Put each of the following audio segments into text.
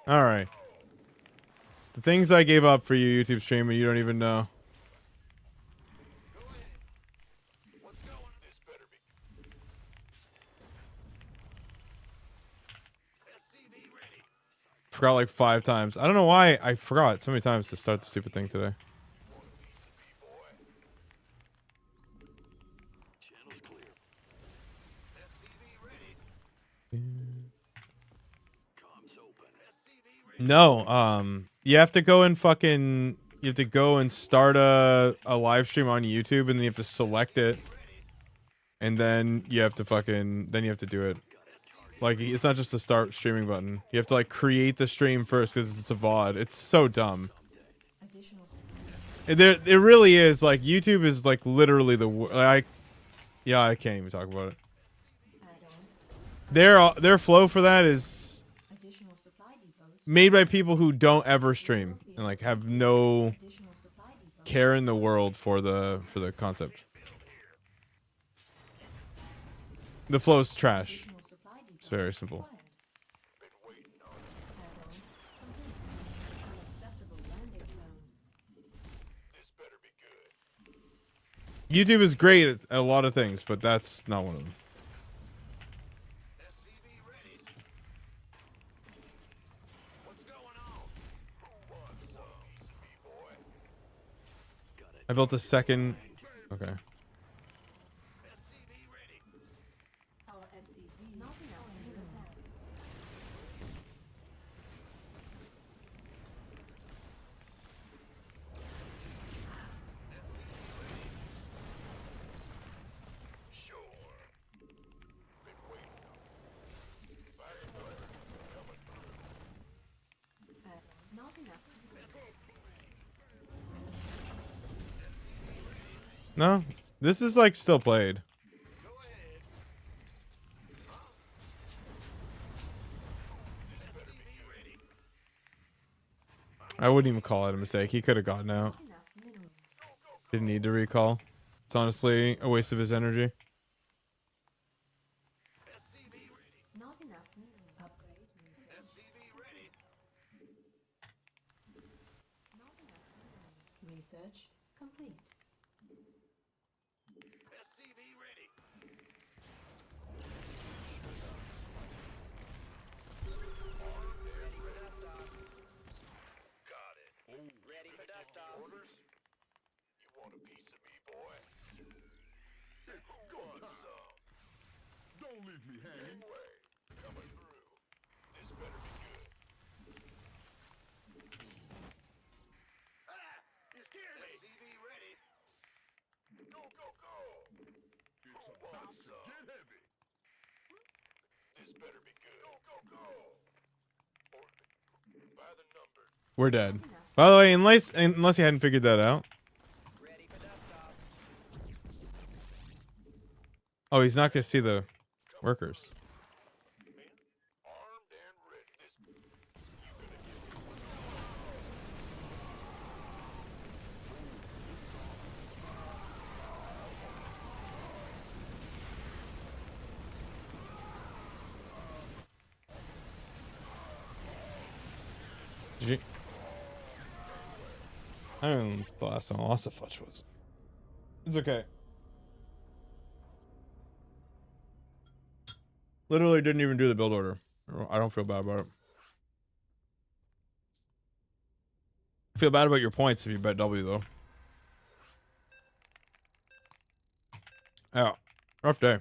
All right. The things I gave up for you, YouTube stream, and you don't even know. Forgot like 5 times. I don't know why I forgot so many times to start the stupid thing today. No, you have to go and fucking, you have to go and start a live stream on YouTube, and then you have to select it, and then you have to fucking, then you have to do it. Like, it's not just a start streaming button. You have to like create the stream first because it's a VOD. It's so dumb. It really is. Like, YouTube is like literally the yeah, I can't even talk about it. Their flow for that is made by people who don't ever stream and like have no care in the world for the concept. The flow's trash. It's very simple. YouTube is great at a lot of things, but that's not one of them. I built a second. Okay. No, this is like still played. I wouldn't even call it a mistake. He could have gotten out. Didn't need to recall. It's honestly a waste of his energy. Research complete. Don't leave me hanging. Coming through. This better be good. Ah! You scared me! SCV ready. Go, go, go! Who wants some? Get heavy. This better be good. Go, go, go! By the number. We're dead. By the way, unless you hadn't figured that out. Oh, he's not gonna see the workers. GG. I don't know the last time I lost a fudge was. It's okay. Literally didn't even do the build order. I don't feel bad about it. I feel bad about your points if you bet W though. Yeah, rough day.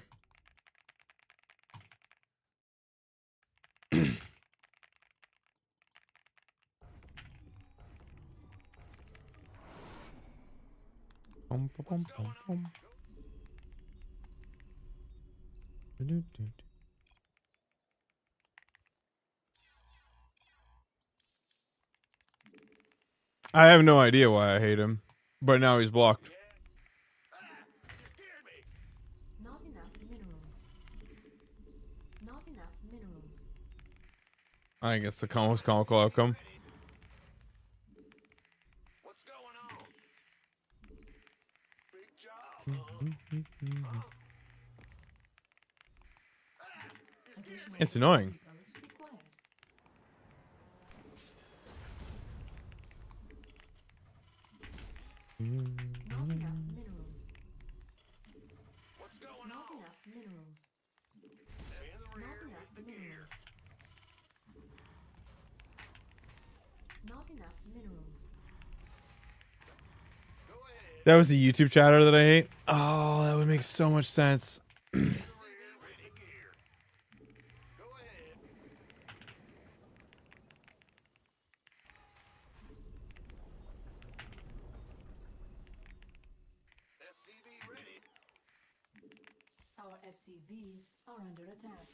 I have no idea why I hate him, but now he's blocked. Not enough minerals. Not enough minerals. I guess the most comical outcome. What's going on? Big job. It's annoying. Not enough minerals. What's going Not on? enough minerals. In the rear Not enough with the gear. minerals. Not enough minerals. Go ahead. That was the YouTube chatter that I hate. Oh, that would make so much sense. In the rear with the gear. Go ahead. SCV ready. Our SCVs are under attack.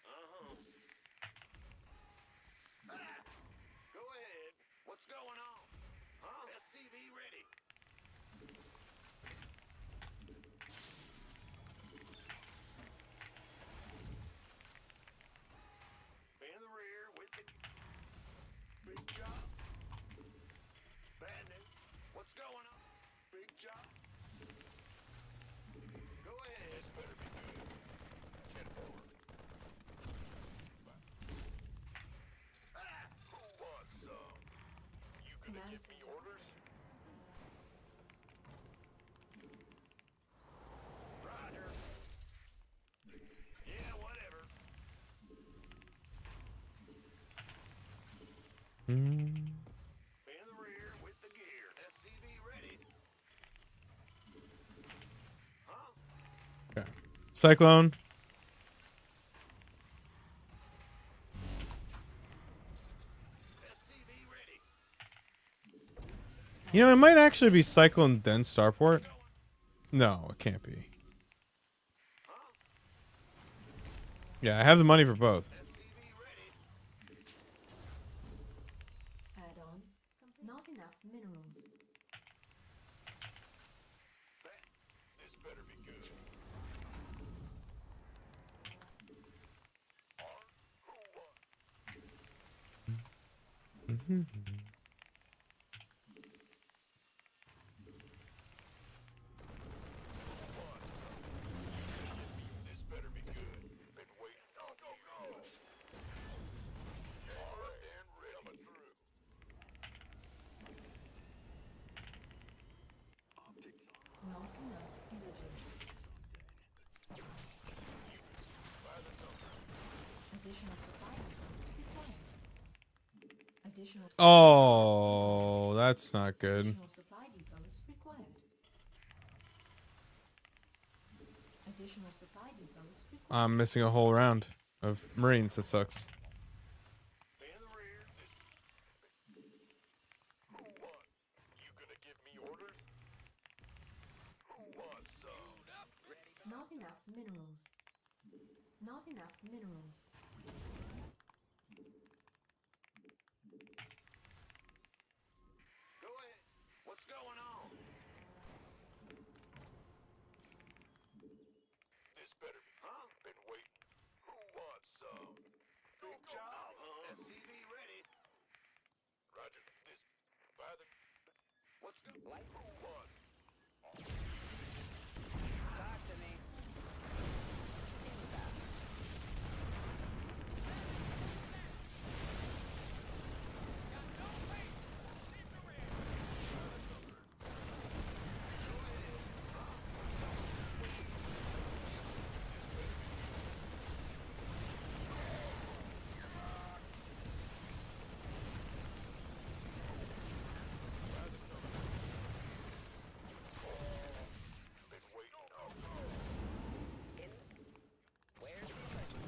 Uh-huh. Ah! Go ahead. What's going on? Huh? SCV ready. In the rear with the big job. Bandit. What's going on? Big job. Go ahead. This better be good. 10-4. Ah! Who wants some? You gonna Command give me center. orders? Roger. Yeah, whatever. In the rear with the gear. SCV ready. Huh? Okay. Cyclone. SCV ready. You know, it might actually be Cyclone then Starport. No, it can't be. Yeah, I have the money for both. SCV ready. Add-on. Not enough minerals. This better be good. Who wants? This better be good. Been waiting. Go, go, go. Armed and ready. Coming through. Not enough energy. Additional supply depots required. Additional Oh, that's not good. additional supply depots required. Additional supply depots required. I'm missing a whole round of Marines. That sucks. In the rear. Who wants? You gonna give me orders? Who wants some? Not enough minerals. Not enough minerals. Go ahead. What's going on? This better be. Huh? Been waiting. Who wants some? Big job. SCV ready. Roger. This. By the. What's good? Like who wants? Talk to me. Been waiting. Go, go. Where's the legend?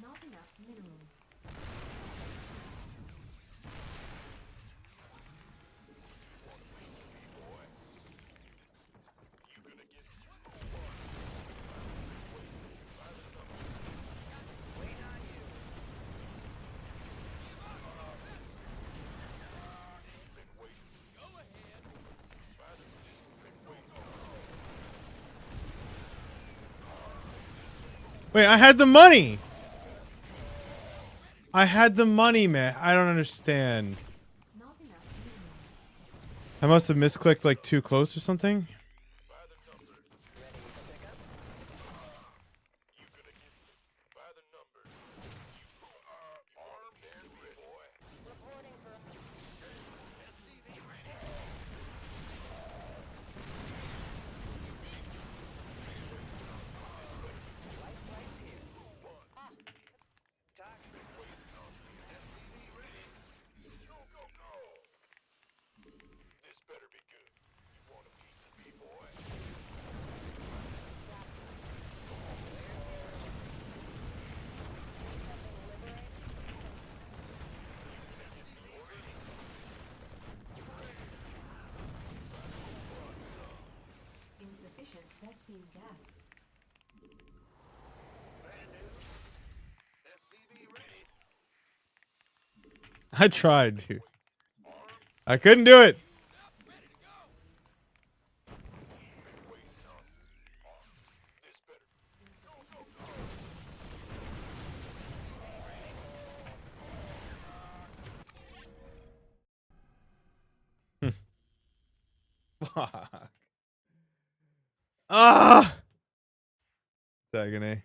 Not enough minerals. You gonna get wait on you. Been waiting. Go ahead. Been waiting. Wait, I had the money. I had the money, man. I don't understand. Not enough minerals. I must have misclicked like too close or something. By the numbers. Ready to pick up? You gonna get by the numbers. Phosphine gas. Bad news. SCV ready. I tried, dude. I couldn't do it. This better. Fuck. Ah. It's agony.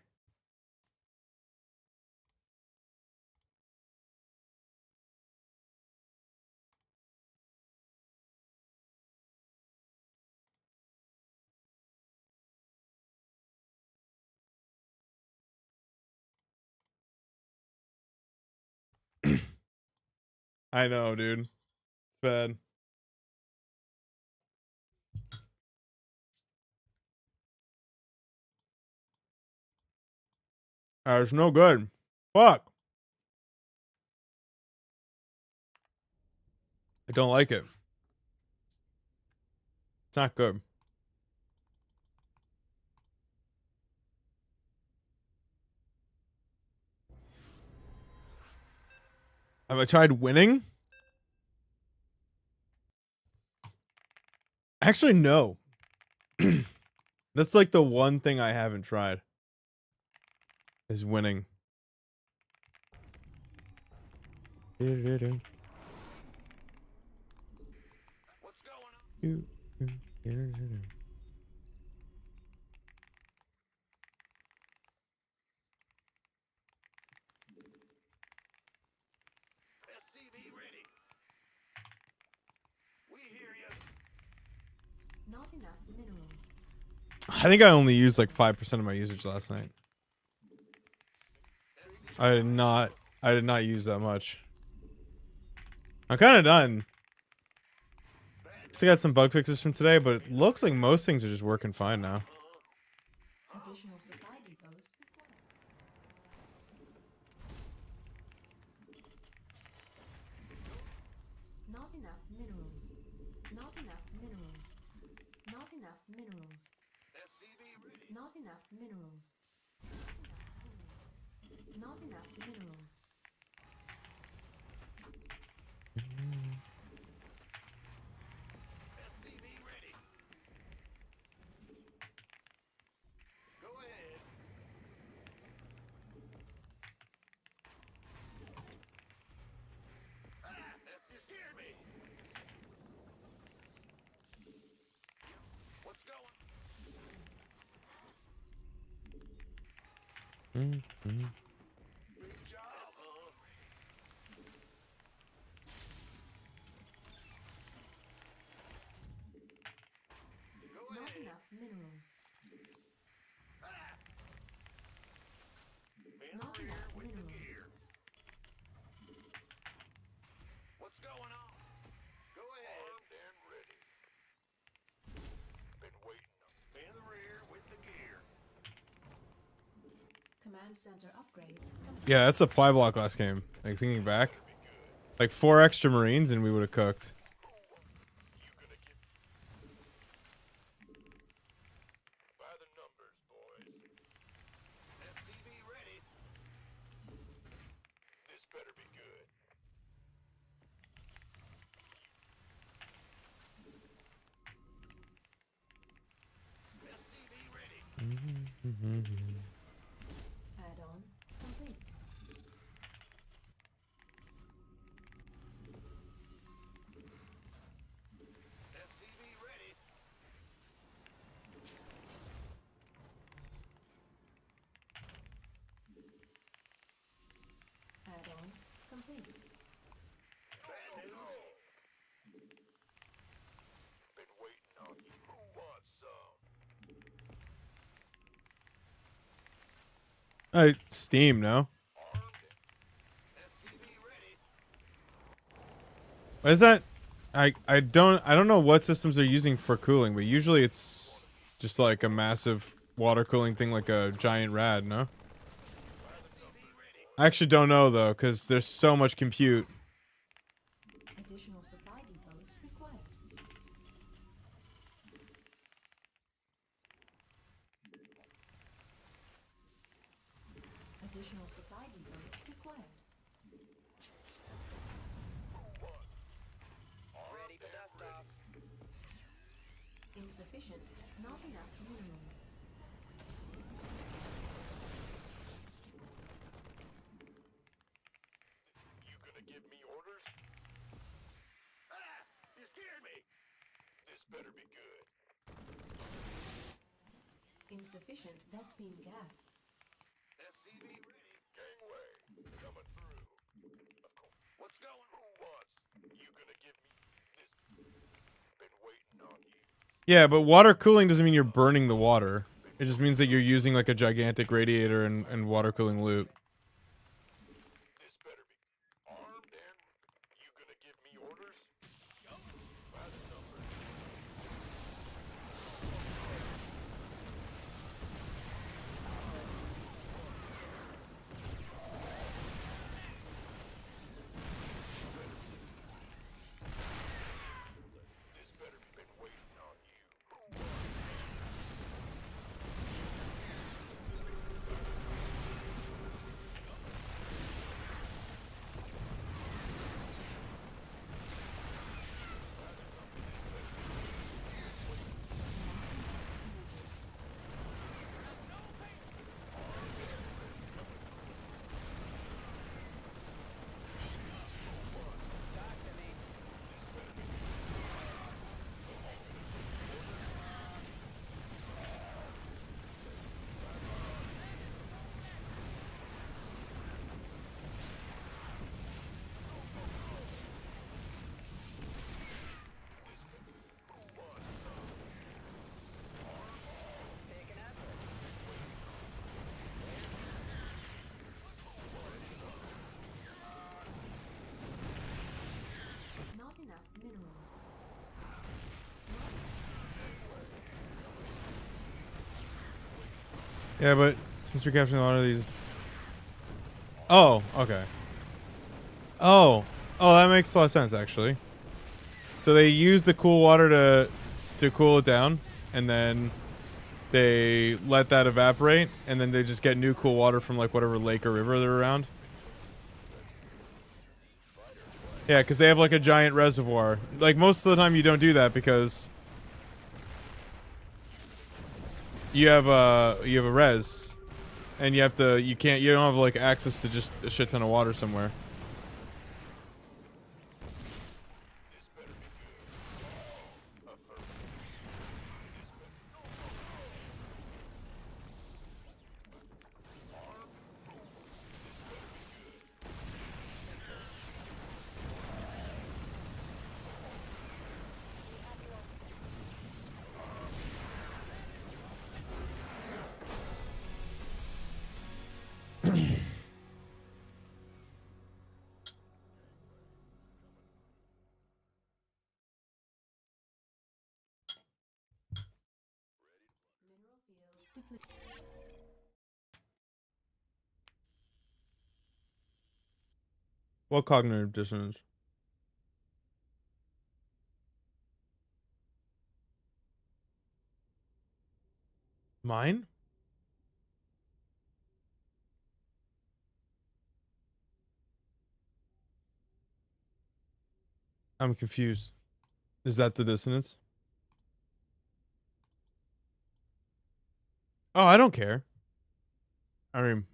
I know, dude. It's bad. It's no good. Fuck. I don't like it. It's not good. Have I tried winning? Actually, no. That's like the one thing I haven't tried. Is winning. What's going on? SCV ready. We hear you. Not enough minerals. I think I only used like 5% of my usage last night. I did not use that much. I'm kind of done. Still got some bug fixes from today, but it looks like most things are just working fine now. Additional supply depots required. Not enough minerals. Not enough minerals. Not enough minerals. SCV ready. Not enough minerals. Not enough minerals. SCV ready. Go ahead. You scared me. What's going? Big job. Go Not ahead. enough minerals. In Not the rear enough with the minerals. gear. What's going on? Go ahead. Armed and ready. Been waiting. In the rear with the gear. Command center upgrade. Yeah, that's a supply block last game. Like thinking back, like 4 extra Marines and we would have cooked. By the numbers, boys. SCV ready. This better be good. SCV ready. Add-on complete. SCV ready. Add-on complete. Bad news. Been waiting on you. Who wants some? Steam, no? Armed. SCV ready. What is that? I don't know what systems they're using for cooling, but usually it's just like a massive water cooling thing like a giant rad, no? I actually don't know though, because there's so much compute. Additional supply depots required. Additional supply depots required. Ready for dust off. Insufficient. Not enough minerals. You gonna give me orders? Ah! You scared me! This better be good. Insufficient Vespine gas. SCV ready. Gangway. Coming through. Of course. What's going? Who wants? You gonna give me this? Been waiting on you. Yeah, but water cooling doesn't mean you're burning the water. It just means that you're using like a gigantic radiator and water cooling loop. This better be armed and you gonna give me orders? By the numbers. This better been waiting on you. Not enough minerals. Yeah, but since you're capturing a lot of these. Oh, okay. Oh, that makes a lot of sense actually. So they use the cool water to cool it down, and then they let that evaporate, and then they just get new cool water from like whatever lake or river they're around. Yeah, because they have like a giant reservoir. Like most of the time you don't do that because you have a res, and you don't have like access to just a shit ton of water somewhere. Mineral field depleted. What cognitive dissonance? Mine? I'm confused. Is that the dissonance? Oh, I don't care. I mean,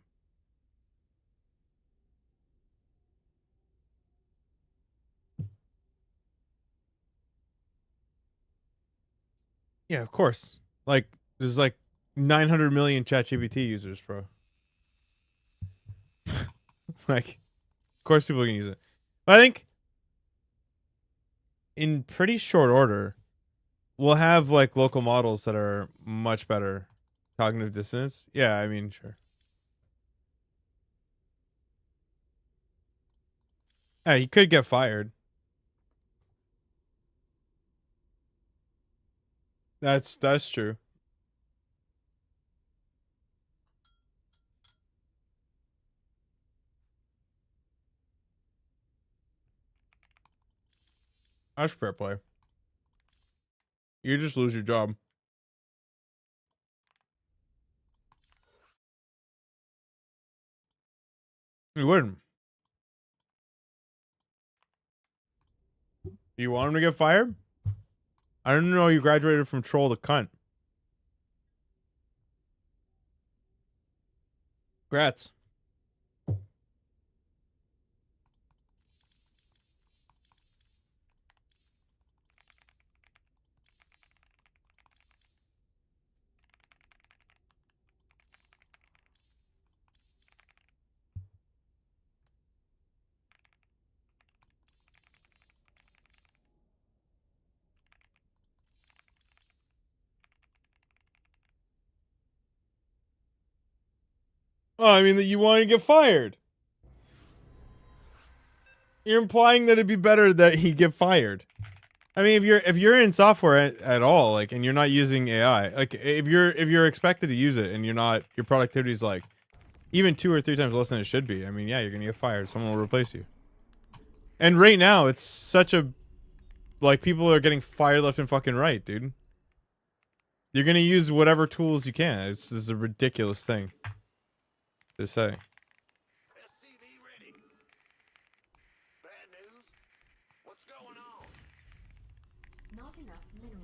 yeah, of course. Like, there's like 900 million ChatGPT users, bro. Like, of course people can use it. But I think in pretty short order, we'll have like local models that are much better cognitive dissonance. Yeah, I mean, sure. Yeah, he could get fired. That's true. That's fair play. You just lose your job. You wouldn't. You want him to get fired? I didn't know you graduated from troll to cunt. Grats. Oh, I mean that you want to get fired. You're implying that it'd be better that he get fired. I mean, if you're in software at all, like, and you're not using AI, like, if you're expected to use it and you're not, your productivity is like even 2 or 3 times less than it should be. I mean, yeah, you're gonna get fired. Someone will replace you. And right now, it's such a, like, people are getting fired left and fucking right, dude. You're gonna use whatever tools you can. This is a ridiculous thing to say. SCV ready. Bad news? What's going on? Not enough minerals.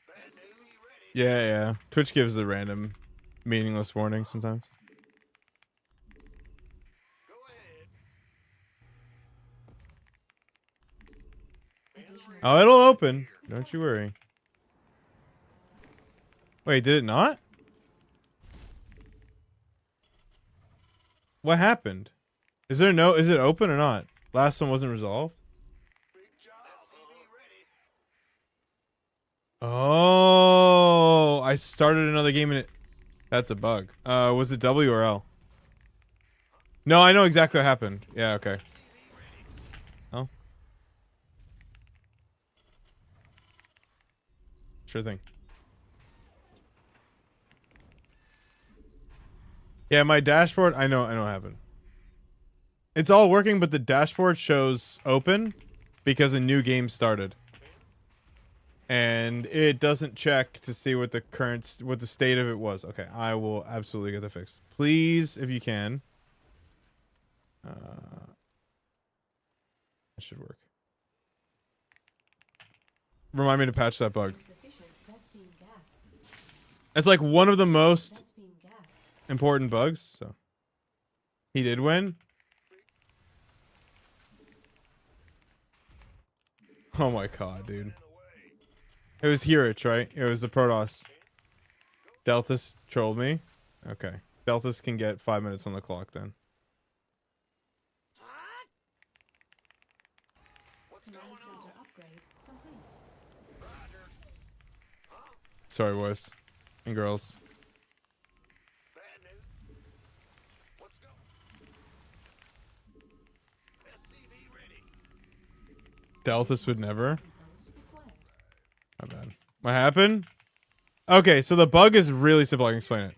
Bad news? Ready. Yeah, yeah. Twitch gives the random, meaningless warning sometimes. Go ahead. Additional Oh, it'll open. Don't you worry. Wait, did it not? What happened? Is it open or not? Last one wasn't resolved? Big job. SCV ready. Oh, I started another game and it, that's a bug. Was it W or L? No, I know exactly what happened. Yeah, okay. Oh. Sure thing. Yeah, my dashboard, I know what happened. It's all working, but the dashboard shows open because a new game started. And it doesn't check to see what the state of it was. Okay, I will absolutely get that fixed. Please, if you can. That should work. Remind me to patch that bug. insufficient Vespine gas. It's like one of the most Vespine gas. important bugs, so. He did win? Oh my god, dude. It was Hirich, right? It was the Protoss. Delthus trolled me? Okay. Delthus can get 5 minutes on the clock then. Command center upgrade complete. Sorry, boys. And girls. Bad news. What's going? SCV ready. Delthus would never. Impulse required. My bad. What happened? Okay, so the bug is really simple. I can explain it.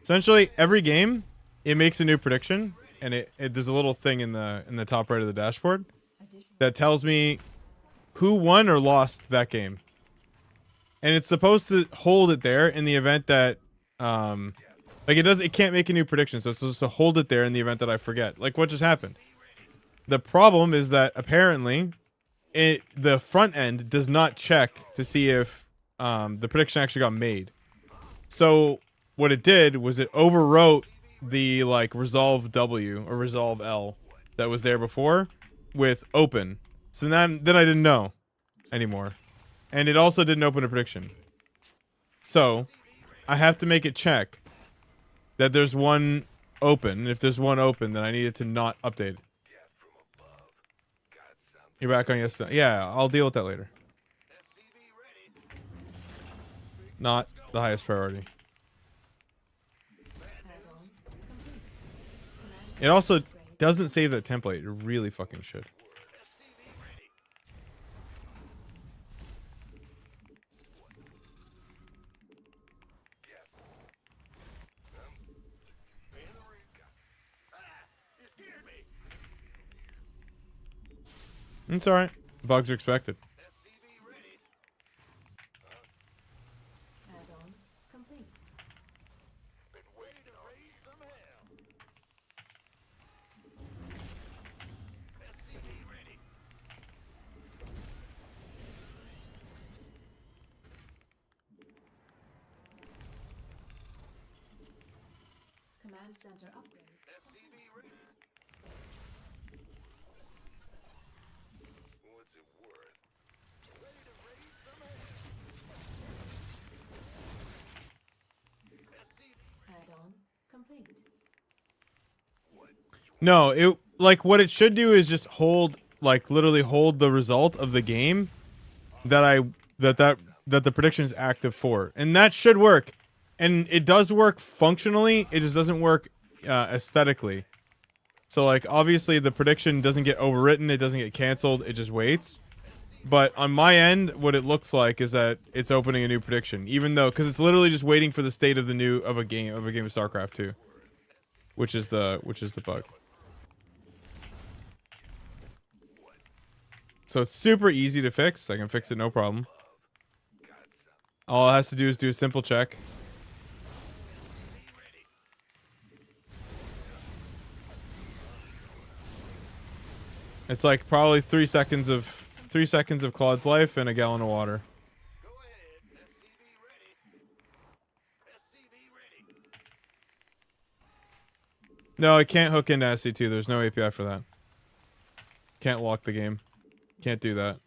Essentially, every game, it makes a new prediction, and there's a little thing in the top right of the dashboard Additional that tells me who won or lost that game. And it's supposed to hold it there in the event that like it can't make a new prediction, so it's supposed to hold it there in the event that I forget. Like what just happened. The problem is that apparently the front end does not check to see if the prediction actually got made. So what it did was it overwrote the like resolve W or resolve L that was there before with open. So then I didn't know anymore. And it also didn't open a prediction. So I have to make it check that there's one open. And if there's one open, then I need it to not update. You're back on yes. Yeah, I'll deal with that later. Not the highest priority. add-on complete. Command It also upgrade. doesn't save that template. It really fucking should. You scared me. It's alright. Bugs are expected. SCV ready. Add-on complete. Been Command center upgrade. What's it worth? Ready to raise some hell. Add-on complete. No, it like what it should do is just hold, like literally hold the result of the game that the prediction is active for, and that should work, and it does work functionally. It just doesn't work aesthetically. So like obviously the prediction doesn't get overwritten, it doesn't get canceled, it just waits. But on my end, what it looks like is that it's opening a new prediction, even though because it's literally just waiting for the state of the new of a game of StarCraft 2, which is the bug. So it's super easy to fix. I can fix it no problem. All it has to do is do a simple check. It's like probably 3 seconds of Claude's life and a gallon of water. Go ahead. SCV ready. SCV ready. No, it can't hook into SC2. There's no API for that. Can't lock the game. Can't do that.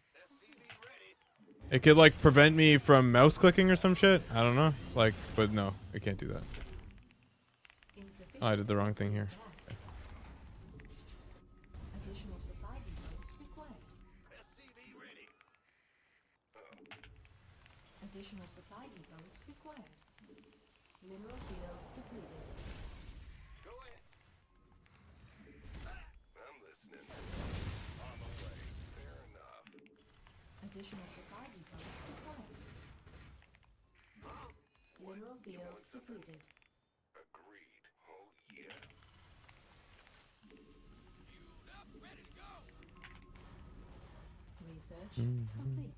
It could like prevent me from mouse clicking or some shit. I don't know. Like, but no, it can't do that. Insufficient Oh, I did the wrong thing here. gas. Additional supply depots required. SCV ready. Additional supply depots required. Mineral field depleted. Go ahead. I'm listening. On the way. Fair enough. Additional supply depots required. Mineral field depleted. Agreed. Oh yeah. Fueled up, ready to go. Research complete.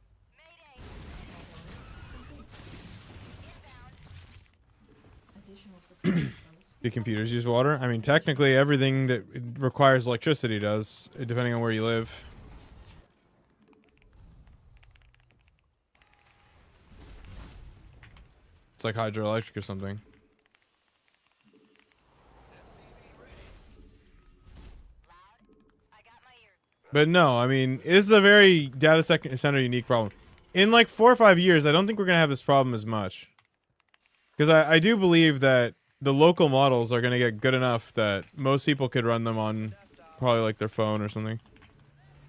Additional supply depots Do computers use water? I mean, technically everything that requires electricity does, depending on where you live. It's like hydroelectric or something. But no, I mean, this is a very data center unique problem. In like 4 or 5 years, I don't think we're going to have this problem as much. Because I do believe that the local models are going to get good enough that most people could run them on probably like their phone or something.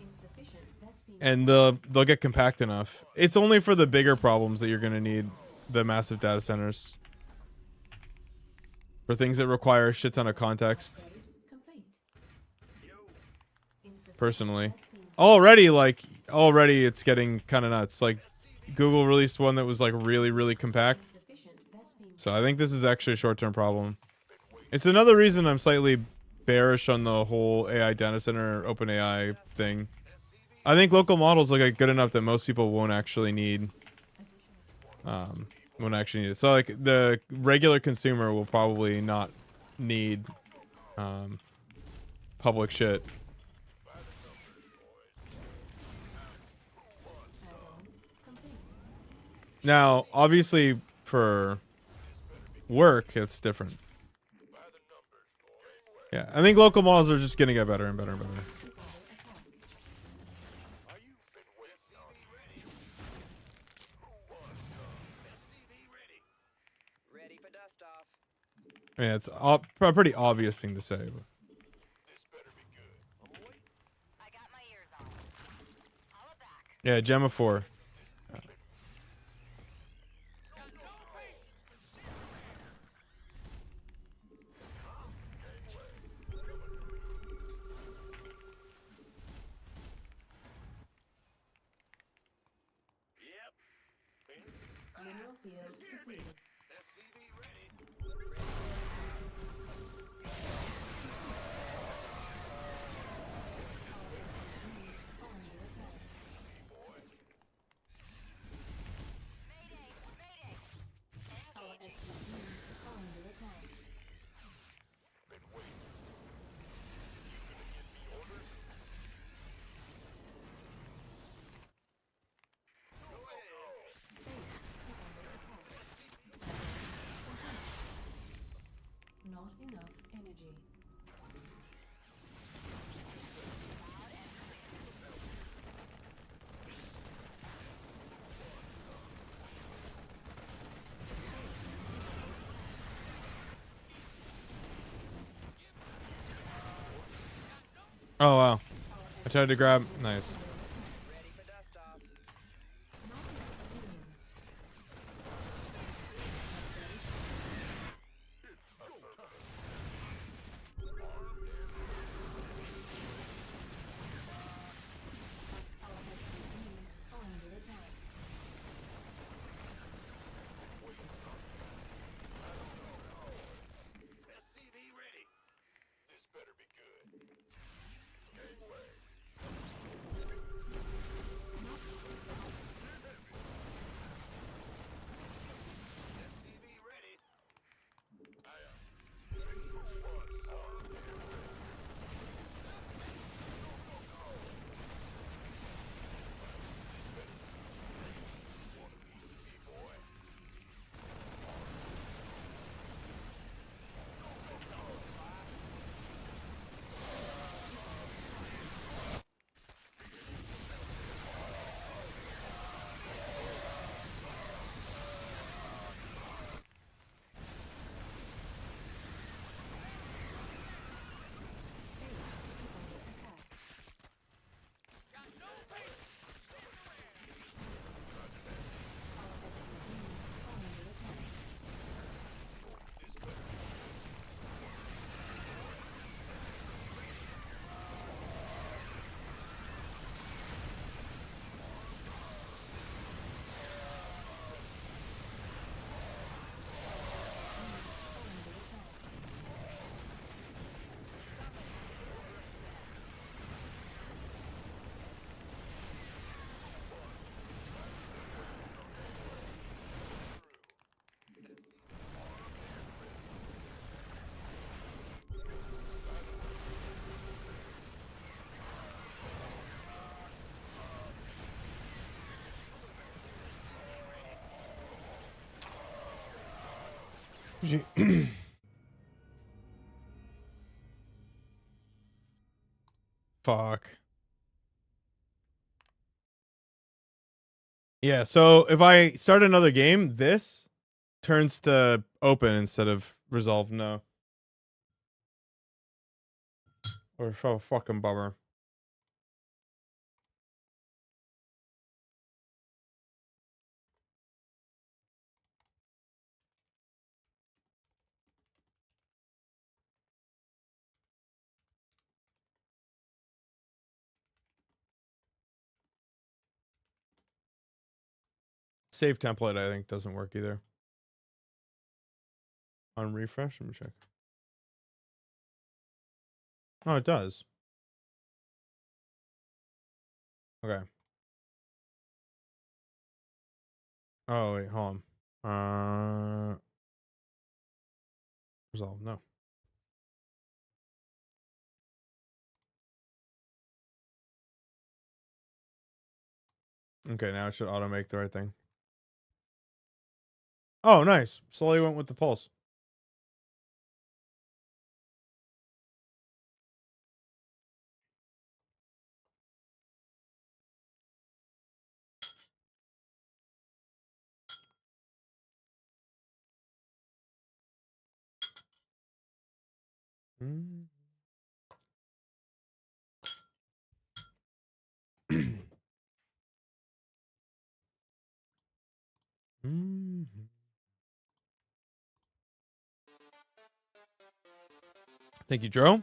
insufficient Vespene And they'll get compact enough. It's only for the bigger problems that you're going to need the massive data centers. For things that require a shit ton of context. upgrade complete. Insufficient Personally. Vespene Already it's getting kind of nuts. Like, Google released one that was like really, really compact. insufficient Vespene So I think this is actually a short-term problem. It's another reason I'm slightly bearish on the whole AI data center, open AI thing. I think local models look like good enough that most people won't actually need it. So like the regular consumer will probably not need public shit. add-on complete. Now, obviously for work it's different. Yeah, I think local models are just gonna get better and better and better. Is under attack. Are you been waiting on me? Who wants some? SCV ready. Ready for dust off. I mean, it's a pretty obvious thing to say. But. This better be good. I'm waiting. I got my ears on. Holla back. Yeah, Gemma 4. Yep. Mineral field depleted. SCV ready. Under attack. Our SCVs are under attack. Been waiting. You gonna give me orders? Go ahead. Base is under attack. energy. Oh wow. I tried to grab. Nice. Ready for dust off. Not enough minerals. Our SCVs are under attack. SCV ready. This better be good. Gangway. SCV ready. Aye, aye. Ready for what, son? Go, go, go. Want a piece of me, boy? Base is under attack. Our SCVs are under attack. Are under attack. Fuck. Yeah, so if I start another game, this turns to open instead of resolve no. Or so fucking bummer. Save template, I think, doesn't work either. On refresh, let me check. Oh, it does. Okay. Oh wait, hold on. Resolve, no. Okay, now it should auto make the right thing. Oh, nice. Slowly went with the pulse. Mm. Mhm. Thank you, Joe.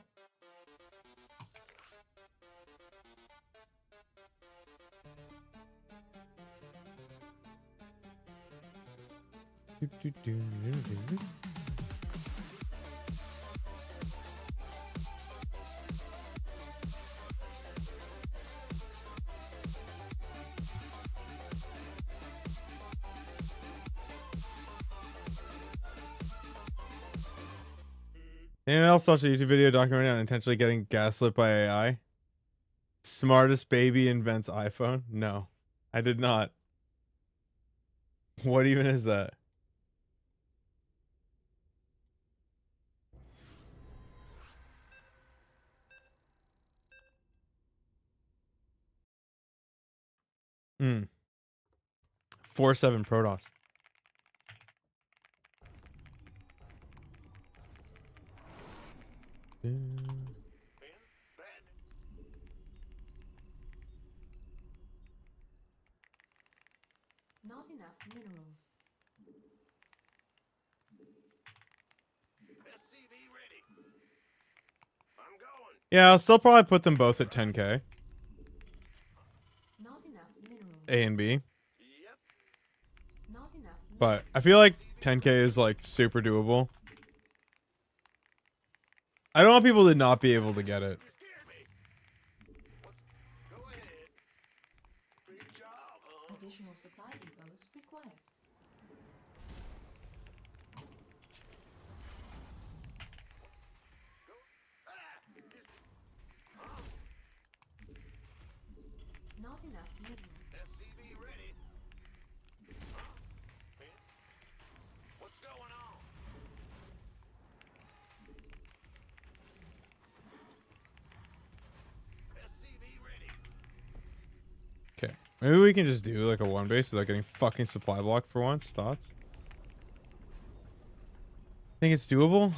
Anyone else watch a YouTube video documenting on intentionally getting gaslit by AI? Smartest baby invents iPhone? No, I did not. What even is that? Mm. 4-7 Protoss. Not enough minerals. SCV ready. I'm going. Yeah, I'll still probably put them both at 10k. Not enough minerals. A and B. Yep. Not enough But I feel like 10k is like super doable. I don't want people to not be able to get it. You scared me. What? Go ahead. Big job, huh? additional supply depots required. Go. Ah! Not enough minerals. SCV ready. Huh? What's going on? SCV ready. Okay. Maybe we can just do like a one base without getting fucking supply blocked for once. Thoughts? Think it's doable?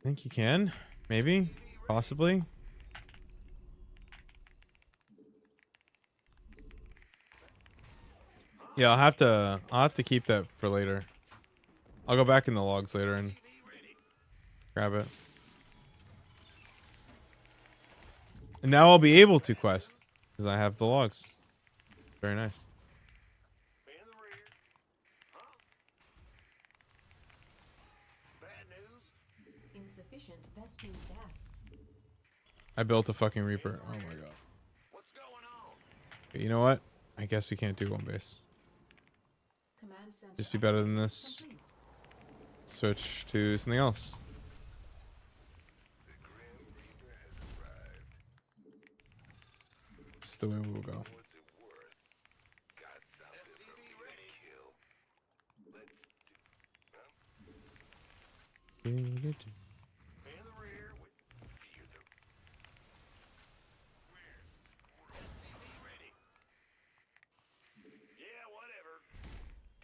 Think you can? Maybe? Possibly? Yeah, I'll have to keep that for later. I'll go back in the logs later and grab it. And now I'll be able to quest because I have the logs. Very nice. In the rear. Huh? Bad news. Insufficient Vespene gas. I built a fucking Reaper. Oh my god. What's going on? Okay, you know what? I guess we can't do one base. Command center. Just be better than this. Complete. Switch to something else. The Grim Reaper has arrived. This is the way we'll go. What's it worth? Got something for me to kill. Let's do. Huh? In the rear. Hear the. Where? SCV ready. Yeah, whatever.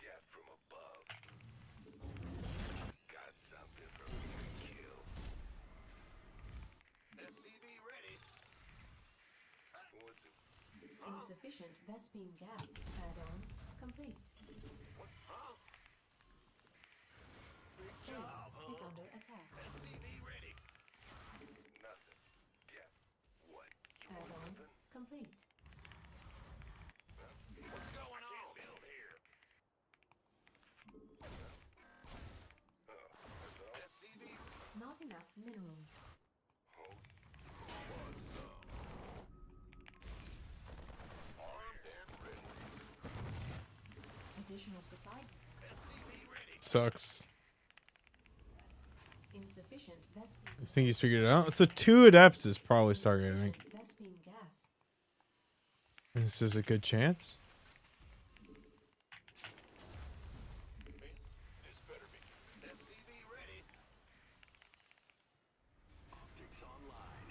Death from above. Got something for me to kill. SCV ready. What's it? Insufficient Vespene gas. Add-on complete. What? Huh? Big Base job, is huh? under attack. SCV ready. Nothing. Death. What? You want Add-on something? complete. What's going on? I can't build here. SCV. Not enough minerals. Armed and ready. Additional supply. SCV ready. Sucks. Insufficient Vespene. I think he's figured it out. So 2 adepts is probably Stargate, I think. Vespene gas. This is a good chance. This better be. SCV ready. Optics online.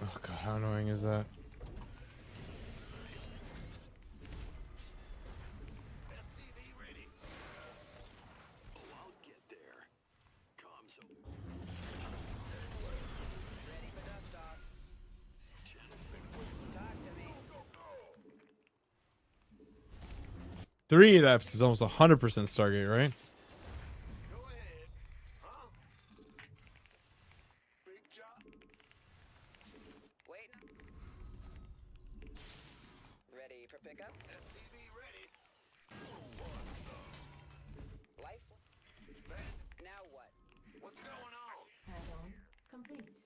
Oh god, how annoying is that? SCV ready. Oh, I'll get there. Comms Ready for dust off. Talk to me. 3 adepts is almost 100% Stargate, right? Go ahead. Huh? Big job. Waiting. Ready for pickup? SCV ready. Life. Bad. Now what? What's going on? Add-on complete.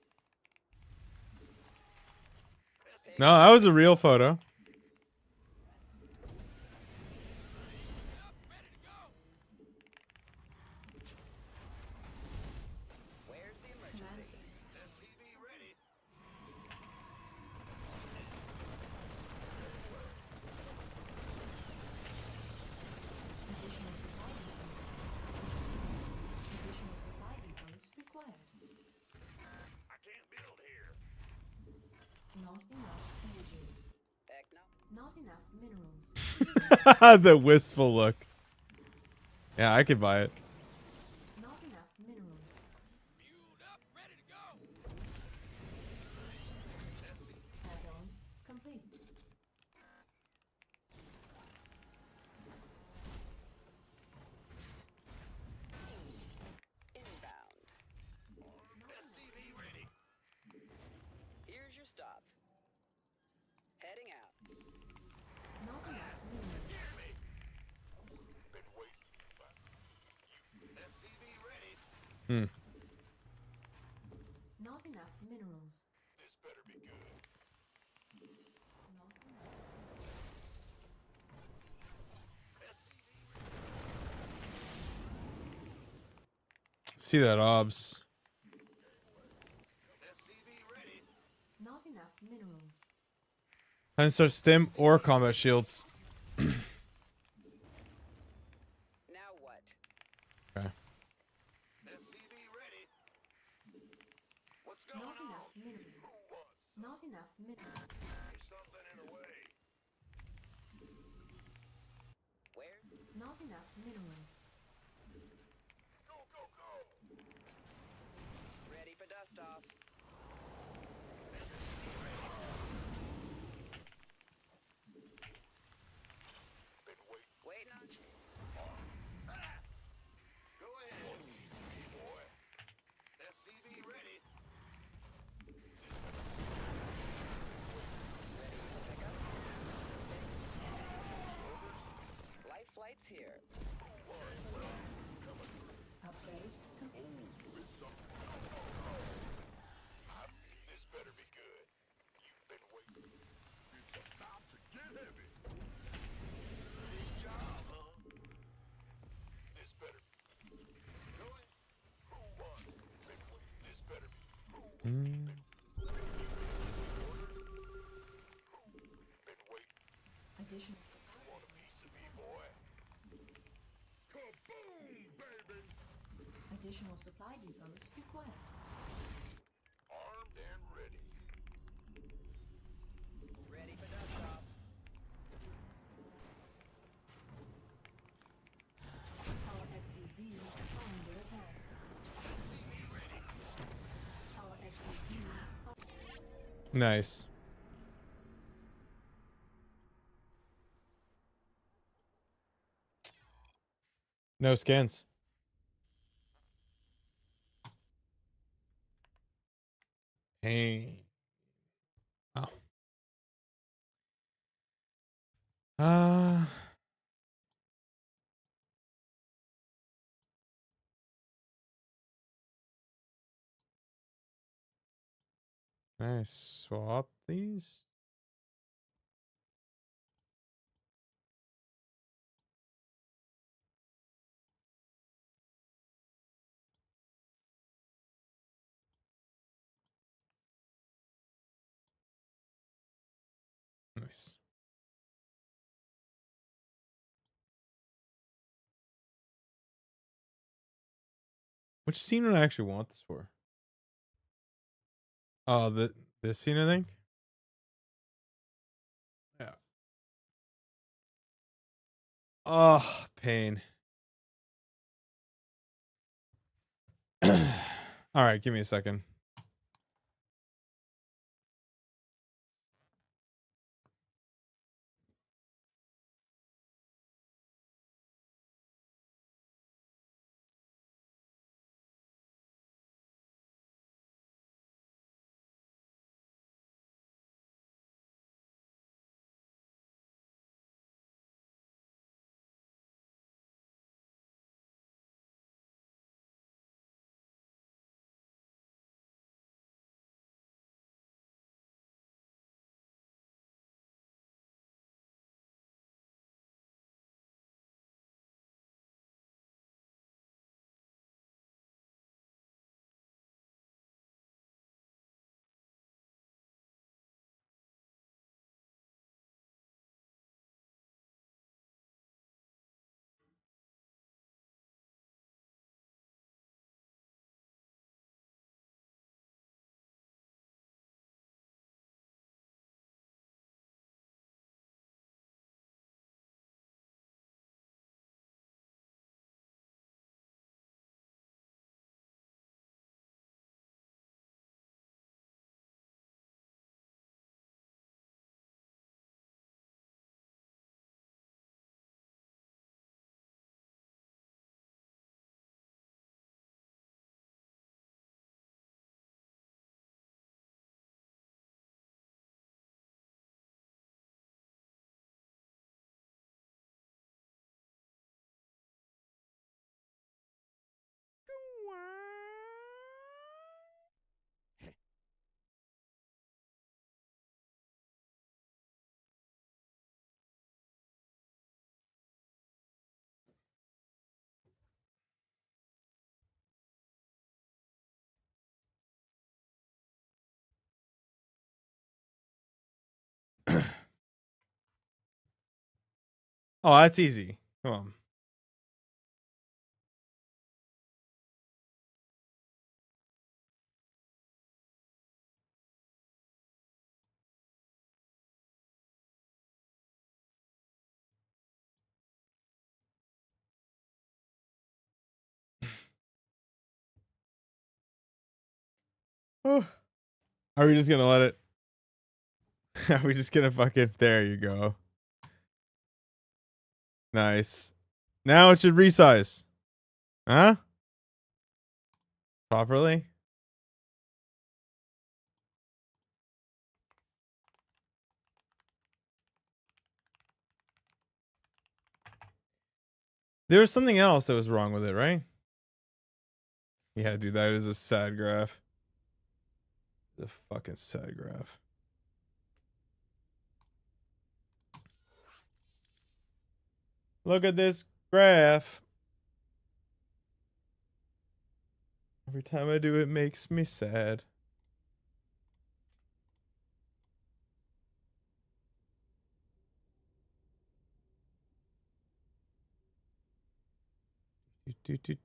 No, that was a real photo. Where's the Command emergency? center. SCV ready. Additional supply depots. Additional supply depots required. I can't build here. Not enough energy. Heck no. Not enough minerals. The wistful look. Yeah, I could buy it. Not enough minerals. Fueled up, ready to go. Add-on complete. Inbound. SCV ready. Here's your stop. Heading out. Not enough minerals. Hear me. Been waiting. SCV ready. Hmm. Not enough minerals. This better be good. Not enough. See that, obs. SCV ready. Not enough minerals. And so stim or combat shields. Now what? Okay. SCV ready. What's going Not on? enough minerals. Who wants? Not enough minerals. There's something in the way. Where? Not enough minerals. Go, go, go. Ready for dust off. Been waiting. Waiting on. Go ahead. Boy. SCV ready. Ready to pick up. Life flight's here. Upgrade complete. This better be good. You've been waiting. It's about to get heavy. Big job, huh? This better. Going. Who won? Been waiting. This better be. Who won? Been waiting. Additional Want a piece of me, boy? Kaboom, baby! additional supply depots required. Armed and ready. Ready for dust off. Our SCVs are under attack. Our SCVs are Nice. No scans. Pain. Oh. Nice. Swap these. Nice. Which scene would I actually want this for? Oh, this scene, I think. Yeah. Oh, pain. All right, give me a second. Oh, that's easy. Come on. Oh. Are we just gonna let it? Are we just gonna fucking? There you go. Nice. Now it should resize. Huh? Properly? There was something else that was wrong with it, right? Yeah, dude, that is a sad graph. The fucking sad graph. Look at this graph. Every time I do it makes me sad.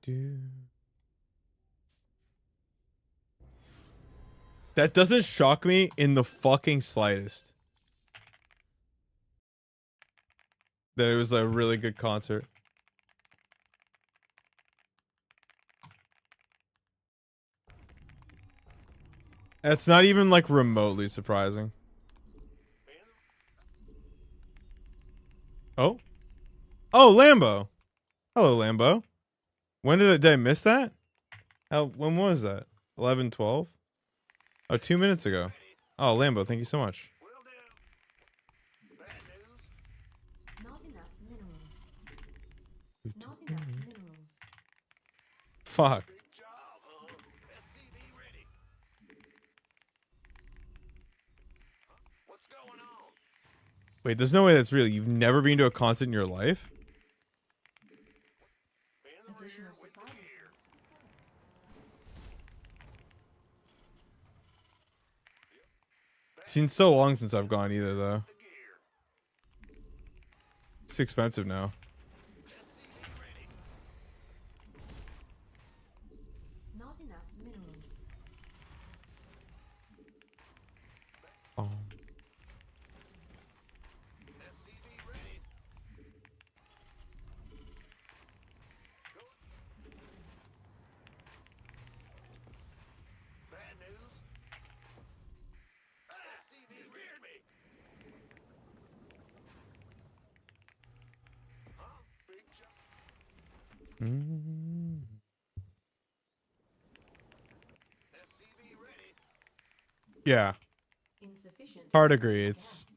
Do. That doesn't shock me in the fucking slightest. That it was a really good concert. That's not even like remotely surprising. Oh? Oh, Lambo. Hello, Lambo. When did I miss that? When was that? 11:12? Oh, 2 minutes ago. Oh, Lambo, thank you so much. Not enough minerals. Not enough minerals. Fuck. What's going on? Wait, there's no way that's real. You've never been to a concert in your life? Additional supply depots. It's been so long since I've gone either, though. It's expensive now. Not enough minerals. Oh. Bad news? SCV scared me. Huh? Big jump. Mm. SCV ready. Yeah. Insufficient. Hard agree. It's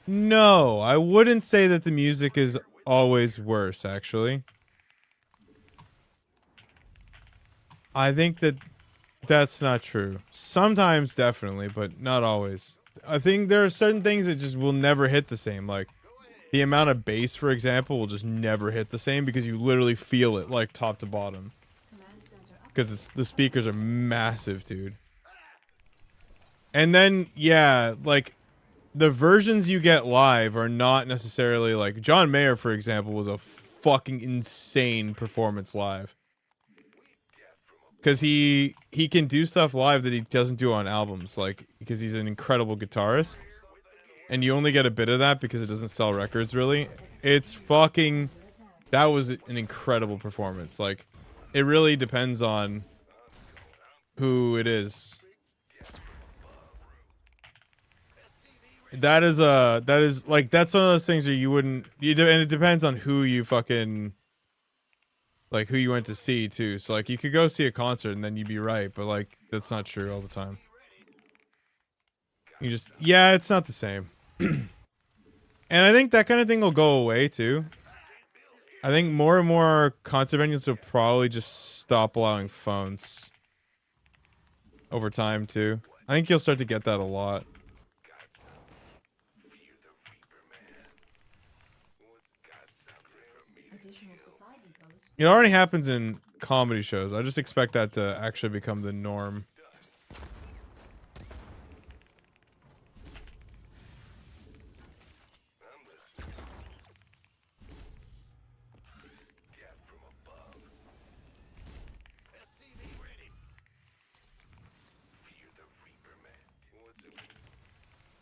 no, I wouldn't say that the music is always worse, actually. I think that that's not true. Sometimes definitely, but not always. I think there are certain things that just will never hit the same, like the amount of bass, for example, will just never hit the same because you literally feel it like top to bottom. Command center up. Because the speakers are massive, dude. And then, yeah, like, the versions you get live are not necessarily, like, John Mayer, for example, was a fucking insane performance live. Because he can do stuff live that he doesn't do on albums, like, because he's an incredible guitarist. And you only get a bit of that because it doesn't sell records, really. It's fucking... That was an incredible performance. Like, it really depends on who it is. That is like, that's one of those things where you wouldn't, and it depends on who you fucking, like, who you went to see too. So like, you could go see a concert and then you'd be right, but like, that's not true all the time. You just, yeah, it's not the same. And I think that kind of thing will go away too. I think more and more concert venues will probably just stop allowing phones over time too. I think you'll start to get that a lot. Additional supply depots. It already happens in comedy shows. I just expect that to actually become the norm.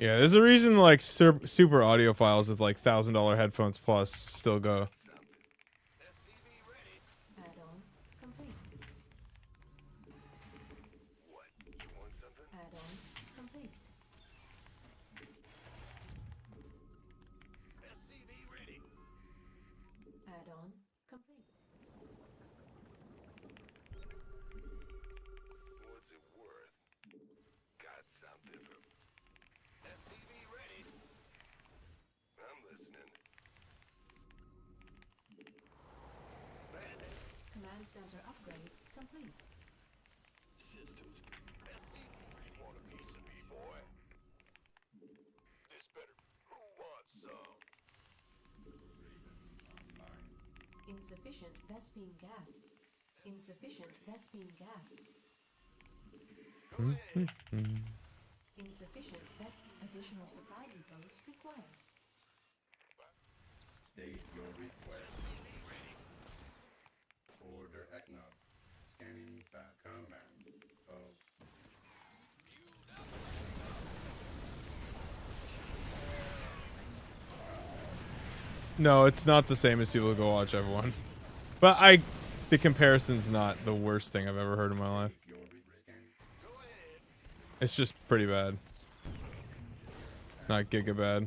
Yeah, there's a reason like super audiophiles with like $1,000 headphones plus still go. Add-on complete. What? You want something? Add-on complete. SCV ready. Add-on complete. What's it worth? Got something from SCV ready. I'm listening. Command center upgrade complete. Systems. SCV ready. Want a piece of me, boy? This better. Who wants some? Insufficient Vespine gas. Insufficient Vespine gas. Insufficient additional supply depots required. State your request. Order Eknob. Scanning back command. Oh. No, it's not the same as people who go watch everyone. But the comparison's not the worst thing I've ever heard in my life. It's just pretty bad. Not giga bad.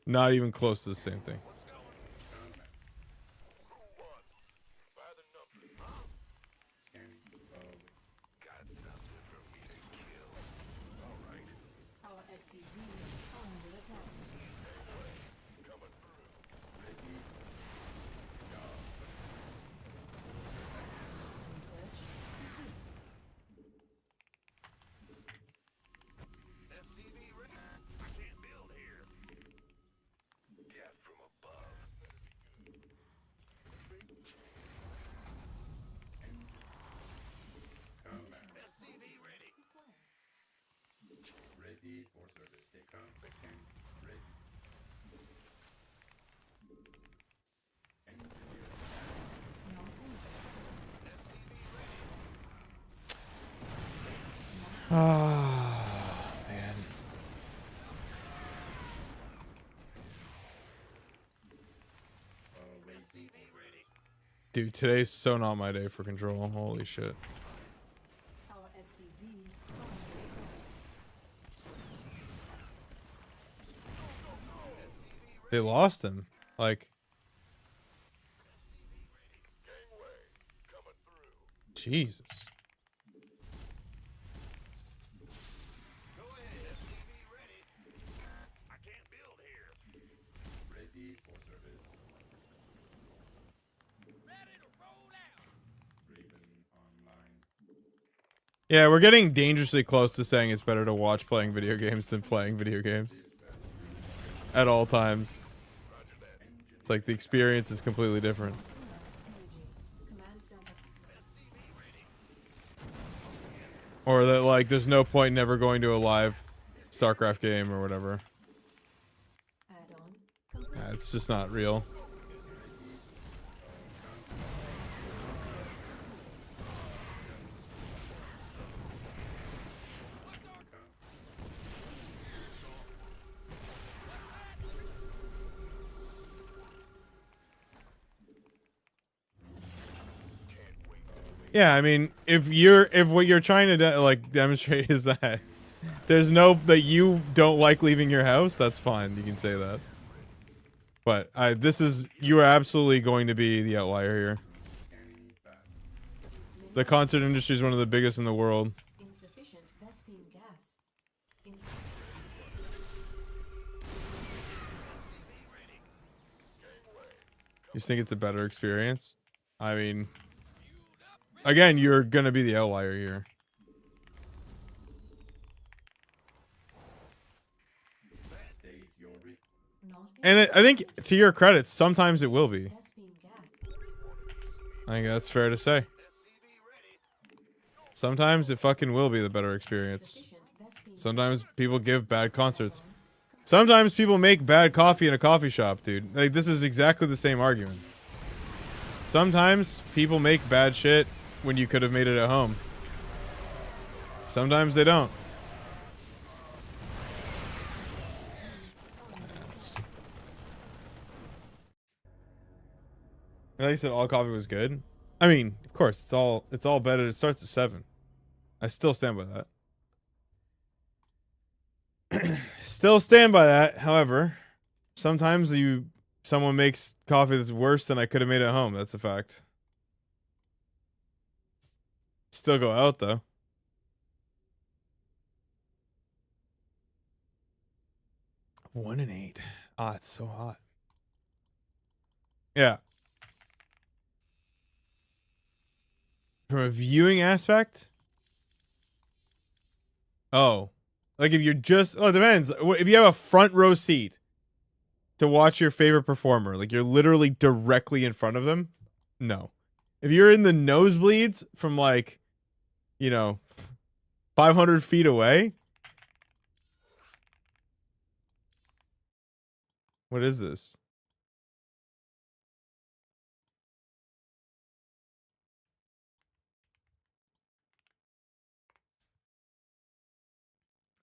Not even close to the same thing. By the number. Got something for me to kill. All right. Our SCV under attack. Coming through. Research complete. SCV ready. I can't build here. Death from above. SCV ready. Ready for service. Stay calm. Ready. Not Ah, man. Dude, today's so not my day for control. Holy shit. our SCVs under attack. They lost him. Like, Gangway. Coming through. Jesus. Go ahead. SCV ready. I can't build here. Ready for service. Ready to roll out. Raven online. Yeah, we're getting dangerously close to saying it's better to watch playing video games than playing video games. At all times. It's like the experience is completely different. Command center. Or that, like, there's no point never going to a live StarCraft game or whatever. Add-on complete. Yeah, it's just not real. Yeah, I mean, if what you're trying to demonstrate is that there's that you don't like leaving your house, that's fine. You can say that. But you are absolutely going to be the outlier here. The concert industry is one of the biggest in the world. Insufficient Vespine gas. You just think it's a better experience? I mean, again, you're gonna be the outlier here. State your request. Not And I think, to your credit, sometimes it will be. Vespine gas. I think that's fair to say. Sometimes it fucking will be the better experience. Sufficient Vespine Sometimes people give bad concerts. Sometimes people make bad coffee in a coffee shop, dude. Like, this is exactly the same argument. Sometimes people make bad shit when you could have made it at home. Sometimes they don't. Like you said, all coffee was good. I mean, of course, it's all better. It starts at 7. I still stand by that. Still stand by that. However, sometimes someone makes coffee that's worse than I could have made at home. That's a fact. Still go out though. One and 8. Ah, it's so hot. Yeah. From a viewing aspect? Oh. Like if you're just... Oh, it depends. If you have a front row seat to watch your favorite performer, like you're literally directly in front of them, no. If you're in the nosebleeds from like, 500 feet away... What is this?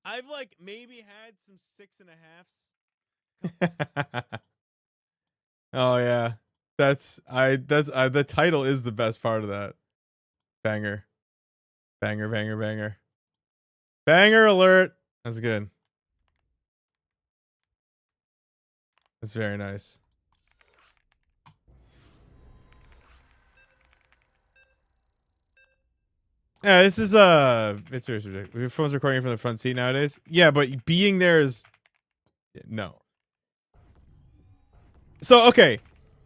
I've like maybe had some 6.5s. Oh yeah. The title is the best part of that. Banger. Banger, banger, banger. Banger alert. That's good. That's very nice. Yeah, this is it's ridiculous. Your phone's recording from the front seat nowadays. Yeah, but being there is no. So okay,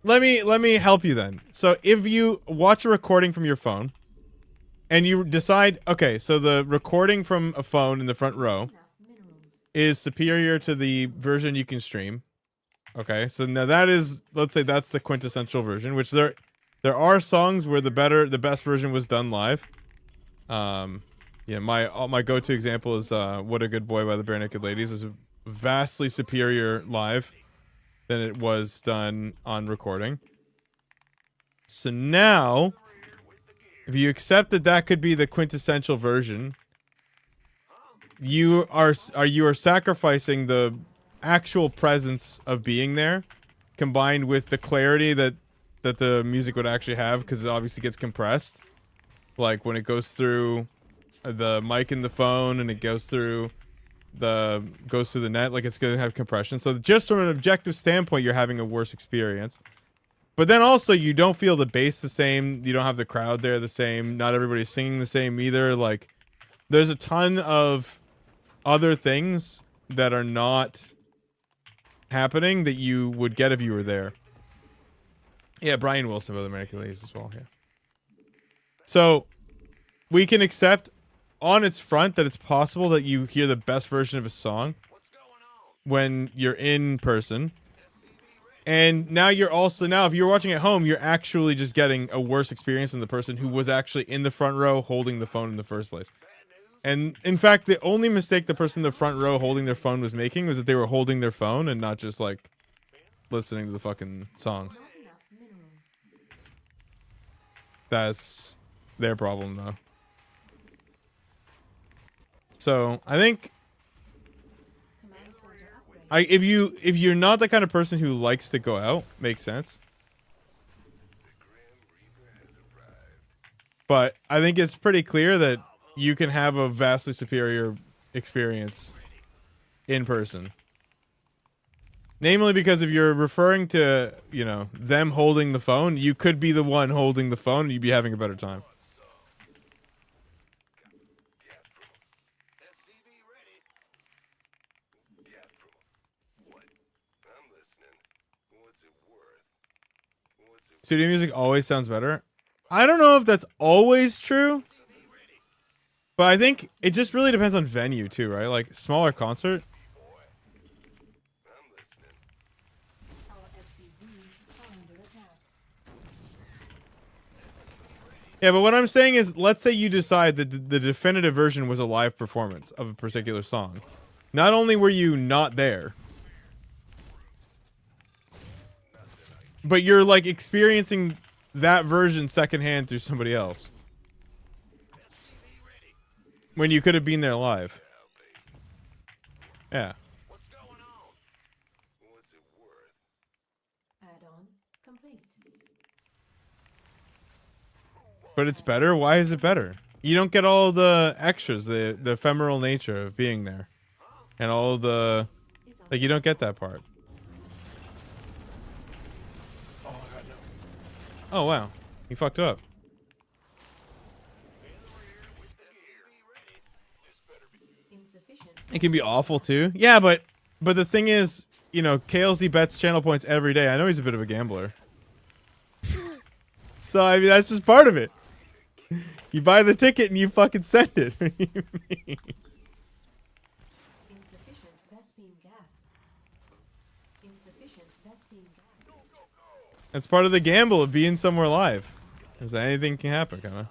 let me help you then. So if you watch a recording from your phone, and you decide, okay, so the recording from a phone in the front row is superior to the version you can stream. Okay, so now that is, let's say that's the quintessential version, which there are songs where the best version was done live. Yeah, my go-to example is "What a Good Boy" by the Bare Naked Ladies. Is vastly superior live than it was done on recording. So now, if you accept that that could be the quintessential version, you are sacrificing the actual presence of being there, combined with the clarity that the music would actually have, because it obviously gets compressed. Like when it goes through the mic in the phone and it goes through the net, like it's gonna have compression. So just from an objective standpoint, you're having a worse experience. But then also you don't feel the bass the same. You don't have the crowd there the same. Not everybody's singing the same either. Like there's a ton of other things that are not happening that you would get if you were there. Yeah, Brian Wilson by the American Ladies as well. Yeah. So we can accept on its front that it's possible that you hear the best version of a song when you're in person. And now you're also, if you're watching at home, you're actually just getting a worse experience than the person who was actually in the front row holding the phone in the first place. And in fact, the only mistake the person in the front row holding their phone was making was that they were holding their phone and not just like listening to the fucking song. That's their problem though. So I think if you're not the kind of person who likes to go out, makes sense. But I think it's pretty clear that you can have a vastly superior experience in person. Namely because if you're referring to, them holding the phone, you could be the one holding the phone and you'd be having a better time. Studio music always sounds better. I don't know if that's always true, but I think it just really depends on venue too, right? Like smaller concert. Yeah, but what I'm saying is, let's say you decide that the definitive version was a live performance of a particular song. Not only were you not there, but you're like experiencing that version secondhand through somebody else. when you could have been there live. Yeah. What's going on? What's it worth? Add-on complete. But it's better? Why is it better? You don't get all the extras, the ephemeral nature of being there. And all the... Is on Like, you don't get that part. Oh, wow. You fucked it up. insufficient. It can be awful, too. Yeah, but the thing is, you know, KLZ bets channel points every day. I know he's a bit of a gambler. So, I mean, that's just part of it. You buy the ticket and you fucking send it. What do you mean? Insufficient Vespine gas. Insufficient Vespine gas. That's part of the gamble of being somewhere live. Is that anything can happen, kind of.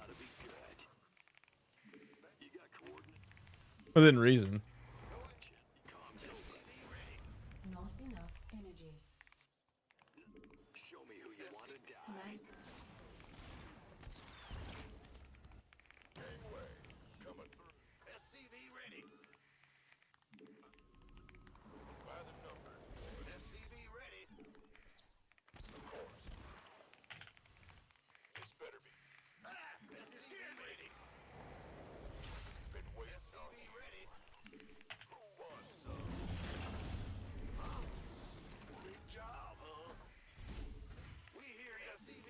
Within reason. Not enough energy. Show me who you want to die. Command Gangway, coming through. SCV ready. By the number. SCV ready. Of course. This better be. SCV ready. Been waiting on you. Ready. Who wants some? Huh? Big job, huh? We hear you, SCV.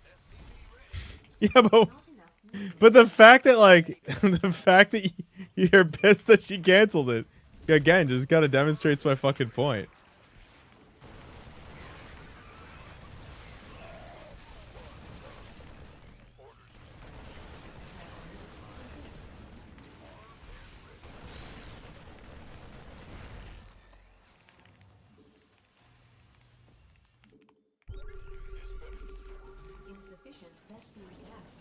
SCV ready. Yeah, but... not enough minerals. But the fact that, like, the fact that you're pissed that she canceled it, again, just kind of demonstrates my fucking point. Insufficient Vespine gas.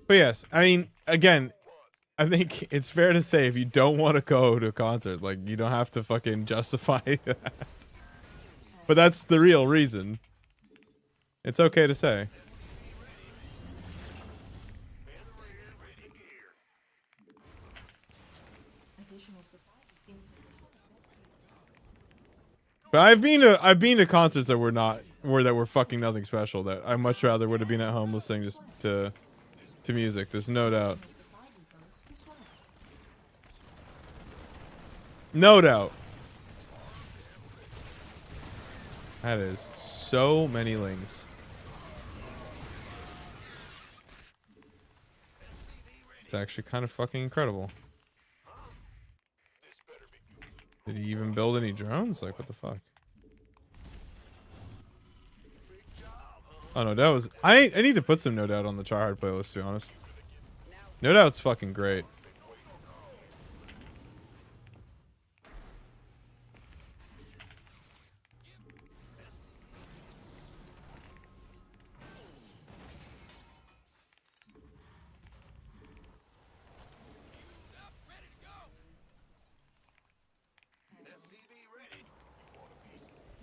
But yes, I mean, again, I think it's fair to say if you don't want to go to a concert, like, you don't have to fucking justify that. But that's the real reason. It's okay to say. Additional supply. Insufficient Vespine gas. But I've been to concerts that were fucking nothing special, that I much rather would have been at home listening just to music. There's no doubt. Supply depots required. No doubt. That is so many lings. It's actually kind of fucking incredible. Did he even build any drones? Like, what the fuck? Oh, no doubt was... I need to put some No Doubt on the Tryhard playlist, to be honest. No Doubt's fucking great.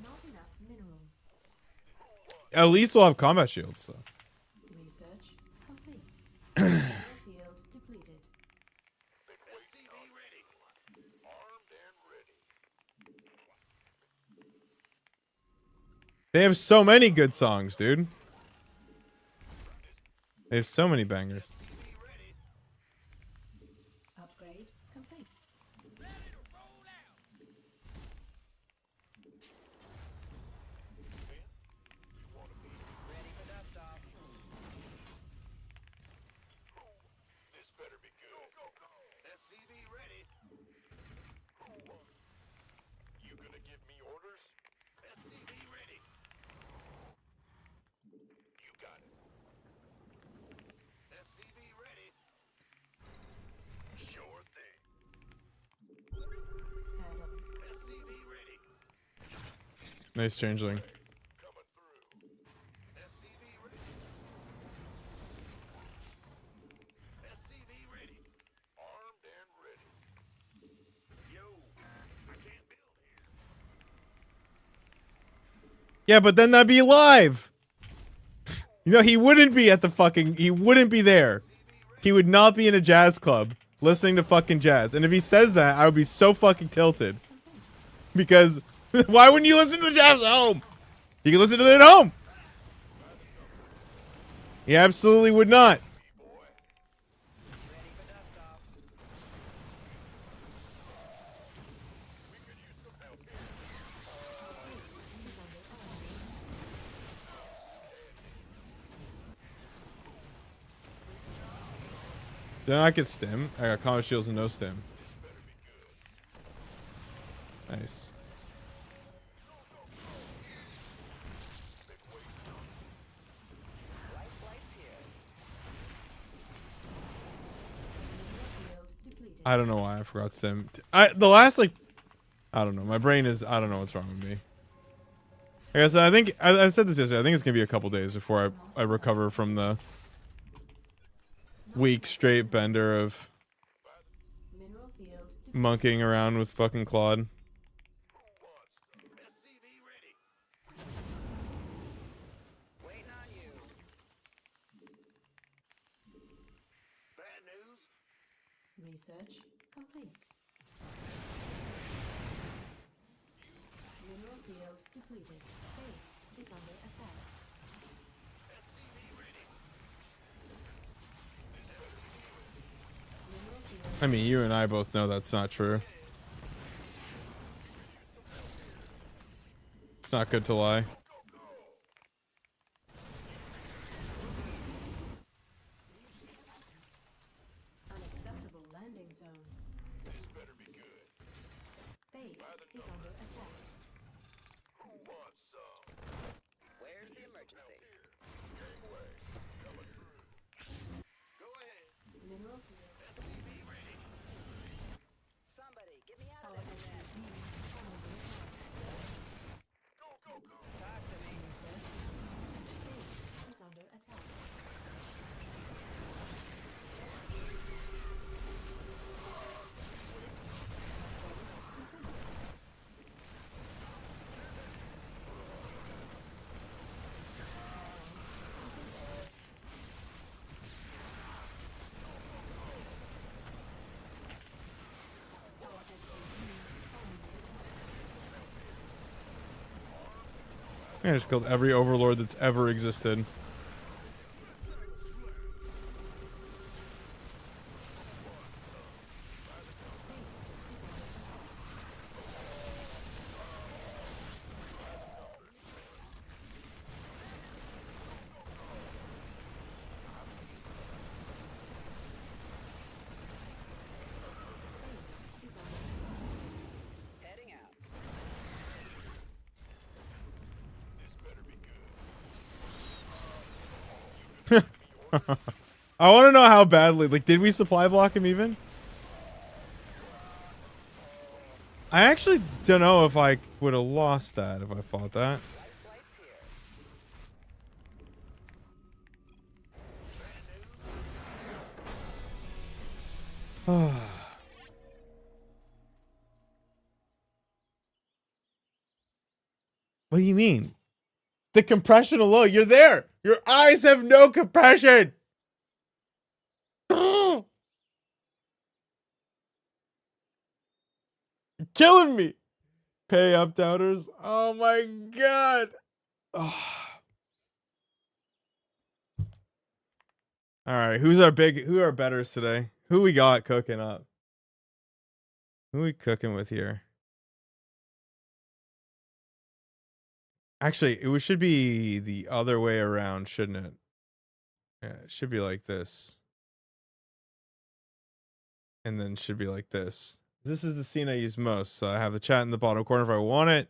Not enough minerals. At least we'll have combat shields, though. Research complete. Field depleted. Armed and ready. They have so many good songs, dude. They have so many bangers. Upgrade complete. Ready for dust off. This better be good. Go, go, go. SCV ready. You gonna give me orders? SCV ready. You got it. SCV ready. Sure thing. Add-on. SCV ready. Nice changeling. Coming through. SCV ready. SCV ready. Armed and ready. Yo, I can't build here. Yeah, but then that'd be live. You know, he wouldn't be at the fucking, he wouldn't be there. He would not be in a jazz club listening to fucking jazz. And if he says that, I would be so fucking tilted. Because why wouldn't you listen to the jazz at home? You can listen to it at home. He absolutely would not. Ready for dust off. Did I not get stim? I got combat shields and no stim. Nice. Life flight here. Field depleted. I don't know why I forgot stim. The last, like, I don't know. My brain is, I don't know what's wrong with me. Like I said, I think, I said this yesterday, I think it's gonna be a couple days before I recover from the week straight bender of Mineral field depleted. monkeying around with fucking Claude. Waiting on you. Bad news? Research complete. Mineral field depleted. Base is under attack. Mineral field I mean, you and I both know that's not true. It's not good to lie. unacceptable landing zone. This better be good. Base is under attack. Who wants some? Where's the emergency? Gangway. Coming through. Go ahead. Mineral field. Somebody, get me out Our of this mess. SCV is under attack. Go, go, go. Talk to me. Research. Base is under attack. Our SCV is under attack. I just killed every overlord that's ever existed. Base is under attack. Heading out. I want to know how badly, like, did we supply block him even? I actually don't know if I would have lost that if I fought that. Life flight here. What do you mean? The compression alone, you're there. Your eyes have no compression. You're killing me. Pay up, doubters. Oh my god. All right, who are betters today? Who we got cooking up? Who we cooking with here? Actually, it should be the other way around, shouldn't it? Yeah, it should be like this. And then it should be like this. This is the scene I use most, so I have the chat in the bottom corner if I want it.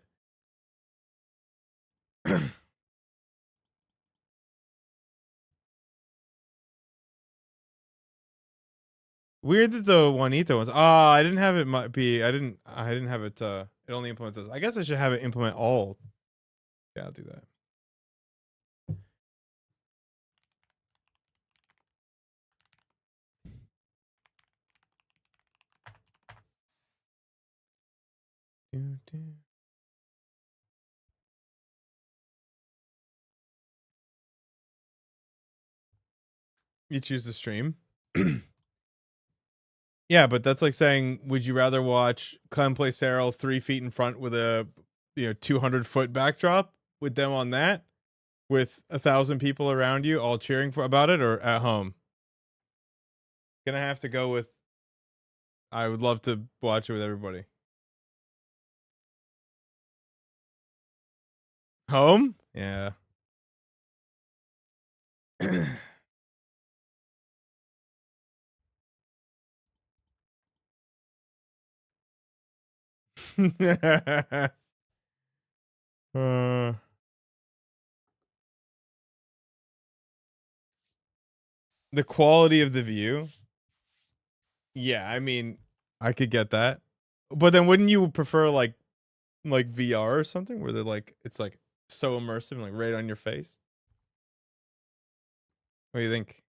Weird that the Juanito ones. Ah, I didn't have it I didn't have it it only implements this. I guess I should have it implement all. Yeah, I'll do that. You choose to stream. Yeah, but that's like saying, would you rather watch Clem play Serral 3 feet in front with a 200-foot backdrop with them on that, with 1,000 people around you all cheering for about it, or at home? Gonna have to go with. I would love to watch it with everybody. Home? Yeah. uh, the quality of the view. Yeah, I mean, I could get that. But then wouldn't you prefer like VR or something where they're like it's like so immersive and like right on your face? What do you think?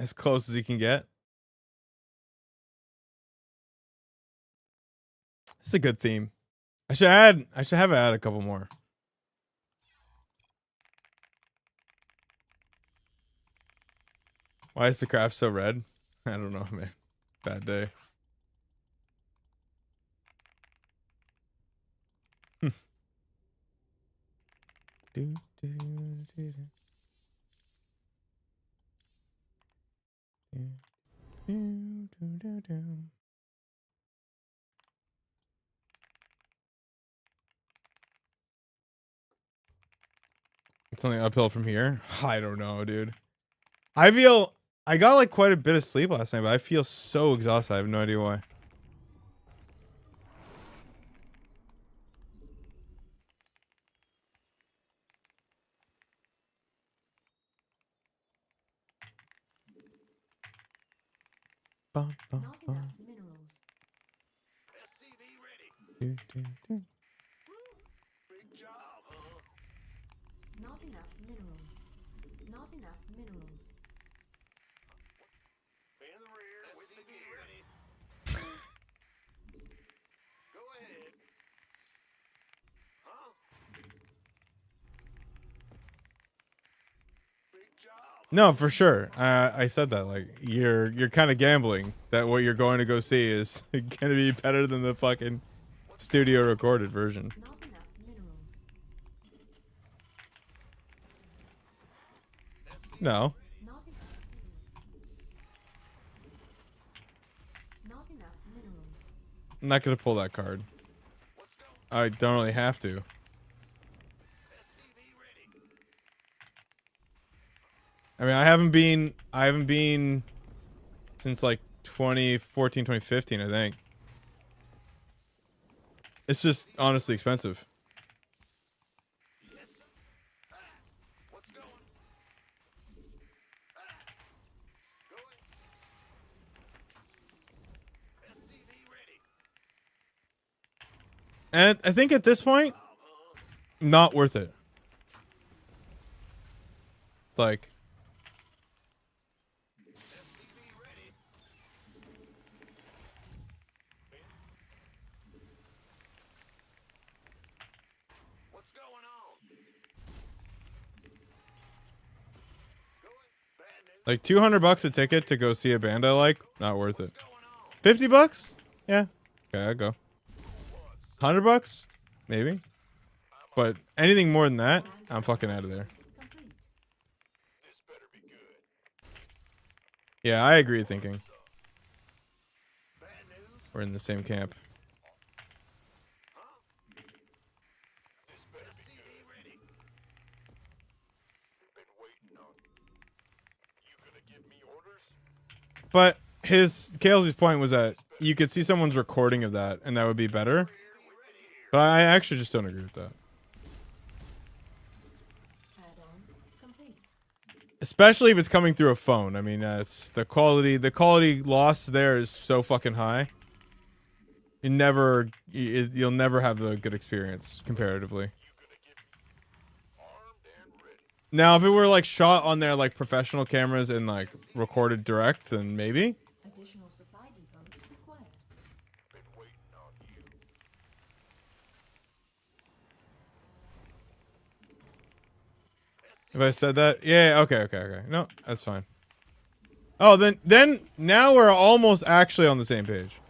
As close as you can get. It's a good theme. I should have add a couple more. Why is the craft so red? I don't know, man. Bad day. Do, do, do, do. Do, do, do, do. It's something uphill from here. I don't know, dude. I got like quite a bit of sleep last night, but I feel so exhausted. I have no idea why. Bum, bum, Not bum. enough minerals. SCV ready. Do, do, do. Big job, huh? Not enough minerals. Not enough minerals. In the rear with the gear. Ready. Go ahead. Huh? Big job. No, for sure. I said that like you're kind of gambling that what you're going to go see is gonna be better than the fucking studio recorded version. Not enough minerals. No, Not enough. Not enough minerals. I'm not gonna pull that card. I don't really have to. SCV ready. I mean, I haven't been since like 2014, 2015, I think. It's just honestly expensive. What's going? Going. SCV ready. And I think at this point, not worth it. Like, SCV ready. What's going on? Going. Bad news. like $200 a ticket to go see a band I like, not worth it. Going on. $50? Yeah. Okay, I'll go. $100? Maybe. But anything more than that, I'm fucking out of there. Complete. This better be good. Yeah, I agree thinking. Bad news. We're in the same camp. This better be good. Ready. Been waiting on. You gonna give me orders? But Kalesy's point was that you could see someone's recording of that and that would be better. But I actually just don't agree with that. Add-on complete. Especially if it's coming through a phone. I mean, it's the quality loss there is so fucking high. You'll never have a good experience comparatively. Armed and ready. Now, if it were like shot on their like professional cameras and like recorded direct, then maybe. Additional supply depots required. If I said that, yeah, okay. No, that's fine. Oh, then now we're almost actually on the same page.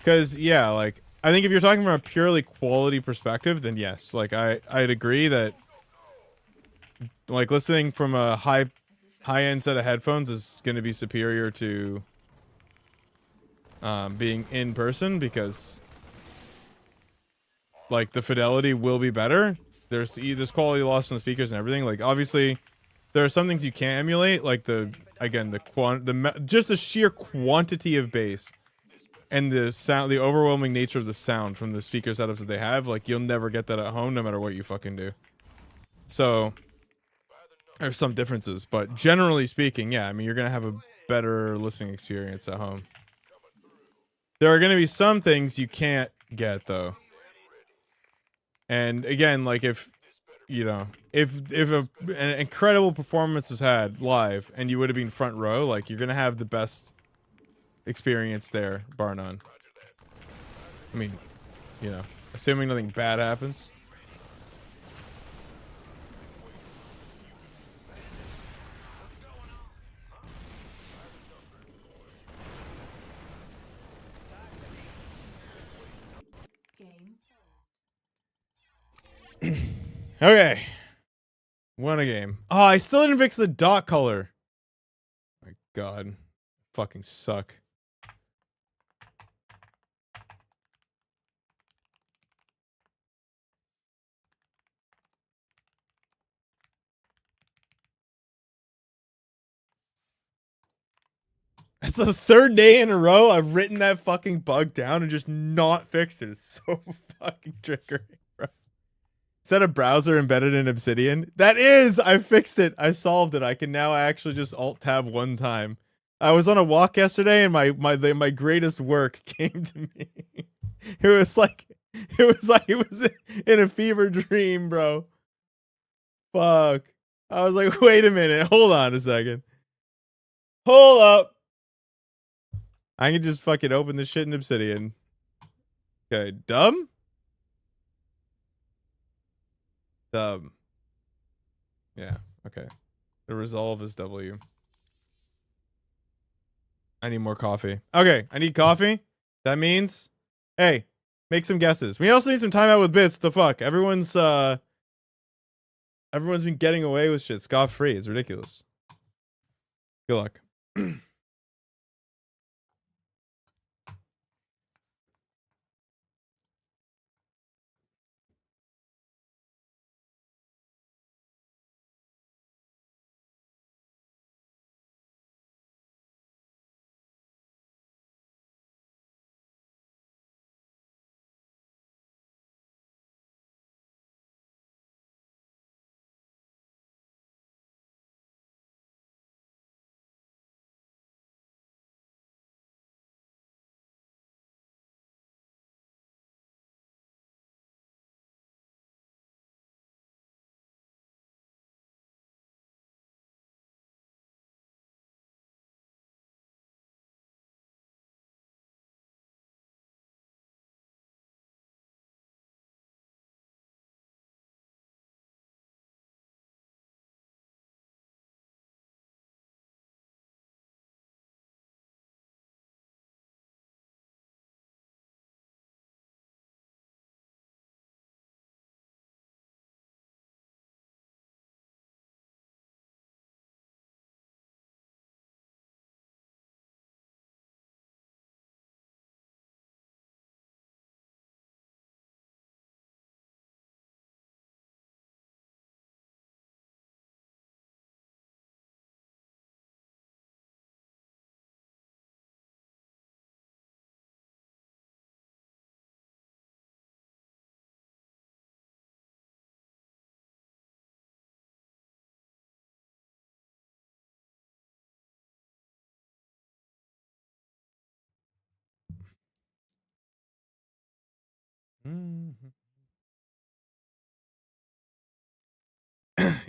Cause yeah, like I think if you're talking from a purely quality perspective, then yes, like I'd agree that like listening from a high end set of headphones is going to be superior to being in person because like the fidelity will be better. There's quality loss in the speakers and everything. Like obviously, there are some things you can't emulate, like just the sheer quantity of bass and the sound, the overwhelming nature of the sound from the speaker setups that they have. Like you'll never get that at home, no matter what you fucking do. So there's some differences, but generally speaking, yeah, I mean you're gonna have a better listening experience at home. There are gonna be some things you can't get though. And again, like if you know, if an incredible performance was had live and you would have been front row, like you're gonna have the best experience there, bar none. I mean, you know, assuming nothing bad happens. Game. Okay. Won a game. Oh, I still didn't fix the dot color. My god. Fucking suck. That's the third day in a row I've written that fucking bug down and just not fixed it. It's so fucking triggering, bro. Is that a browser embedded in Obsidian? That is! I fixed it. I solved it. I can now actually just Alt-Tab one time. I was on a walk yesterday and my greatest work came to me. It was like it was in a fever dream, bro. Fuck. I was like, wait a minute. Hold on a second. Hold up. I can just fucking open this shit in Obsidian. Okay, dumb? Dumb. Yeah, okay. The resolve is W. I need more coffee. Okay, I need coffee. That means, hey, make some guesses. We also need some time out with bits. The fuck? Everyone's been getting away with shit scot-free. It's ridiculous. Good luck.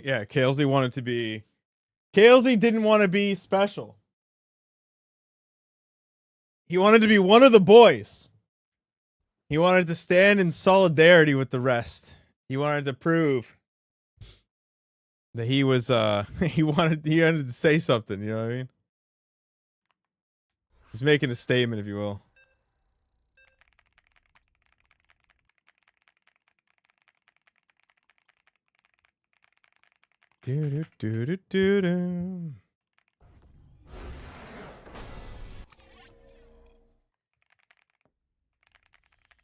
Yeah, Kalesy wanted to be. Kalesy didn't want to be special. He wanted to be one of the boys. He wanted to stand in solidarity with the rest. He wanted to prove That he was he wanted to say something, you know what I mean? He's making a statement, if you will. Do do do do do do.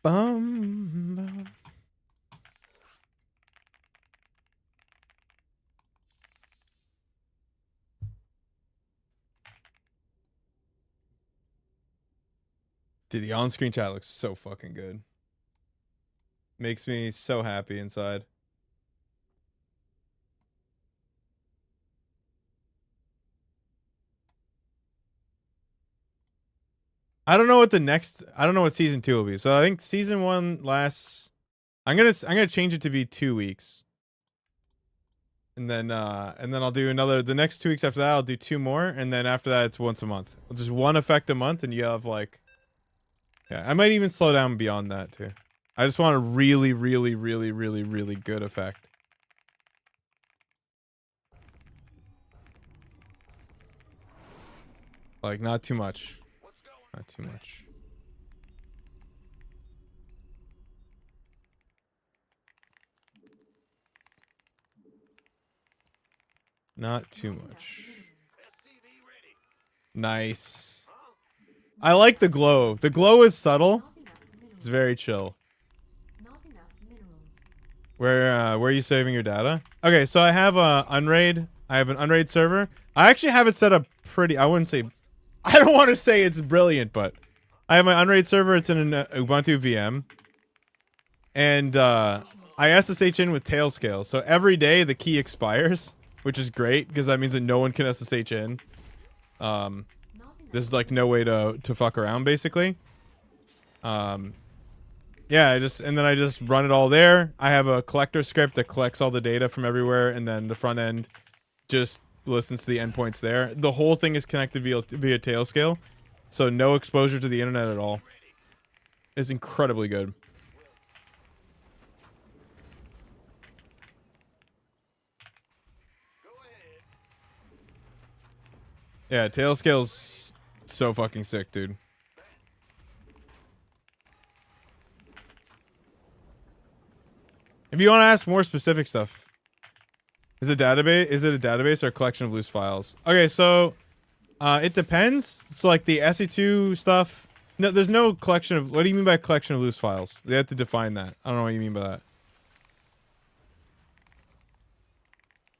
Bum. Dude, the on-screen chat looks so fucking good. Makes me so happy inside. I don't know what season 2 will be. So I think season 1 lasts. I'm gonna change it to be 2 weeks. And then I'll do the next 2 weeks after that I'll do 2 more, and then after that it's once a month. Just one effect a month, and you have like, yeah, I might even slow down beyond that too. I just want a really, really, really, really, really good effect. Like, not too much. Not too much. Not too much. Nice. I like the glow. The glow is subtle. Not enough minerals. It's very chill. Not enough minerals. Where are you saving your data? Okay, so I have a Unraid. I have an Unraid server. I actually have it set up pretty. I wouldn't say. I don't want to say it's brilliant, but I have my Unraid server. It's in an Ubuntu VM, and I SSH in with Tailscale. So every day the key expires, which is great because that means that no one can SSH in. Not enough. There's like no way to fuck around basically. Yeah, and then I just run it all there. I have a collector script that collects all the data from everywhere, and then the front end just listens to the endpoints there. The whole thing is connected via Tailscale, so no exposure to the internet at all. It's incredibly good. Yeah, Tailscale's so fucking sick, dude. If you want to ask more specific stuff, is it a database or a collection of loose files? Okay, so it depends. So like the SE2 stuff, no, there's no collection of. What do you mean by collection of loose files? They have to define that. I don't know what you mean by that.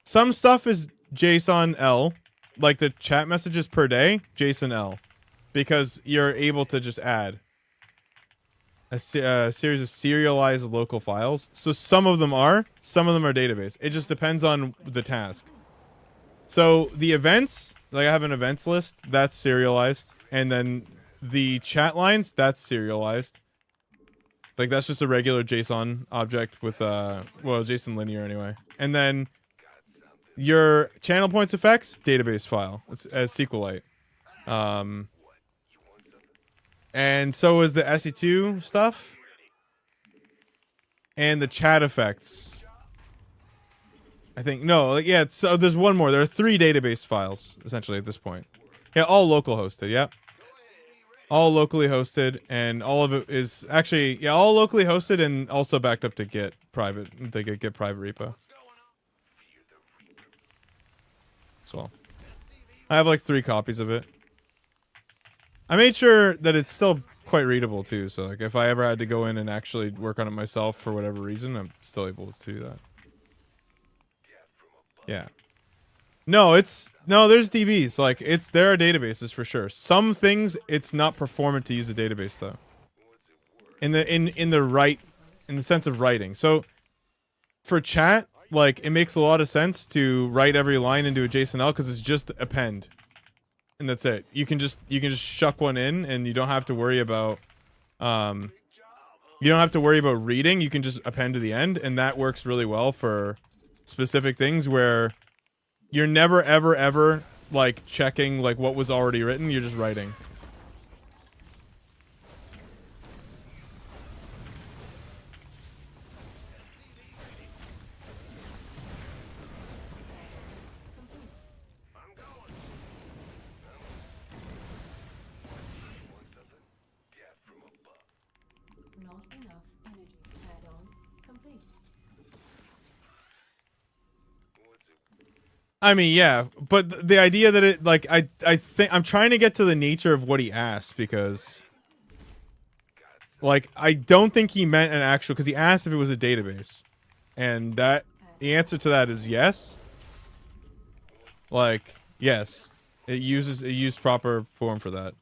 Some stuff is JSON L, like the chat messages per day, JSON L, because you're able to just add a series of serialized local files. So some of them are database. It just depends on the task. So the events, like I have an events list, that's serialized. And then the chat lines, that's serialized. Like that's just a regular JSON object with, well, JSON linear anyway. And then your channel points effects, database file. It's SQLite. And so is the SE2 stuff. And the chat effects. I think, no, like, yeah, so there's one more. There are 3 database files, essentially, at this point. Yeah, all local hosted, yep. All locally hosted, and all of it is, actually, yeah, all locally hosted and also backed up to Git private, the Git private repo. As well. I have like 3 copies of it. I made sure that it's still quite readable too, so like if I ever had to go in and actually work on it myself for whatever reason, I'm still able to do that. Yeah. No, there's DBs. Like there are databases for sure. Some things it's not performant to use a database though. In the sense of writing. So for chat, like it makes a lot of sense to write every line into a JSON-L because it's just append. And that's it. You can just shuck one in, and you don't have to worry about, reading. You can just append to the end, and that works really well for specific things where you're never ever like checking like what was already written. You're just writing. enough energy. Add-on complete. I mean, yeah, but the idea that it like I think I'm trying to get to the nature of what he asked because like I don't think he meant an actual because he asked if it was a database, and that the answer to that is yes. Like yes, it used proper form for that.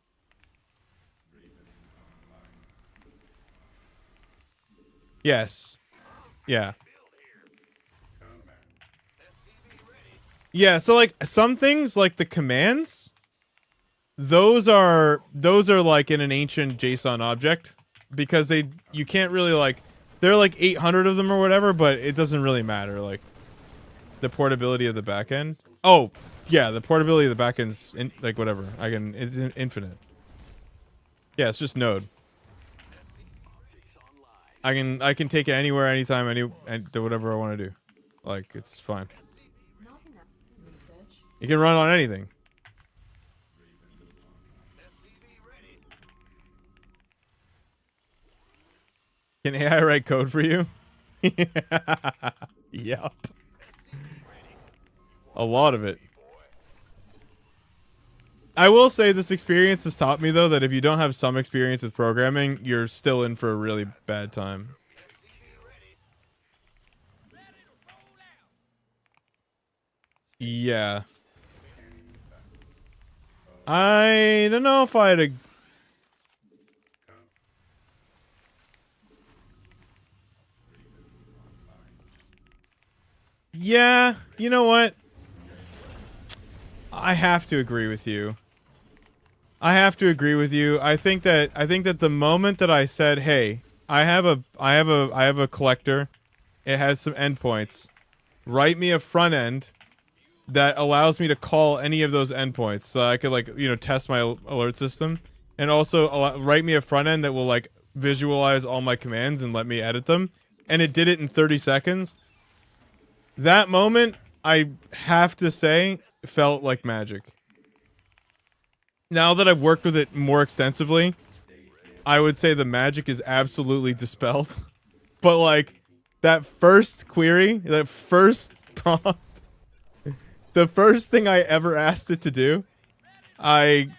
Yes, yeah. Yeah, so like some things like the commands, those are like in an ancient JSON object because you can't really like there are like 800 of them or whatever, but it doesn't really matter like the portability of the backend. Oh, yeah, the portability of the backend's like whatever. It's infinite. Yeah, it's just Node. I can take it anywhere, anytime, and do whatever I want to do. Like it's fine. Not enough research. You can run on anything. Can AI write code for you? Yep. A lot of it. I will say this experience has taught me though that if you don't have some experience with programming, you're still in for a really bad time. Yeah. I don't know if I'd Yeah, you know what? I have to agree with you. I have to agree with you. I think that the moment that I said, "Hey, I have a collector. It has some endpoints. Write me a front end that allows me to call any of those endpoints so I could like, test my alert system and also write me a front end that will like visualize all my commands and let me edit them." And it did it in 30 seconds. That moment, I have to say, felt like magic. Now that I've worked with it more extensively, I would say the magic is absolutely dispelled. But like that first query, that first prompt, the first thing I ever asked it to do, I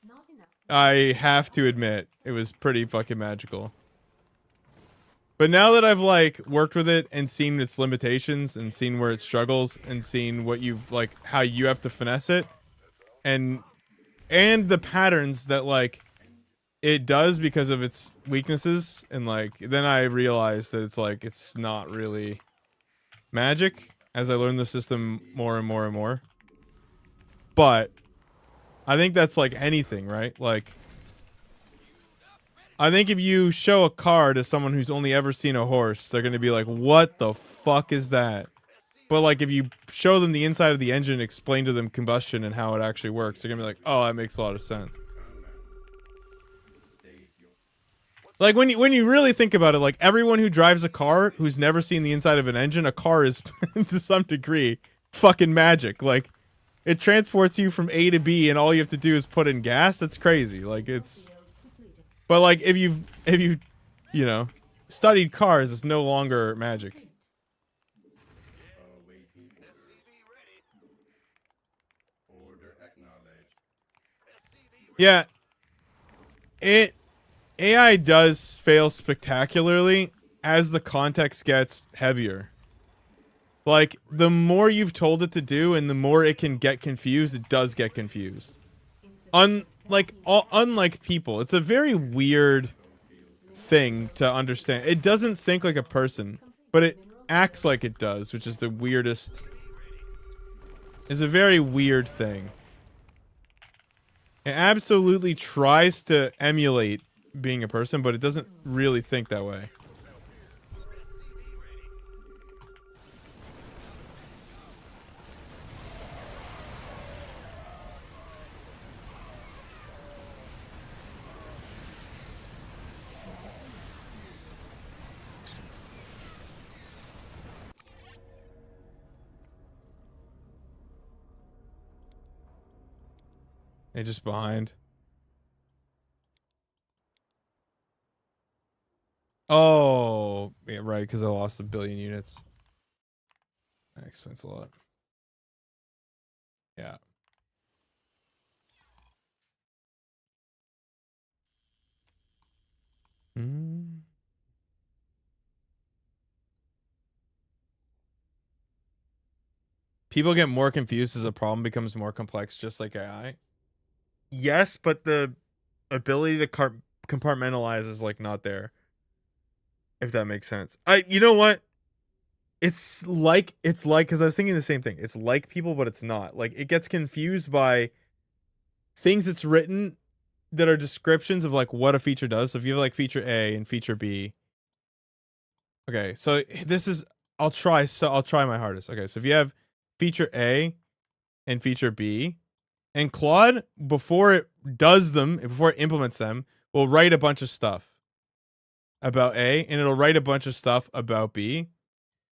Not enough. have to admit it was pretty fucking magical. But now that I've like worked with it and seen its limitations and seen where it struggles and seen what you've like how you have to finesse it and the patterns that like it does because of its weaknesses and like then I realized that it's like it's not really magic as I learn the system more and more and more. But I think that's like anything, right? Like I think if you show a car to someone who's only ever seen a horse, they're gonna be like, "What the fuck is that?" But like if you show them the inside of the engine, explain to them combustion and how it actually works, they're gonna be like, "Oh, that makes a lot of sense." Like when you really think about it, like everyone who drives a car who's never seen the inside of an engine, a car is to some degree fucking magic. Like it transports you from A to B and all you have to do is put in gas. That's crazy. Like it's but like if you've studied cars, it's no longer magic. Order acknowledged. Yeah. AI does fail spectacularly as the context gets heavier. Like, the more you've told it to do and the more it can get confused, it does get confused. Unlike people, it's a very weird thing to understand. It doesn't think like a person, but it acts like it does, which is the weirdest. It's a very weird thing. It absolutely tries to emulate being a person, but it doesn't really think that way. They're just behind. Oh, yeah, right, because I lost 1 billion units. That explains a lot. Yeah. Mm. People get more confused as the problem becomes more complex, just like AI. Yes, but the ability to compartmentalize is like not there. If that makes sense. You know what? It's like because I was thinking the same thing. It's like people, but it's not. Like it gets confused by things it's written that are descriptions of like what a feature does. So if you have like feature A and feature B. Okay, so this is I'll try my hardest. Okay, so if you have feature A and feature B, and Claude, before it does them, before it implements them, will write a bunch of stuff about A, and it'll write a bunch of stuff about B.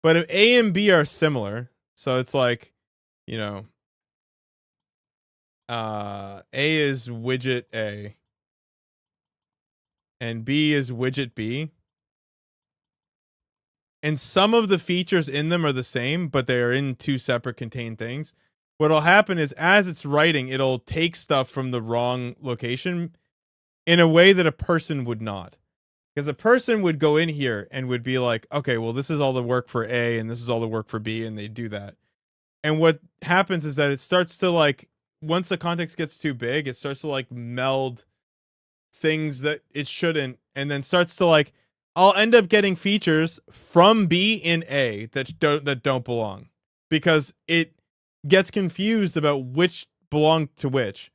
But if A and B are similar, so it's like, you know, A is widget A, and B is widget B, and some of the features in them are the same, but they are in two separate contained things. What'll happen is as it's writing, it'll take stuff from the wrong location in a way that a person would not. Because a person would go in here and would be like, okay, well, this is all the work for A and this is all the work for B, and they do that. And what happens is that it starts to like, once the context gets too big, it starts to like meld things that it shouldn't, and then starts to like, I'll end up getting features from B in A that don't belong because it gets confused about which belong to which.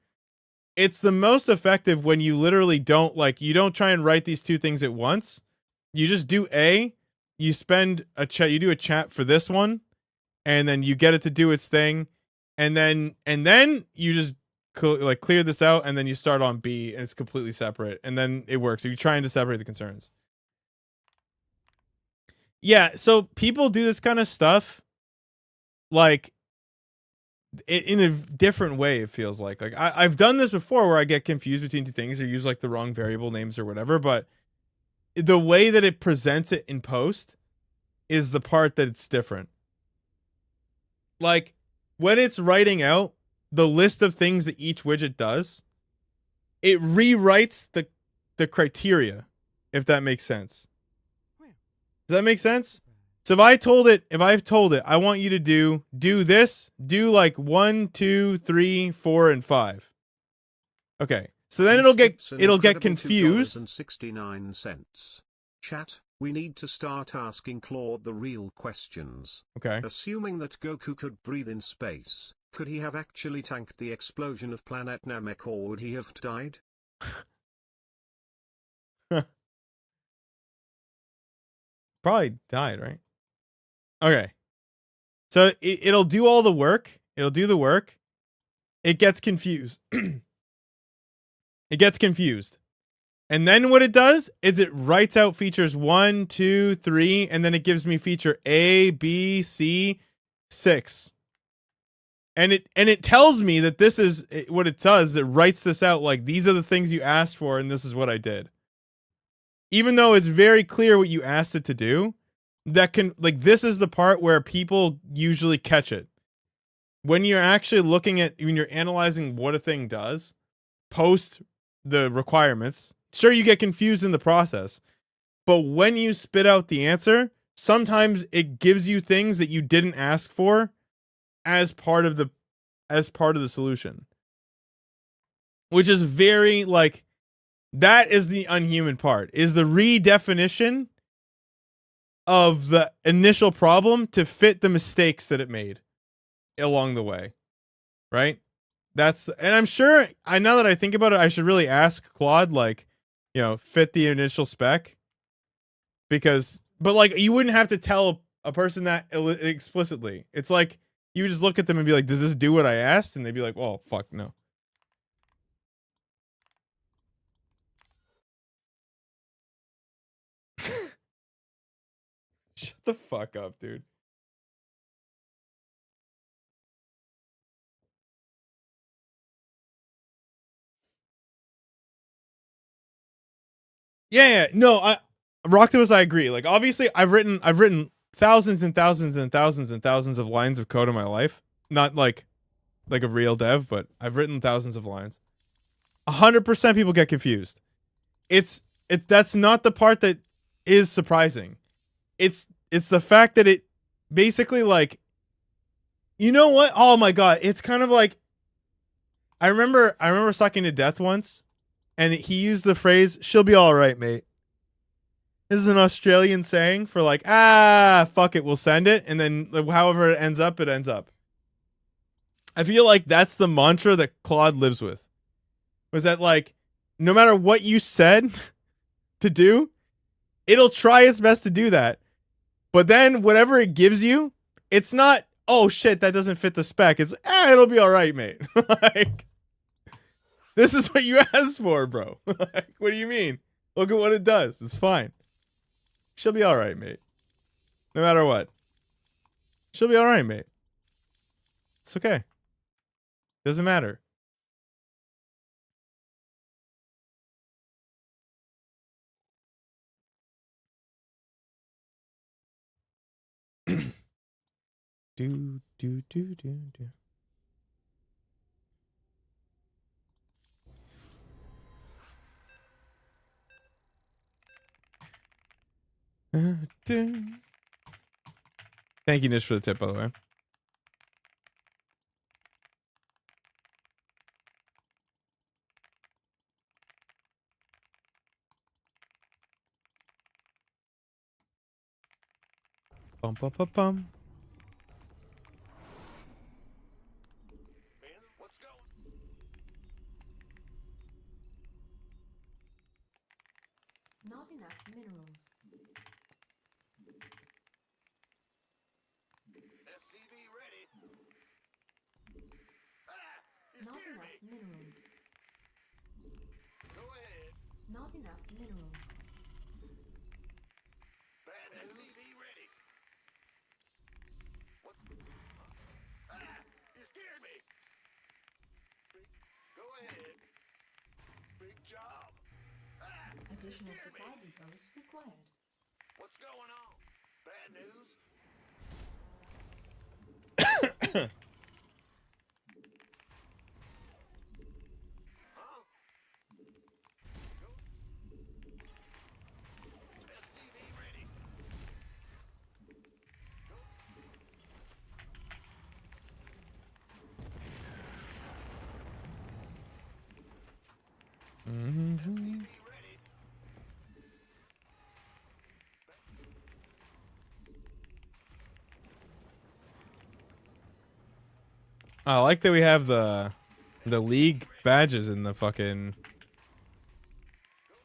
It's the most effective when you literally don't like you don't try and write these two things at once. You just do A, you spend a chat, you do a chat for this one, and then you get it to do its thing, and then you just like clear this out, and then you start on B, and it's completely separate, and then it works. So you're trying to separate the concerns. Yeah, so people do this kind of stuff, like in a different way. It feels like I've done this before where I get confused between two things or use like the wrong variable names or whatever, but the way that it presents it in post is the part that it's different. Like when it's writing out the list of things that each widget does, it rewrites the criteria, if that makes sense. Does that make sense? So if I've told it, I want you to do this, do like 1, 2, 3, 4, and 5. Okay. So then it'll get confused. $2.69. Chat, we need to start asking Claude the real questions. Okay. Assuming that Goku could breathe in space, could he have actually tanked the explosion of planet Namek, or would he have died? Probably died, right? Okay. So it'll do all the work. It'll do the work. It gets confused. It gets confused. And then what it does is it writes out features 1, 2, 3, and then it gives me feature A, B, C, 6. And it tells me that this is what it does. It writes this out like these are the things you asked for, and this is what I did. Even though it's very clear what you asked it to do, that can like this is the part where people usually catch it. When you're actually when you're analyzing what a thing does, post the requirements, sure you get confused in the process. But when you spit out the answer, sometimes it gives you things that you didn't ask for as part of the solution. Which is very like that is the unhuman part. Is the redefinition of the initial problem to fit the mistakes that it made along the way. Right? And I'm sure now that I think about it, I should really ask Claude, like, fit the initial spec. But like, you wouldn't have to tell a person that explicitly. It's like, you would just look at them and be like, does this do what I asked? And they'd be like, well, fuck no. Shut the fuck up, dude. Yeah, no, Rocktopus, I agree. Like, obviously, I've written thousands and thousands and thousands and thousands of lines of code in my life. Not like a real dev, but I've written thousands of lines. 100% people get confused. That's not the part that is surprising. It's the fact that it basically, like, you know what? Oh my god, it's kind of like, I remember sucking to death once, and he used the phrase, "She'll be all right, mate." This is an Australian saying for like, fuck it, we'll send it, and then however it ends up, it ends up. I feel like that's the mantra that Claude lives with. Was that, like, no matter what you said to do, it'll try its best to do that. But then whatever it gives you, it's not, oh shit, that doesn't fit the spec. It's, it'll be all right, mate. Like, this is what you asked for, bro. Like, what do you mean? Look at what it does. It's fine. She'll be all right, mate. No matter what. She'll be all right, mate. It's okay. Doesn't matter. do. Thank you, Nish, for the tip, by the way. Bum bum bum bum. What's going? Not enough minerals. SCV ready. You Not scared enough me. minerals. Go ahead. Not enough minerals. Bad SCV ready. What? You scared me. Go ahead. Big job. Additional scared supply me. depots required. What's going on? Bad news? Huh? SCV ready. SCV ready. I like that we have the league badges in the fucking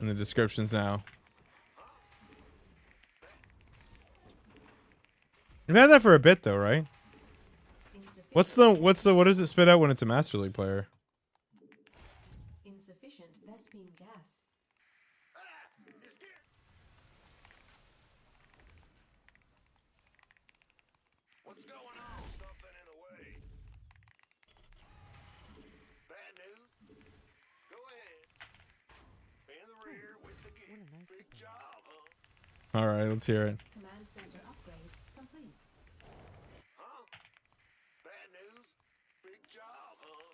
in the descriptions now. We've had that for a bit though, right? Insufficient. What does it spit out when it's a Master League player? Insufficient Vespine gas. You scared? What's going on? Something in the way. Bad news? Go ahead. In the rear with the gear. Big job, huh? All right, let's hear it. Command center upgrade complete. Huh? Bad news? Big job, huh?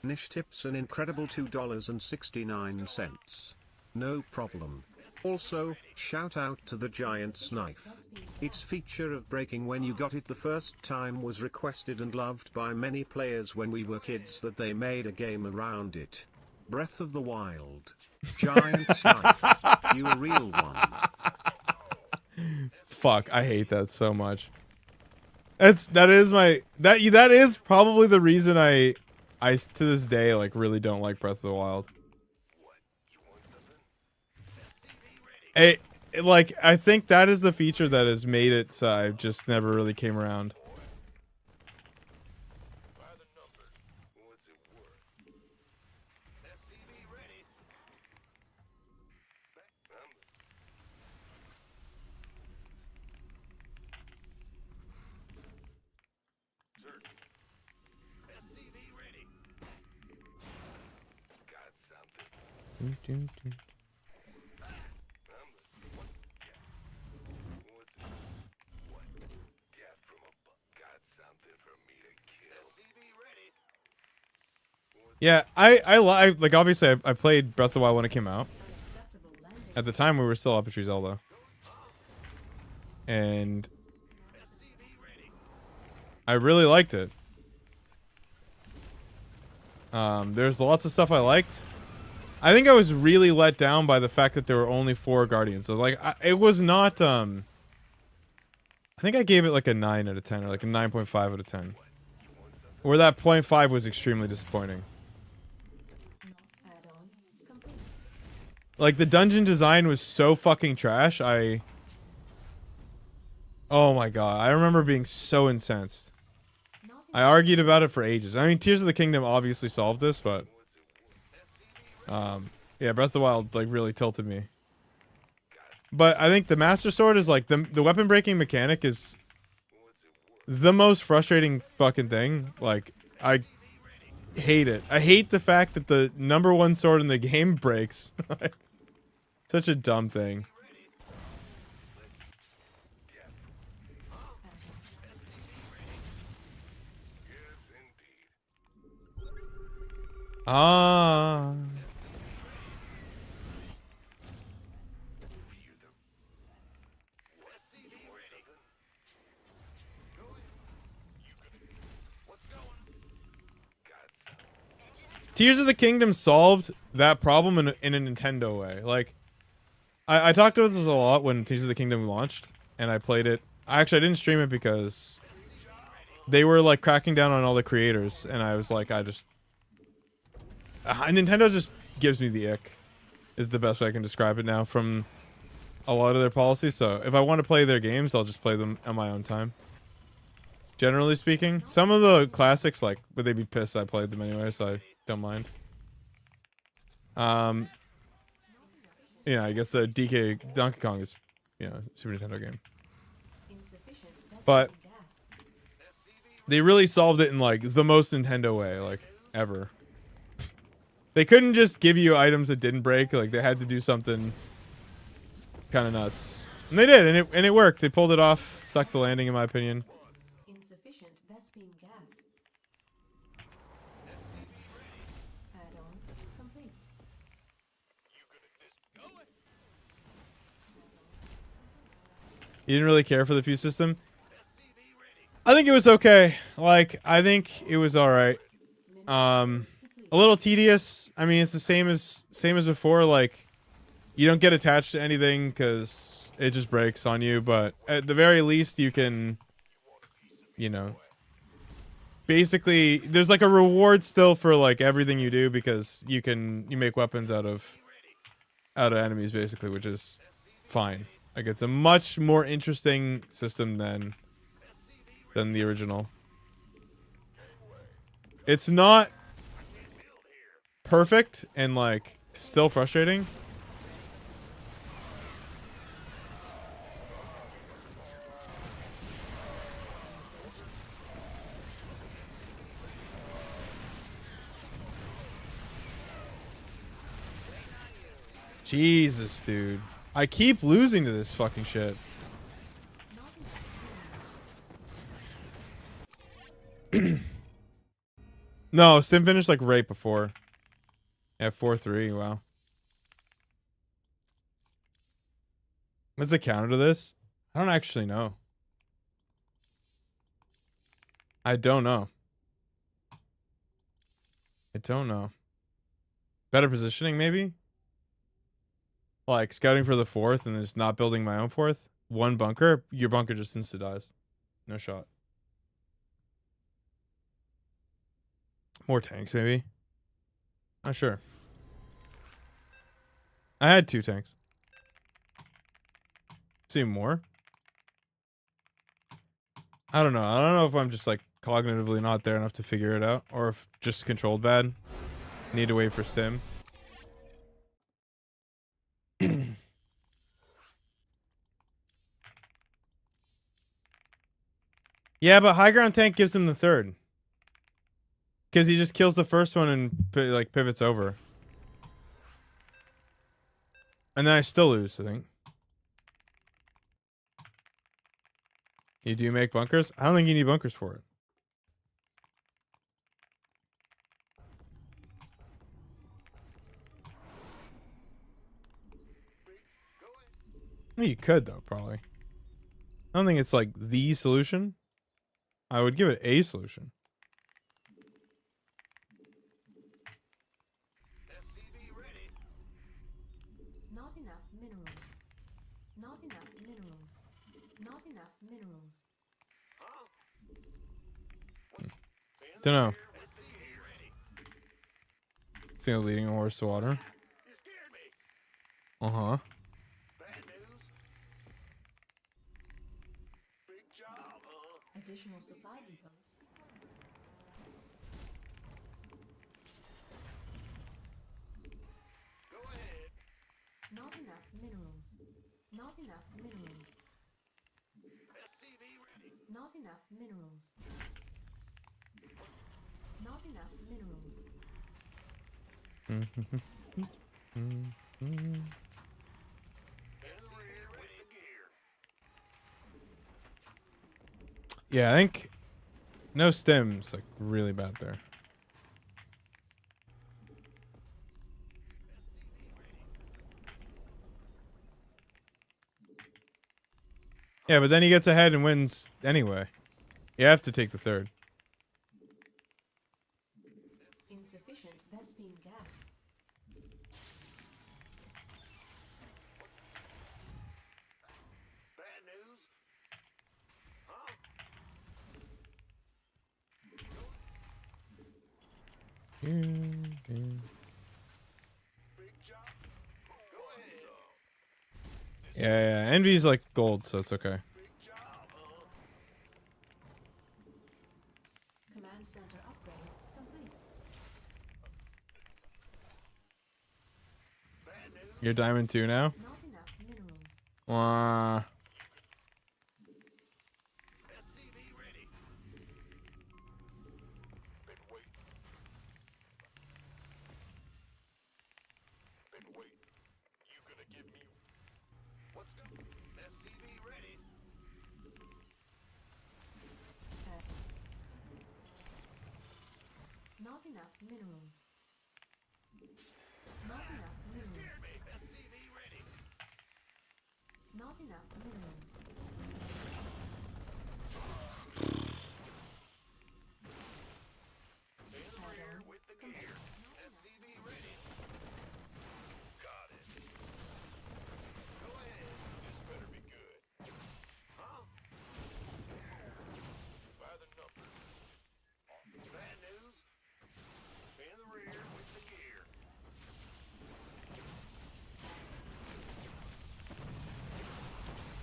Nish tips an incredible $2.69. No problem. Also, shout out to the Giant's knife. Its feature of breaking when you got it the first time was requested and loved by many players when we were kids that they made a game around it. Breath of the Wild. Giant's knife. You a real one. Fuck, I hate that so much. That is probably the reason I to this day like really don't like Breath of the Wild. I think that is the feature that has made it so I just never really came around. By the numbers. What's it worth? SCV ready. Certain. SCV ready. Got something. Yeah, like obviously I played Breath of the Wild when it came out. At the time we were still up at Tree Zelda. And I really liked it. There's lots of stuff I liked. I think I was really let down by the fact that there were only 4 Guardians. So like it was not I think I gave it like a 9 out of 10 or like a 9.5 out of 10. Where that 0.5 was extremely disappointing. Add-on complete. Like the dungeon design was so fucking trash. Oh my god, I remember being so incensed. Not I argued about it for ages. I mean, Tears of the Kingdom obviously solved this, but yeah, Breath of the Wild like really tilted me. But I think the Master Sword is like the weapon breaking mechanic is the most frustrating fucking thing. Like I hate it. I hate the fact that the #1 sword in the game breaks. Like, such a dumb thing. Ah. Tears of the Kingdom solved that problem in a Nintendo way. Like, I talked about this a lot when Tears of the Kingdom launched, and I played it. Actually, I didn't stream it because they were like cracking down on all the creators, and I was like, Nintendo just gives me the ick, is the best way I can describe it now from a lot of their policies. So if I want to play their games, I'll just play them on my own time. Generally speaking, some of the classics, like, would they be pissed I played them anyway, so I don't mind. Yeah, I guess the Donkey Kong is, you know, Super Nintendo game. insufficient But Vespene gas. they really solved it in like the most Nintendo way, like ever. They couldn't just give you items that didn't break, like they had to do something kind of nuts. And they did, and it worked. They pulled it off, stuck the landing in my opinion. Insufficient Vespene gas. Add-on complete. You didn't really care for the fuse system? I think it was okay. Like, I think it was alright. A little tedious. I mean, it's the same as before. Like, you don't get attached to anything because it just breaks on you. But at the very least, you can, you know, basically, there's like a reward still for like everything you do because you make weapons out of enemies basically, which is fine. Like, it's a much more interesting system than the original. It's not perfect and like still frustrating. Jesus, dude. I keep losing to this fucking shit. No, Sim finished like right before. Yeah, 4-3, wow. What's the counter to this? I don't actually know. I don't know. I don't know. Better positioning, maybe? Like, scouting for the 4th and then just not building my own 4th? One bunker? Your bunker just insta-dies. No shot. More tanks, maybe? Not sure. I had 2 tanks. See more? I don't know. I don't know if I'm just like cognitively not there enough to figure it out, or if just controlled bad. Need to wait for stim. Yeah, but high ground tank gives him the 3rd. Because he just kills the first one and like pivots over. And then I still lose, I think. You do make bunkers? I don't think you need bunkers for it. Well, you could though, probably. I don't think it's like the solution. I would give it a solution. Not enough minerals. Not enough minerals. Not enough minerals. Don't know. See how leading a horse to water. Uh-huh. Additional supply depots. Not enough minerals. Not enough minerals. Not enough minerals. Not enough minerals. Yeah, I think no stems like really bad there. Yeah, but then he gets ahead and wins anyway. You have to take the third. Insufficient Vespine gas. Bad news? Big job? Go ahead. Yeah. Envy's like gold, so it's okay. Big job, Command center upgrade complete. Bad news? You're diamond 2 now? Not enough minerals. Wah. SCV ready. Been waiting. Been waiting. You gonna give me... Let's go. SCV ready. Not enough minerals. Not enough minerals. SCV ready. Not enough minerals. In the rear with the gear. SCV ready. Got it. Go ahead. This better be good. Huh? By the numbers. Bad news? In the rear with the gear.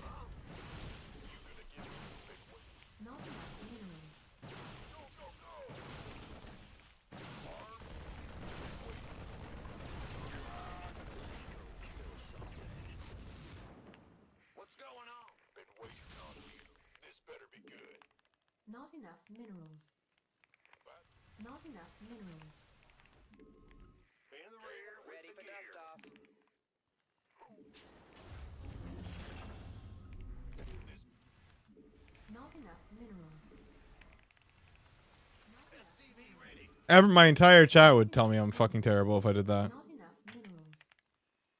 Huh? You gonna give me a big one? Not enough minerals. Go, go, go! What's going on? Been waiting on you. This better be good. Not enough minerals. But Not enough minerals. in the rear with Ready the for gear. dust off. Not enough minerals. SCV ready. My entire chat would tell me I'm fucking terrible if I did that. Not enough minerals.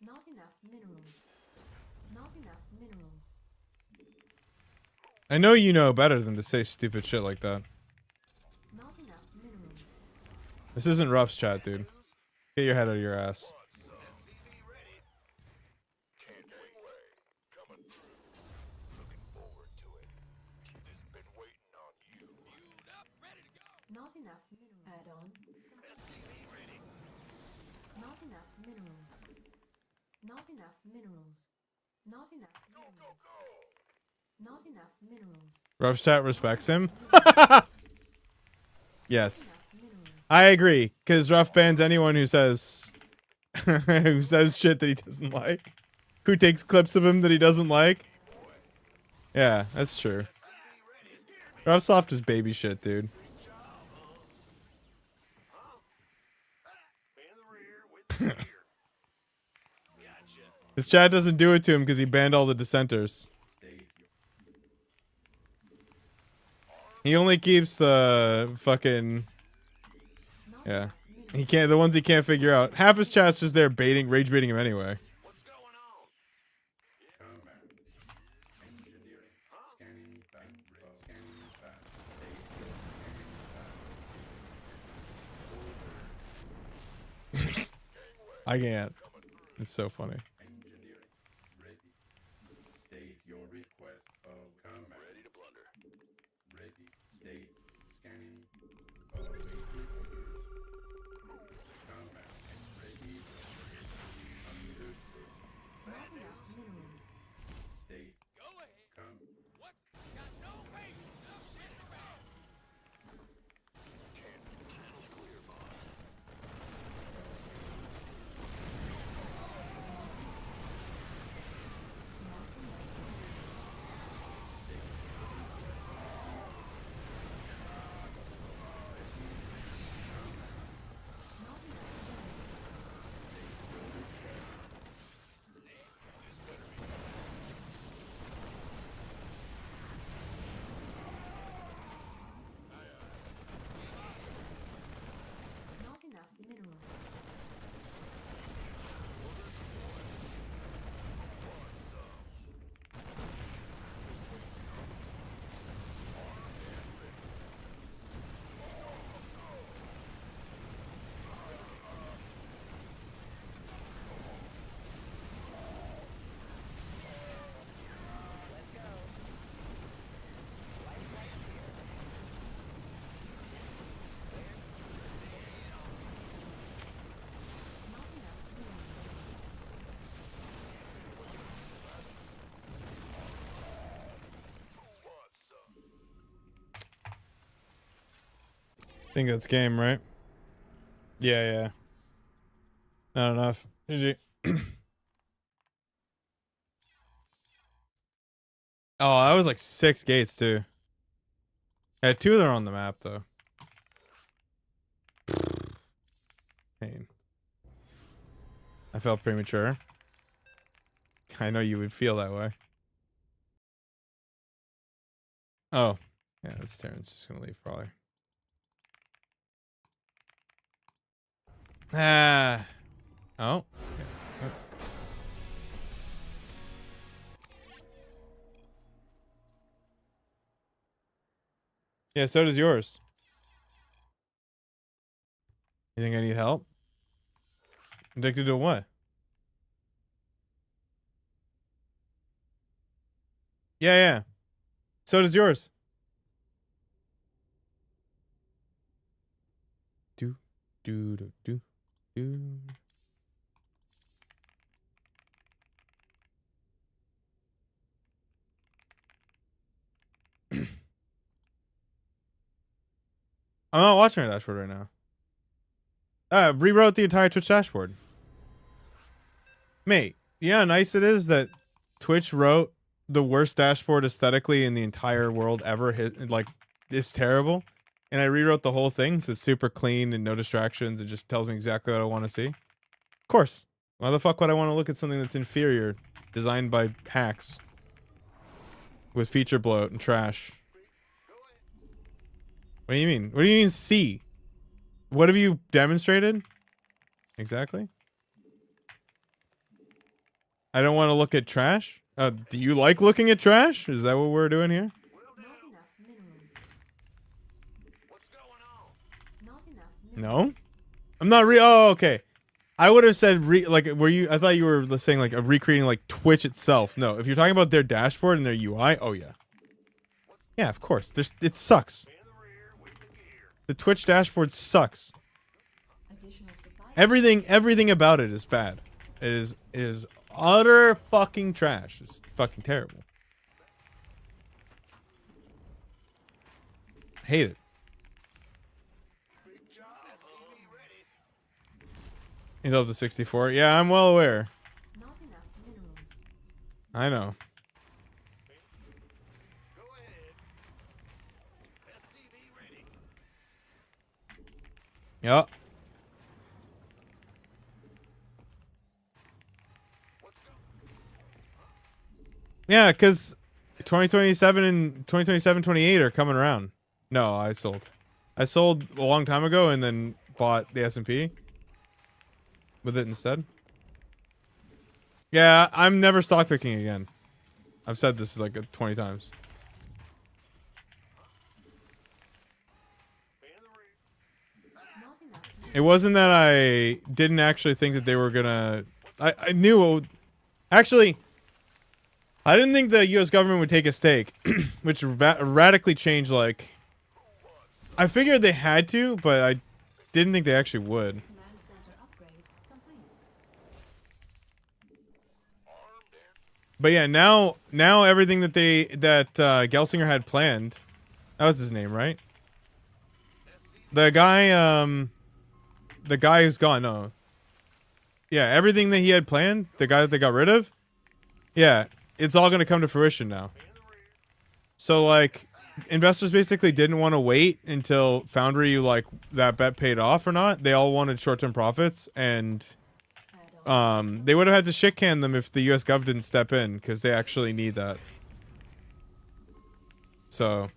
Not enough minerals. Not enough minerals. I know you know better than to say stupid shit like that. Not enough minerals. This isn't Ruff's chat, dude. Get your head out of your ass. SCV ready. Can't wait. Coming through. Looking forward to it. This been waiting on you. Queued up, ready to go. Not enough minerals. Add-on. SCV ready. Not enough minerals. Not enough minerals. Not enough Go, go, minerals. go. Not enough minerals. Ruff's chat respects him. Yes. Enough minerals. I agree, because Ruff bans anyone who says who says shit that he doesn't like. Who takes clips of him that he doesn't like. Yeah, that's true. Ruff soft is baby shit, dude. In the rear with the gear. Gotcha. His chat doesn't do it to him because he banned all the dissenters. He only keeps the fucking... Yeah. He can't, the ones he can't figure out. Half his chat's just there baiting, rage baiting him anyway. What's going on? Combat. I can't. It's so funny. Engineering. Ready. State your request of command. Ready to plunder. Ready. State. Scanning. Await orders. Command. Ready. Understood. Not enough minerals. State. Go ahead. Come. What? Got no patience. No shit around. Channel's clear, boss. Not enough minerals. Not enough minerals. I think that's game, right? Yeah. Not enough. GG. Oh, that was like 6 gates too. Yeah, 2 of them are on the map though. Pain. I felt premature. I know you would feel that way. Oh. Yeah, this Terran's just gonna leave probably. Ah. Oh. Yeah. Yeah, so does yours. You think I need help? Addicted to what? Yeah. So does yours. Do. I'm not watching my dashboard right now. Rewrote the entire Twitch dashboard. Mate, you know how nice it is that Twitch wrote the worst dashboard aesthetically in the entire world ever. Like, it's terrible. And I rewrote the whole thing, so it's super clean and no distractions. It just tells me exactly what I want to see. Of course. Why the fuck would I want to look at something that's inferior, designed by hacks, with feature bloat and trash? What do you mean? What do you mean see? What have you demonstrated? Exactly. I don't want to look at trash? Do you like looking at trash? Is that what we're doing here? Not enough minerals. What's going on? Not enough minerals. No? I'm not oh, okay. I would have said like I thought you were saying like recreating like Twitch itself. No, if you're talking about their dashboard and their UI, oh yeah. Yeah, of course. It sucks. The Twitch dashboard sucks. Additional supply. Everything about it is bad. It is utter fucking trash. It's fucking terrible. I hate it. You up to 64? Yeah, I'm well aware. Not enough minerals. I know. Go ahead. SCV ready. Yep. Yeah, because 2027 and 2027, 28 are coming around. No, I sold. I sold a long time ago and then bought the S&P with it instead. Yeah, I'm never stock picking again. I've said this like 20 times. Not enough minerals. It wasn't that I didn't actually think that they were gonna. I knew. Actually, I didn't think the U.S. government would take a stake, which radically changed. Like, I figured they had to, but I didn't think they actually would. Command center upgrade complete. But yeah, now everything that Gelsinger had planned. That was his name, right? The guy who's gone. No. Yeah, everything that he had planned, the guy that they got rid of. Yeah, it's all gonna come to fruition now. So like, investors basically didn't want to wait until Foundry like that bet paid off or not. They all wanted short-term profits, and they would have had to shit can them if the U.S. gov didn't step in, because they actually need that. So,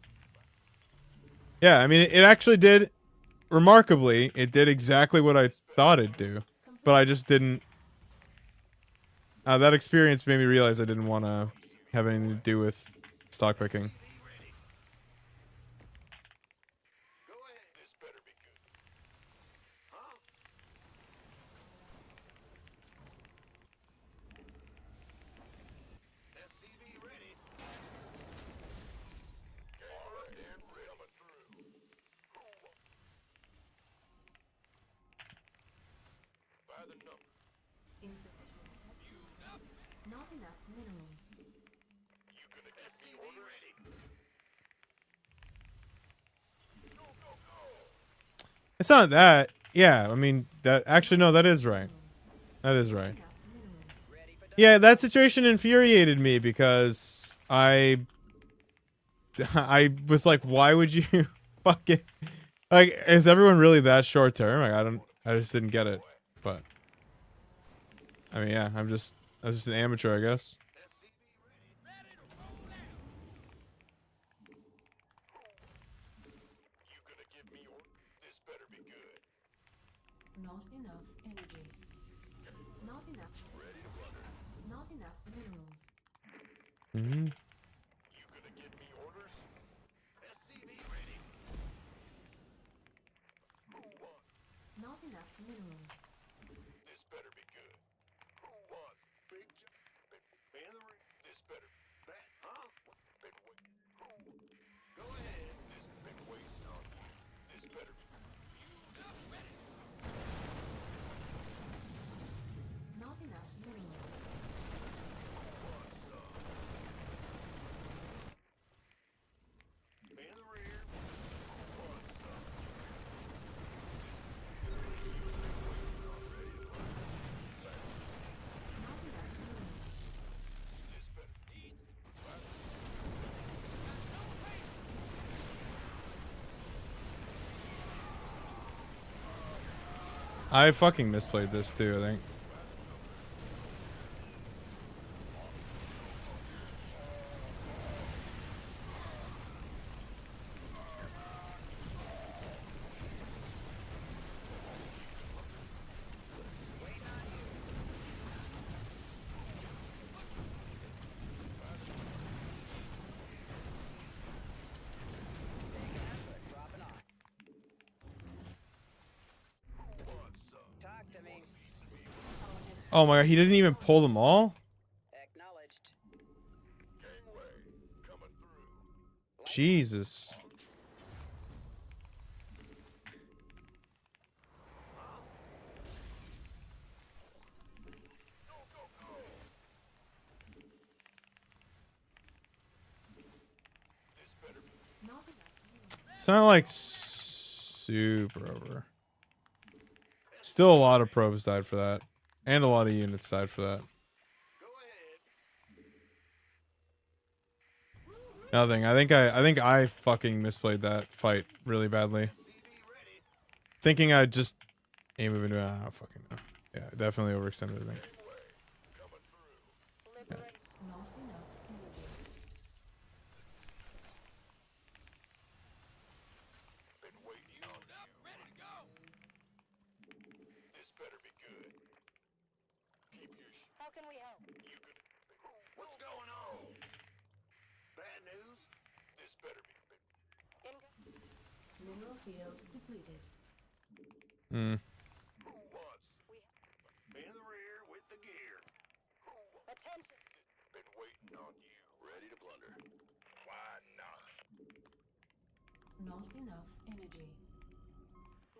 yeah, I mean, it actually did, remarkably, it did exactly what I thought it'd do, but I just didn't. That experience made me realize I didn't want to have anything to do with stock picking. Insufficient test. Not enough minerals. It's not that. Yeah, I mean, that actually, no, that is right. That is right. Enough minerals. Yeah, that situation infuriated me because I was like, why would you fucking, like, is everyone really that short term? Like, I just didn't get it. But I mean, yeah, I was just an amateur, I guess. Not enough energy. Not enough. Not enough minerals. Mm-hmm. Not enough minerals. Not enough minerals. Not enough minerals. I fucking misplayed this too, I think. Talk to me. Oh my god, he didn't even pull them all? Acknowledged. Jesus. Not enough minerals. It's not like super over. Still a lot of probes died for that. And a lot of units died for that. Nothing. I think I fucking misplayed that fight really badly. Thinking I'd just aim move into it. I don't fucking know. Yeah, definitely overextended, I think. Not enough energy. How can we help? What's going on? Bad news? This better be. Mineral field depleted. Mm. Who wants? In the rear with the gear. Who Attention. been waiting on you, ready to blunder? Why not? Not enough energy.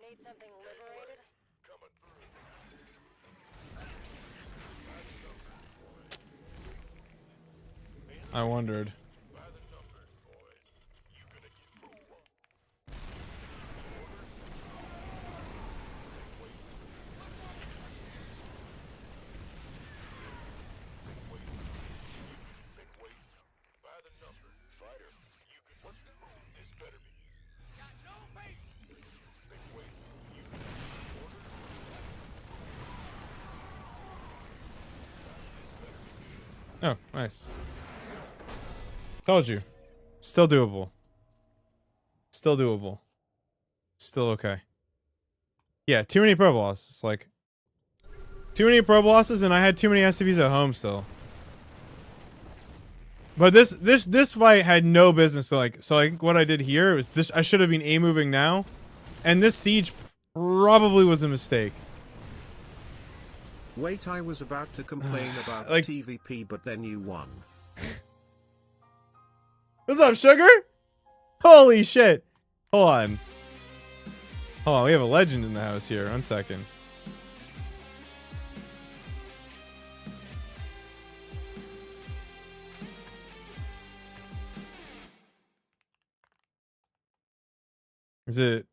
Need something liberated? Coming through. I wondered. By the numbers, boys. You gonna get who wants? Been waiting. By the numbers. Fighter, you can. What's the move? This better be. Got no patience. Been waiting. You can. Order. Oh, nice. Told you. Still doable. Still doable. Still okay. Yeah, too many pro bosses. Like, too many pro bosses, and I had too many SCVs at home still. But this fight had no business. So like what I did here was this. I should have been A moving now, and this siege probably was a mistake. Wait, I was about to complain about Like- TVP, but then you won. What's up, sugar? Holy shit! Hold on. Hold on, we have a legend in the house here. 1 second. Is it?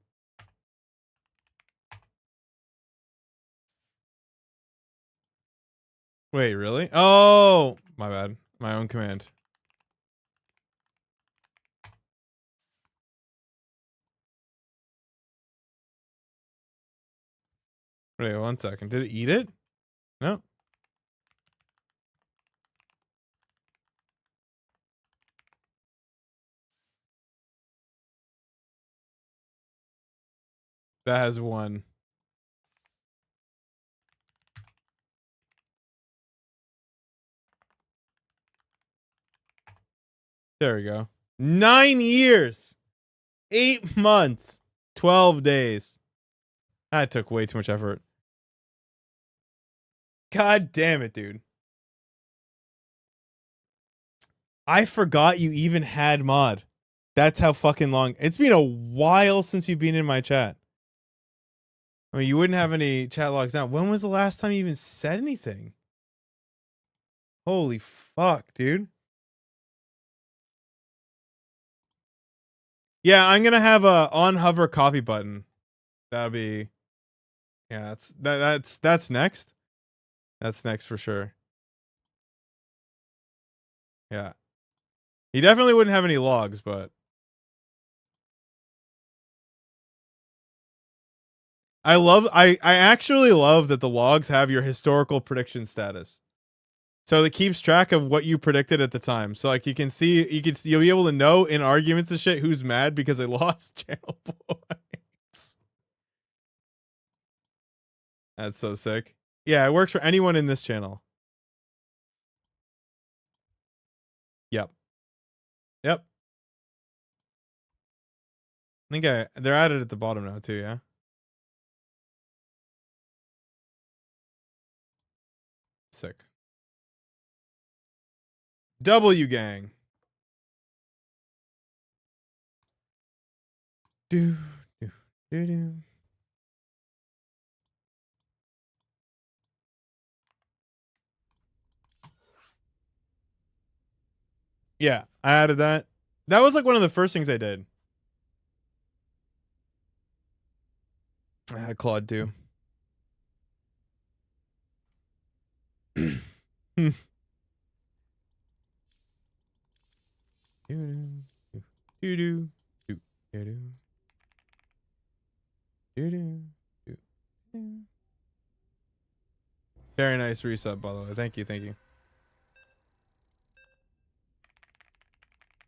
Wait, really? Oh, my bad. My own command. Wait, 1 second. Did it eat it? No. That has one. There we go. 9 years. 8 months. 12 days. That took way too much effort. God damn it, dude. I forgot you even had mod. That's how fucking long. It's been a while since you've been in my chat. I mean, you wouldn't have any chat logs now. When was the last time you even said anything? Holy fuck, dude. Yeah, I'm gonna have a on hover copy button. That'll be, yeah, that's next. That's next for sure. Yeah. He definitely wouldn't have any logs, but I actually love that the logs have your historical prediction status. So it keeps track of what you predicted at the time. So like you can see, you'll be able to know in arguments and shit who's mad because they lost channel points. That's so sick. Yeah, it works for anyone in this channel. Yep. Yep. I think they're added at the bottom now too, yeah? Sick. W gang. Do do do do. Yeah, I added that. That was like one of the first things I did. I had Claude too. Very nice resub, by the way. Thank you, thank you.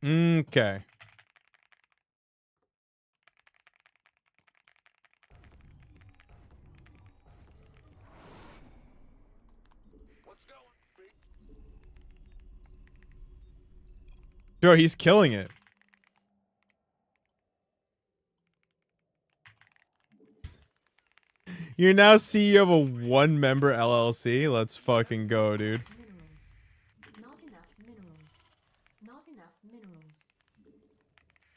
Okay. What's going? Big Bro, he's killing it. You're now CEO of a one-member LLC. Let's fucking go, dude. Minerals. Not enough minerals. Not enough minerals.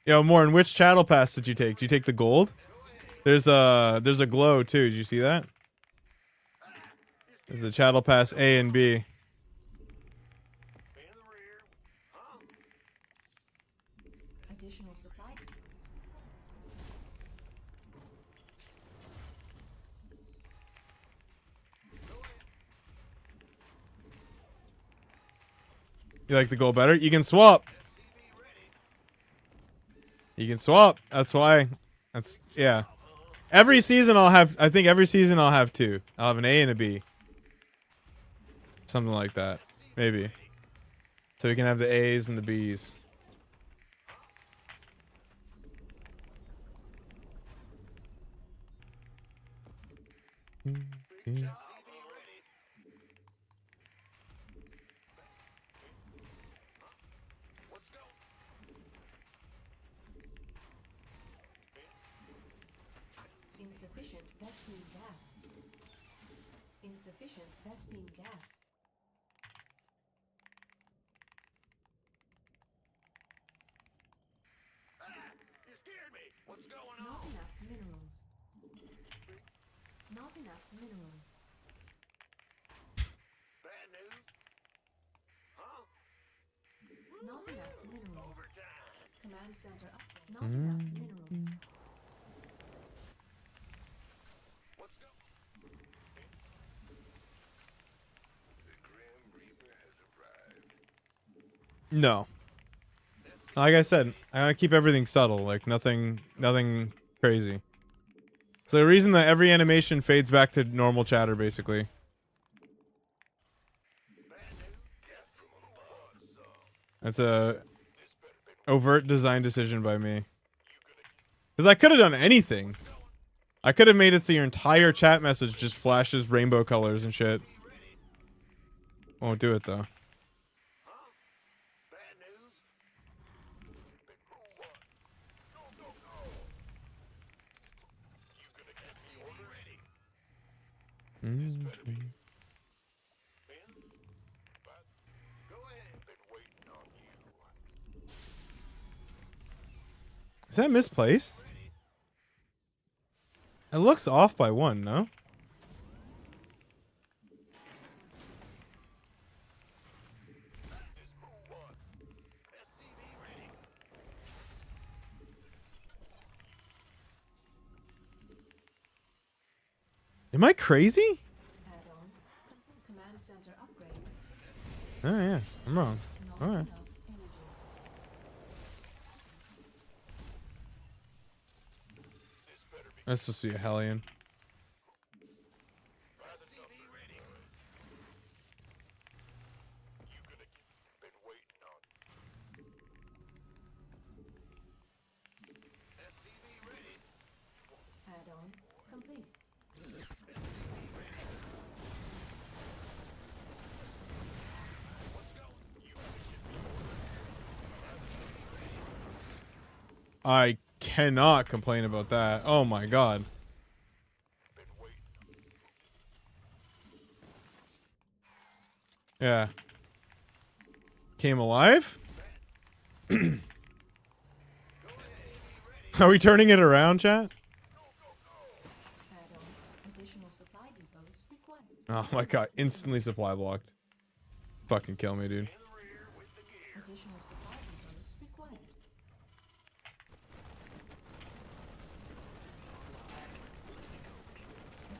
Yo, Morn, which channel pass did you take? Did you take the gold? There's a glow too. Did you see that? There's a channel pass A and B. Additional supply. You like the gold better? You can swap. You can swap. That's why. That's yeah. Every season I'll have. I think every season I'll have two. I'll have an A and a B. Something like that. Maybe. So we can have the A's and the B's. Insufficient Vespine gas. Insufficient Vespine gas. You scared me. What's going Not on? enough minerals. Not enough minerals. Bad news? Huh? Not enough minerals. Overtime. Command center up. Not enough minerals. Let's go. The Grim Reaper has arrived. No. Like I said, I want to keep everything subtle, like nothing crazy. So the reason that every animation fades back to normal chatter, basically. That's a overt design decision by me. Because I could have done anything. I could have made it so your entire chat message just flashes rainbow colors and shit. Won't do it though. Bad news? Go, go, go. You gonna get the order ready? Go ahead. Been waiting on you. Is that misplaced? It looks off by one, no? Am I crazy? Add-on. Command center upgrade. Oh yeah, I'm wrong. Not Alright. enough energy. That's supposed to be a Hellion. Been waiting on Add-on complete. I cannot complain about that. Oh my god. Yeah. Came alive? Are we turning it around, chat? Add-on. Additional supply depots required. Oh my god, instantly supply blocked. Fucking kill me, dude. Additional supply depots required.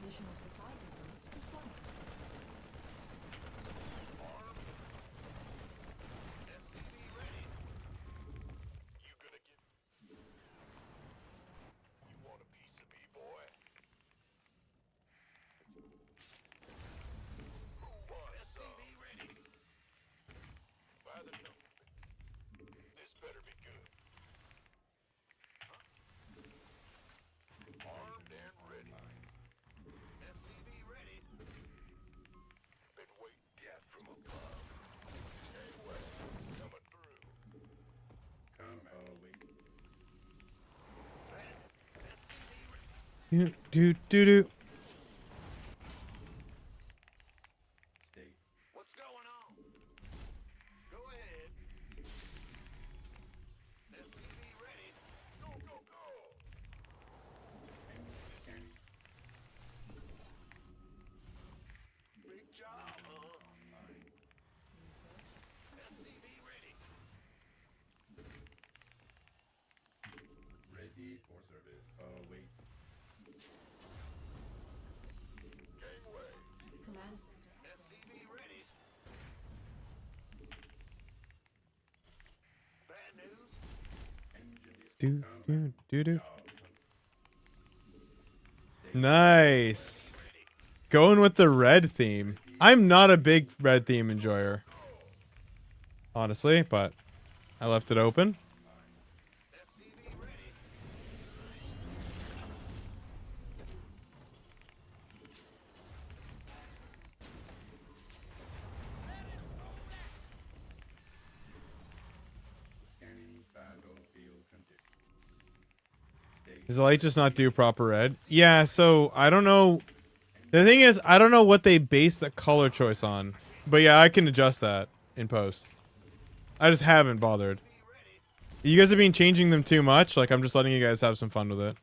Additional supply depots required. you gonna get. You want a piece of me, boy? Who wants some? Ready. By the number. This better be good. Armed and ready. SCV ready. Been waiting cat from above. Hey, West, coming through. Come, Holy. Do do do do. Ready for service. Wait. Gangway. Command center upgrade. SCV ready. Bad news. Engine Do combat. do do do. Job. Nice. Going with the red theme. I'm not a big red theme enjoyer, honestly, but I left it open. SCV ready. Scanning battlefield conditions. Does the light just not do proper red? Yeah, so I don't know. The thing is, I don't know what they base the color choice on. But yeah, I can adjust that in post. I just haven't bothered. You guys have been changing them too much. Like, I'm just letting you guys have some fun with it.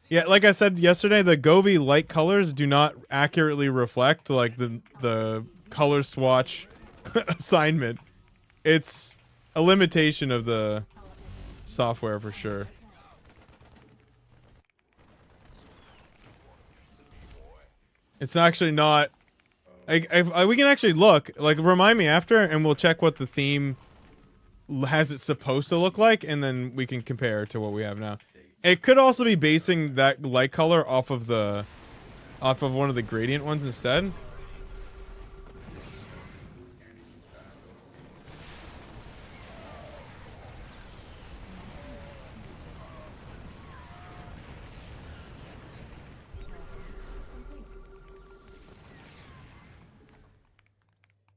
Yeah, like I said yesterday, the Govee light colors do not accurately reflect, like, the color swatch assignment. It's a limitation of the software for sure. It's actually not. We can actually look. Like, remind me after, and we'll check what the theme has it supposed to look like, and then we can compare to what we have now. It could also be basing that light color off of one of the gradient ones instead.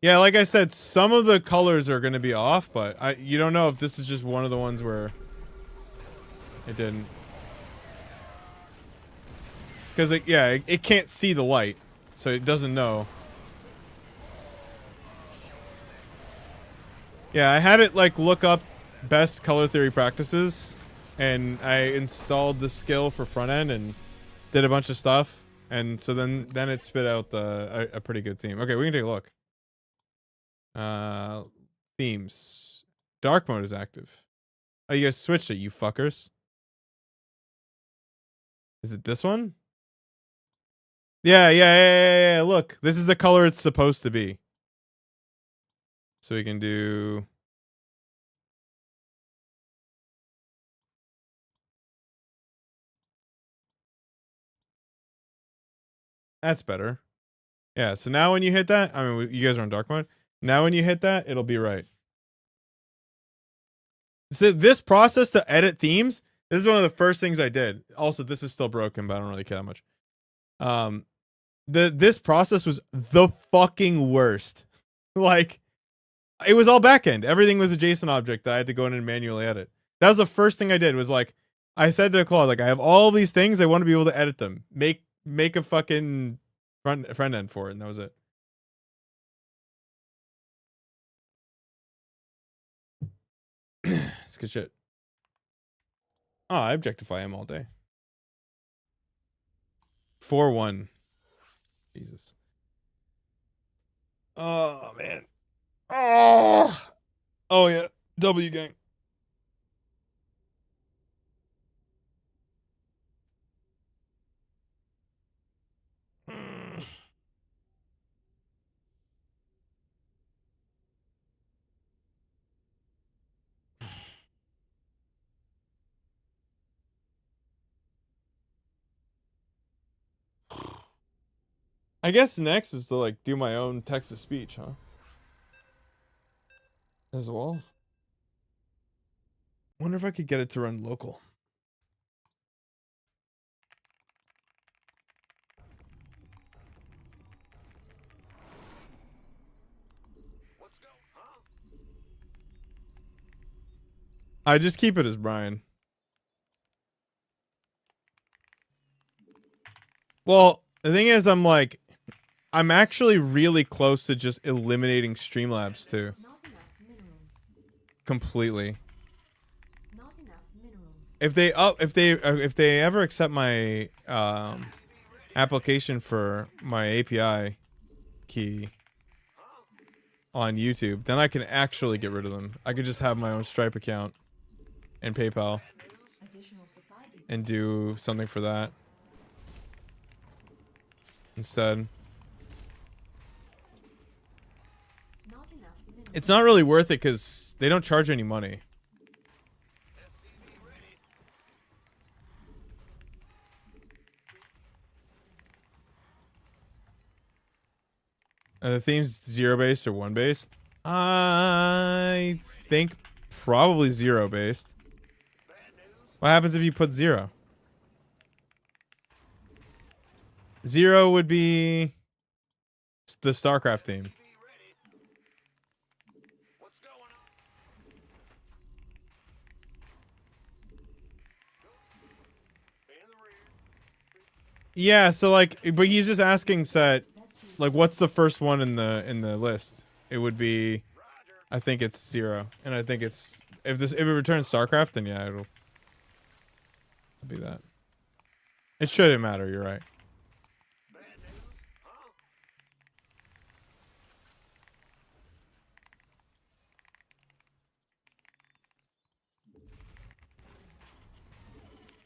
Yeah, like I said, some of the colors are going to be off, but you don't know if this is just one of the ones where it didn't. Because, it can't see the light, so it doesn't know. Yeah, I had it, like, look up best color theory practices, and I installed the skill for front end and did a bunch of stuff, and so then it spit out a pretty good theme. Okay, we can take a look. Themes. Dark mode is active. Oh, you guys switched it, you fuckers. Is it this one? Yeah. Look, this is the color it's supposed to be. So we can do. That's better. Yeah, so now when you hit that, I mean, you guys are on dark mode. Now when you hit that, it'll be right. So this process to edit themes, this is one of the first things I did. Also, this is still broken, but I don't really care that much. This process was the fucking worst. Like, it was all backend. Everything was a JSON object that I had to go in and manually edit. That was the first thing I did. Was like, I said to Claude, like, I have all these things. I want to be able to edit them. Make a fucking front end for it, and that was it. It's good shit. Oh, I objectify him all day. 4-1. Jesus. Oh, man. Oh yeah. W gang. I guess next is to like do my own text to speech, huh? As well. Wonder if I could get it to run local. Let's go, huh? I just keep it as Brian. Well, the thing is, I'm actually really close to just eliminating Streamlabs too. Not enough minerals. Completely. Not enough minerals. If they ever accept my application for my API key on YouTube, then I can actually get rid of them. I could just have my own Stripe account and PayPal. Additional support and do something for that instead. Not enough minerals. It's not really worth it because they don't charge any money. The theme's 0 based or 1 based? I think probably 0 based. What happens if you put 0? 0 would be the StarCraft theme. What's going on? In the rear. Yeah, so like, but he's just asking set, like, what's the first one in the list? It would be, I think it's 0, and I think it's if it returns StarCraft, then yeah, it'll be that. It shouldn't matter. You're right. Bad news? Huh?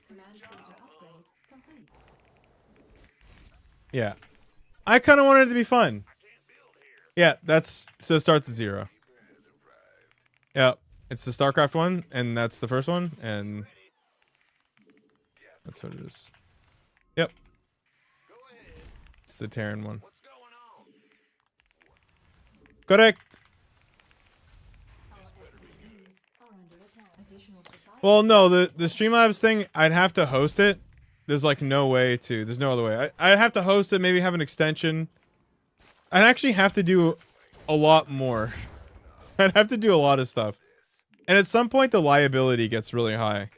Command center upgrade complete. Yeah, I kind of wanted it to be fun. Yeah, that's so it starts at 0. Yeah, it's the StarCraft one, and that's the first one, and that's what it is. Yep, Go ahead. it's the Terran one. What's going on? Correct. Our SCVs are under attack. Additional supply. Well, no, the Streamlabs thing, I'd have to host it. There's like no way to. There's no other way. I'd have to host it. Maybe have an extension. I'd actually have to do a lot more. I'd have to do a lot of stuff. And at some point, the liability gets really high.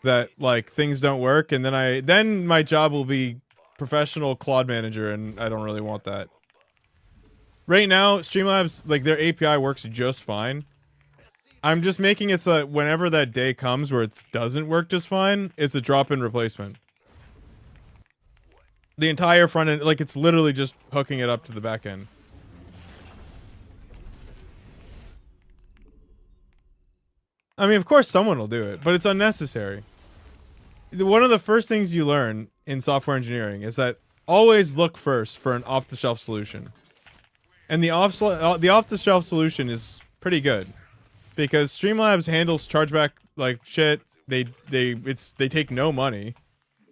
That like things don't work, and then my job will be professional Claude manager, and I don't really want that. Right now, Streamlabs, like their API works just fine. I'm just making it so that whenever that day comes where it doesn't work just fine, it's a drop-in replacement. The entire front end, like it's literally just hooking it up to the back end. I mean, of course someone will do it, but it's unnecessary. One of the first things you learn in software engineering is that always look first for an off-the-shelf solution. And the off-the-shelf solution is pretty good. Because Streamlabs handles chargeback like shit. They take no money.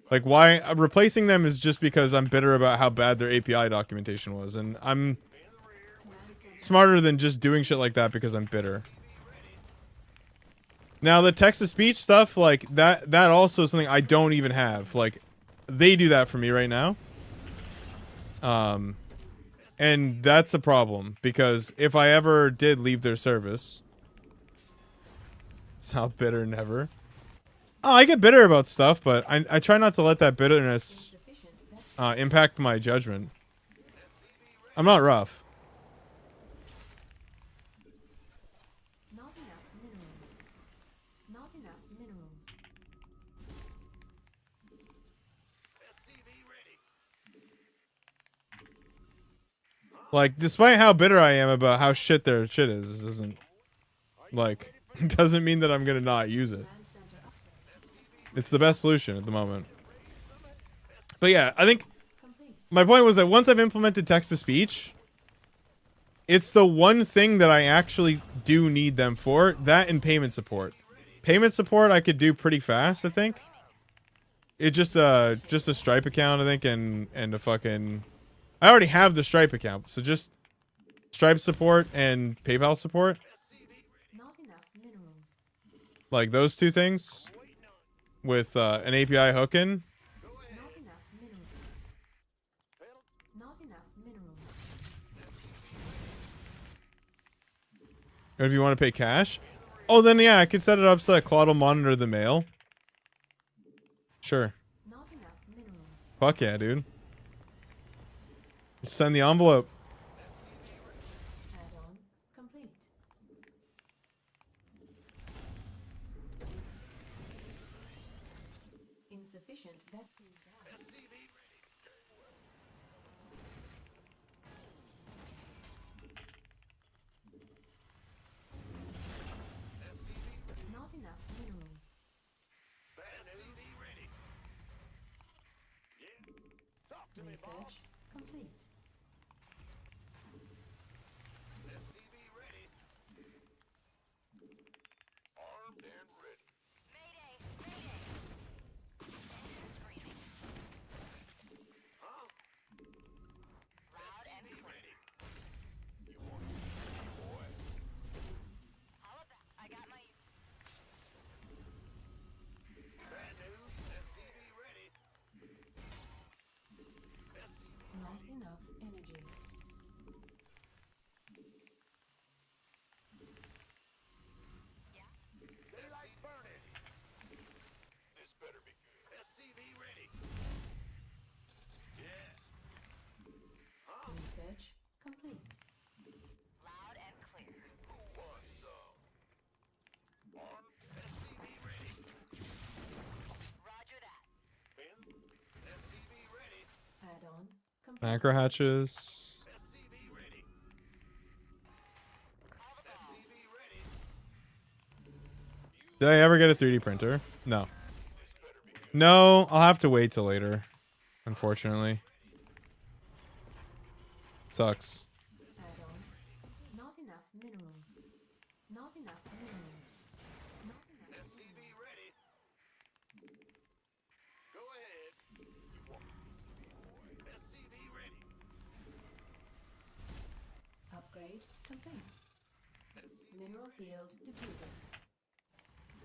Like why replacing them is just because I'm bitter about how bad their API documentation was, and I'm smarter than just doing shit like that because I'm bitter. Now the text-to-speech stuff, like that also is something I don't even have. Like they do that for me right now. And that's a problem because if I ever did leave their service, sound bitter never. Oh, I get bitter about stuff, but I try not to let that bitterness impact my judgment. I'm not rough. Not enough minerals. Not enough minerals. Like, despite how bitter I am about how shit their shit is, this isn't like it doesn't mean that I'm gonna not use it. Command center upgrade It's the best solution at the moment. But yeah, I think complete. my point was that once I've implemented text-to-speech, it's the one thing that I actually do need them for. That and payment support. Payment support I could do pretty fast, I think. It just a Stripe account, I think, and a fucking. I already have the Stripe account, so just Stripe support and PayPal support. Not enough minerals. Like those two things with an API hook in. Not enough minerals. Not enough minerals. Or if you want to pay cash. Oh, then yeah, I could set it up so that Claude will monitor the mail. Sure. Not enough minerals. Fuck yeah, dude. Send the envelope. Add-on complete. Insufficient Vespene gas. Not enough minerals. Research complete. SCV ready. Armed and ready. Mayday! Mayday! Engine screaming. Huh? Loud and SCV clear. ready. You want to see, boy? All of that. I got my... Bad news. SCV ready. SCV. Not enough energy. Daylight's burning. This better be good. SCV ready. Yeah. Huh? Research complete. Loud and clear. Who wants some? Armed. SCV ready. Roger that. Ben. SCV ready. Add-on complete. Macro hatches. SCV ready. Call the ball. SCV ready. Did I ever get a 3D printer? No. No, I'll have to wait till later. Unfortunately. Sucks. Add-on. Not enough minerals. Not enough minerals. Not enough SCV minerals. ready. Go ahead. SCV ready. Upgrade complete. Mineral field depleted.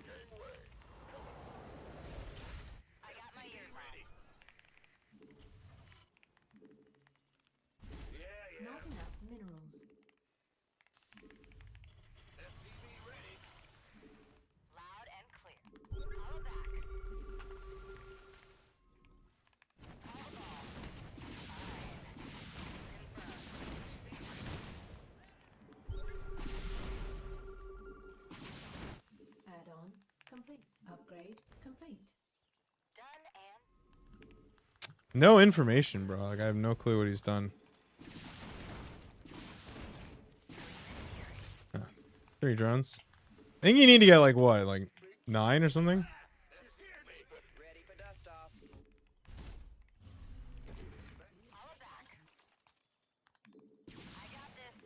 Gangway. I got my ears on. Ready. Yeah. Not enough minerals. SCV ready. Loud and clear. Call it back. Call the ball. Fine. Confirmed. Add-on complete. Upgrade complete. Done and... No information, bro. Like I have no clue what he's done. Huh. 3 drones. I think you need to get like what, like 9 or something? Ready for dust off. Call it back. I got this.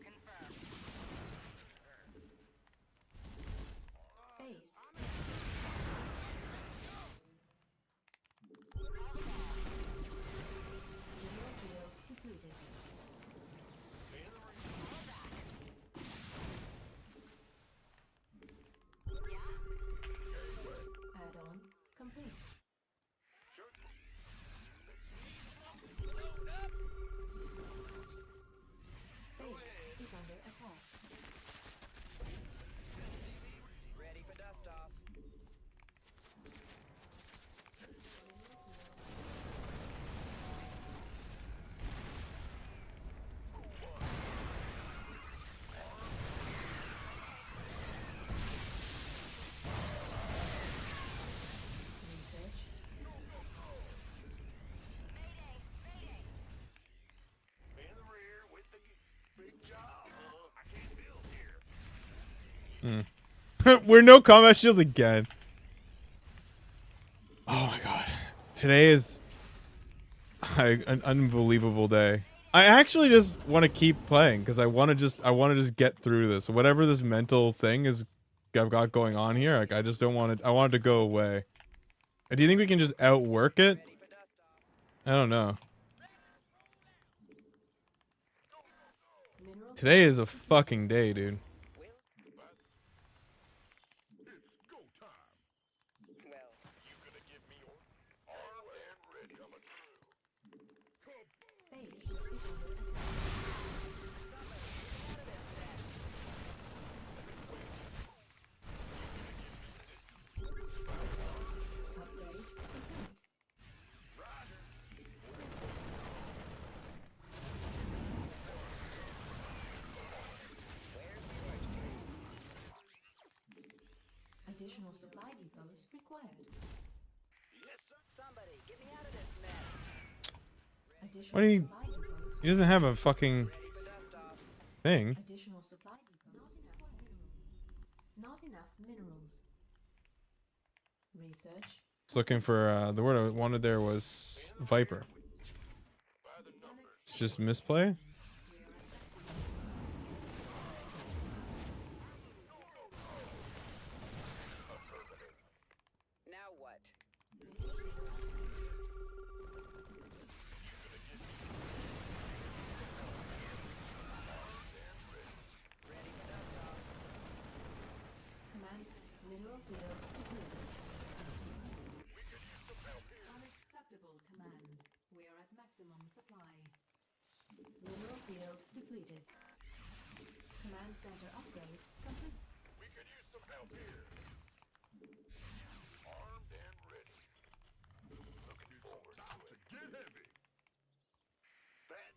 Confirmed. Base. Mineral field depleted. Add-on complete. Base is under attack. Ready for dust off. Research. In the rear with the big job. I can't build here. We're no combat shields again. Oh my god. Today is an unbelievable day. I actually just want to keep playing because I want to just get through this. Whatever this mental thing is I've got going on here, like I just don't want it. I want it to go away. Do you think we can just outwork it? Ready for dust off. I don't know. Mineral Today is a fucking day, dude. It's go time. Well, You gonna give me your armed and ready coming through. base is under attack. Upgrade complete. Additional supply depots required. Yes, sir. somebody get me out of this mess. Additional What do you- supply depots. He doesn't have a fucking Ready for dust off. thing. Additional supply depots. Not enough minerals. Not enough minerals. Research was looking for the word I wanted there was Viper. It's just misplay. Now what? Ready for dust off. Command mineral field depleted. Unacceptable command. We are at maximum supply. Mineral field depleted. Command center upgrade complete. We could use some help here. Armed and ready. Looking forward to it. Get heavy. Bet.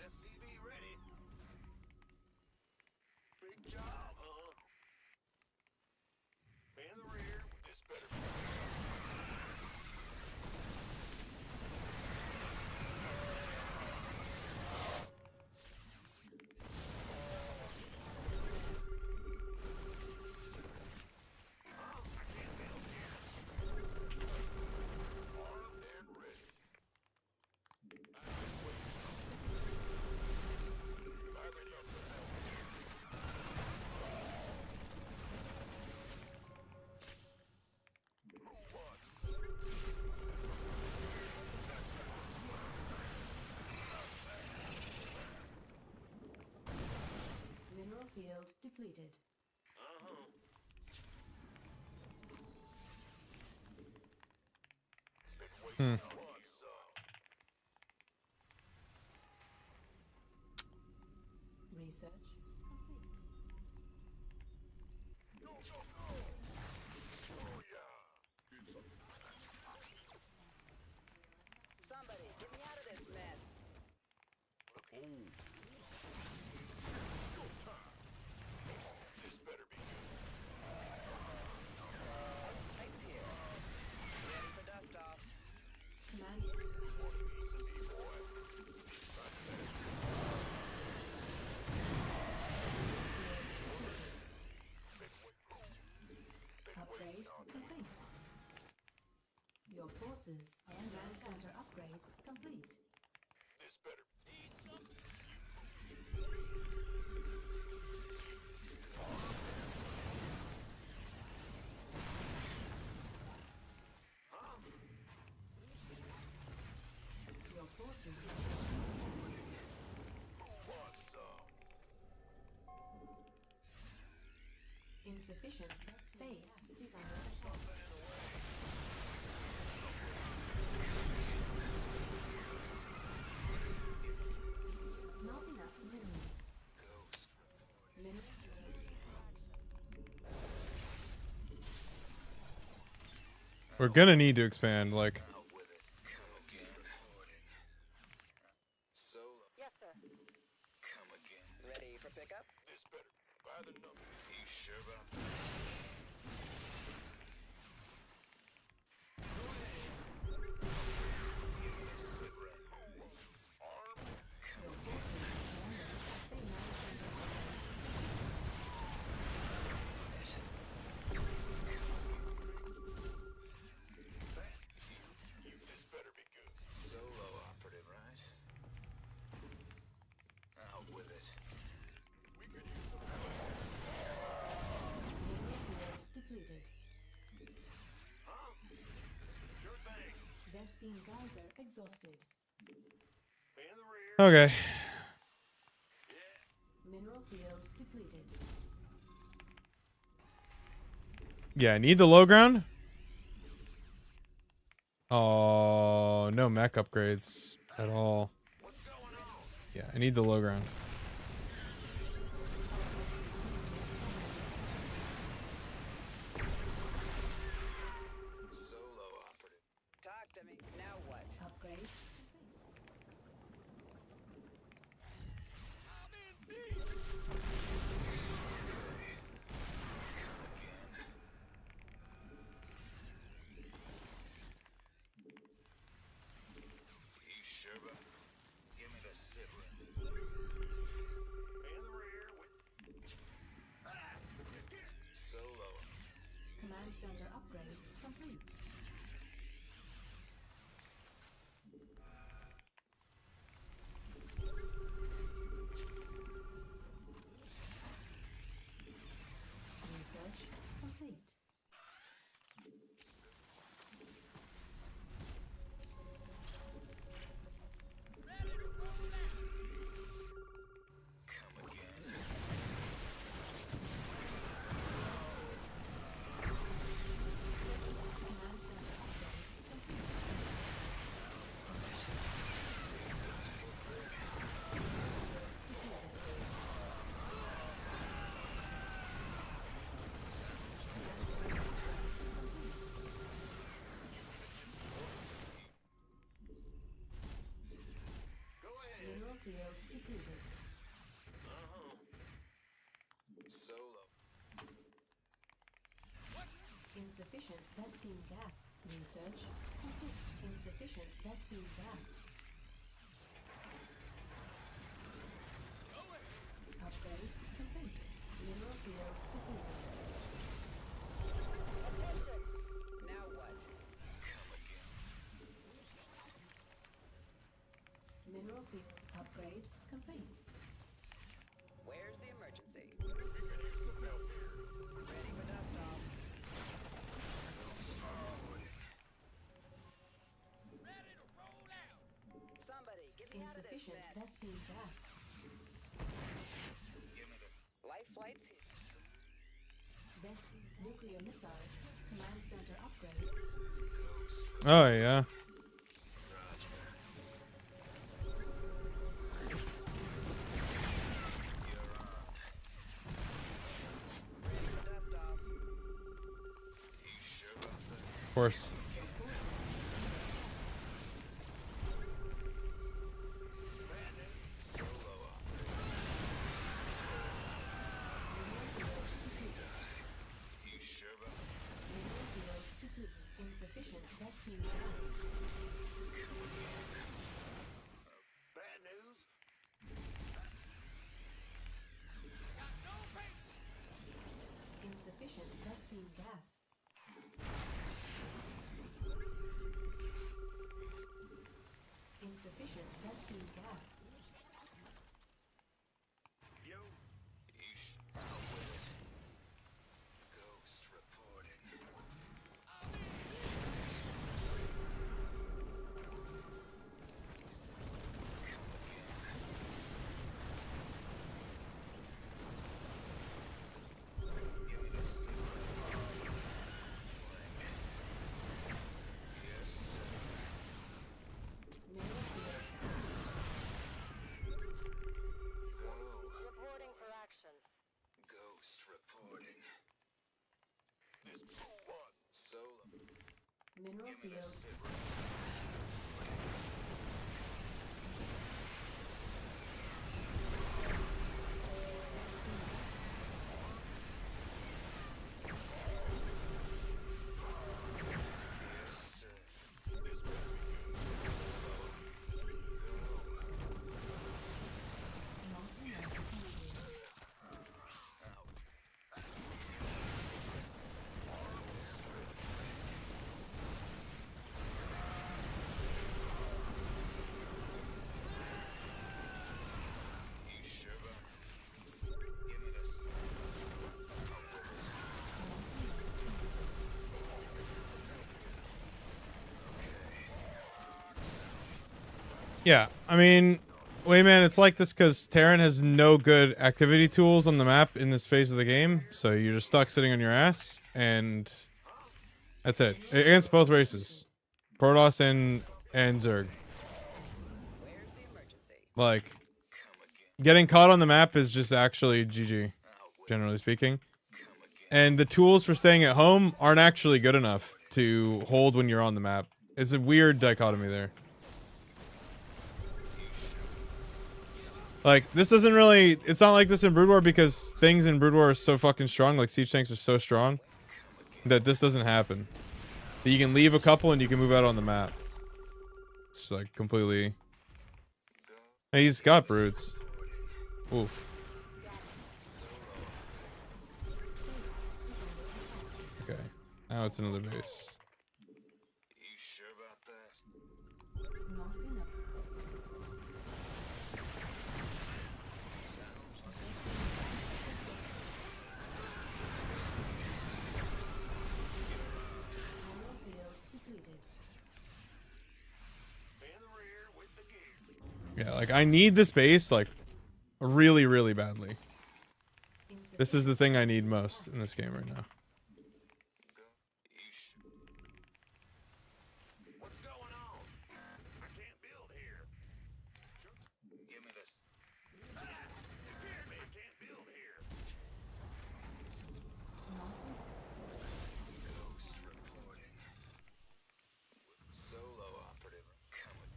SCV ready. Big job, huh? In the rear. This better be. Armed and ready. Backing up for help. Who wants? Mineral field depleted. Uh-huh. Been waiting on some. Research complete. Go, go, go! Oh, yeah! Somebody, get me out of this mess. This better be good. Thanks here. Ready for dust off. Command upgrade complete. Your forces and command center upgrade complete. This better need some. Your forces Who wants some? insufficient base is under attack. Not enough mineral. Mineral. We're gonna need to expand. Like, Yes, sir. Ready for pickup? This better. By the number. You sure about This better be good. Solo operative, right? Out with it. We could use some help. Depleted. Huh? Sure thing. Vespine geyser exhausted. In the rear. okay. Mineral field depleted. Yeah, I need the low ground. Oh, no mech upgrades at all. What's going on? Yeah, I need the low ground. Solo operative. Talk to me. Now what? Upgrade complete. I'm in deep. You sure about? Give me the sit rep. center upgrade complete. Research complete. Come again. Command center upgrade complete. Go ahead. Mineral field depleted. Solo. Insufficient Vespine gas. Research complete. Insufficient Vespine gas. Upgrade complete. Mineral field depleted. Attention! Now what? Come again. Mineral field upgrade complete. Where's the emergency? Ready for dust off. Ready to roll out. Somebody, get me out of this Insufficient mess. Vespine gas. Give me this. Life flight's here. Vespine nuclear missile. Command center upgrade. Oh yeah. Ready for dust off. You sure about that? Of course. Solo operator. You sure about that? Mineral field depleted. Insufficient Vespine gas. Bad news. Got no patience. Insufficient Vespine gas. Insufficient Vespine gas. Yo. Yeesh. Out with it. Ghost reporting. Give me the signal. Yes, sir. Mineral field. Go. Reporting for action. Ghost reporting. This blue one. Solo. Mineral Give me the field. sit Yes, sir. This better be good. Non-commercial energy. You sure about it? Give me the Yeah, I mean, wait, man, it's like this because Terran has no good activity tools on the map in this phase of the game, so you're just stuck sitting on your ass, and that's it. Against both races, Protoss and Zerg. Where's the emergency? Like, getting caught on the map is just actually GG, generally speaking. And the tools for staying at home aren't actually good enough to hold when you're on the map. It's a weird dichotomy there. Like, this doesn't really... It's not like this in Brood War because things in Brood War are so fucking strong. Like, siege tanks are so strong that this doesn't happen. That you can leave a couple and you can move out on the map. It's like completely... Hey, he's got broods. Oof. Okay. Now it's another base. You sure about that? Not enough. Sounds like Mineral field depleted. In the rear with the gear. Yeah, like I need this base like really, really badly. This is the thing I need most in this game right now. go. You sure? What's going on? I can't build here. Give me this. Ah! You scared me. Can't build here. Not enough. Ghost reporting. Solo operative coming.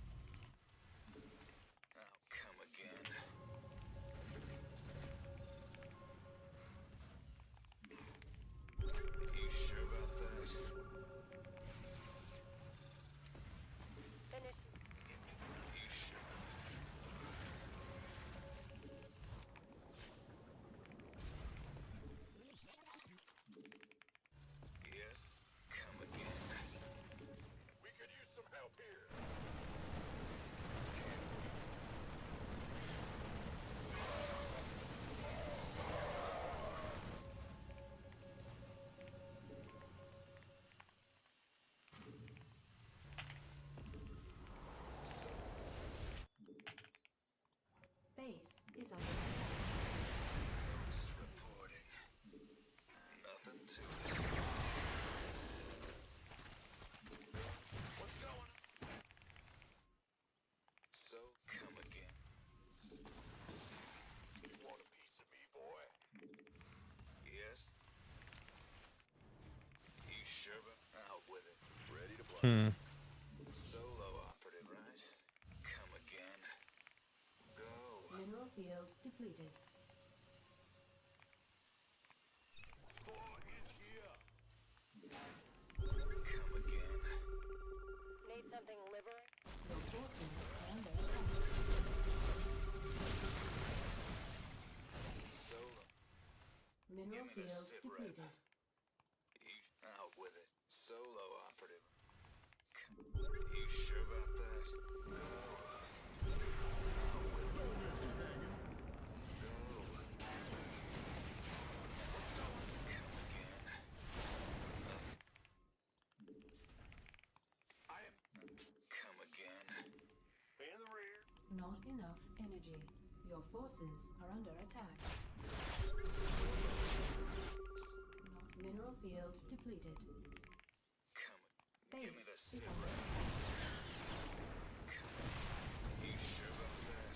I'll come again. You sure about that? Finish. You sure? Yes, come again. We could use some help here. Base is under attack. Ghost reporting. Nothing to it. What's going on? So come again. You want a piece of me, boy? Yes. You sure? Out with it. Ready to blow. Solo operative, right? Come again. Go. Mineral field depleted. Boy, it's here. Come again. Need something liberating? Your forces are under attack. Solo. Mineral Give me the field sit rep. depleted. You out with it. Solo operative. You sure about that? Go. I am Come again. in the rear. Not enough energy. Your forces are under attack. Mineral field depleted. Come. Give me the Base sit is under rep. attack. You sure about that?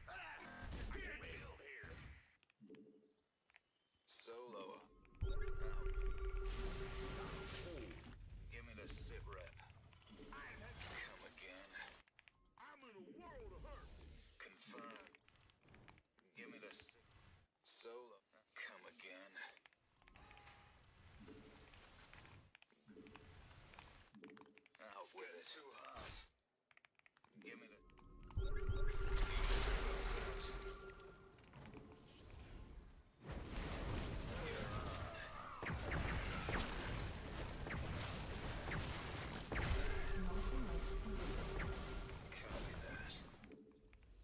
Ah! You scared me. Build here. Solo up. Give me the sit rep. Come again. I'm in a world of hurt. Confirm. Give me the solo. Come again. Out with it. Too hot. Give me the. Not enough energy. Copy that.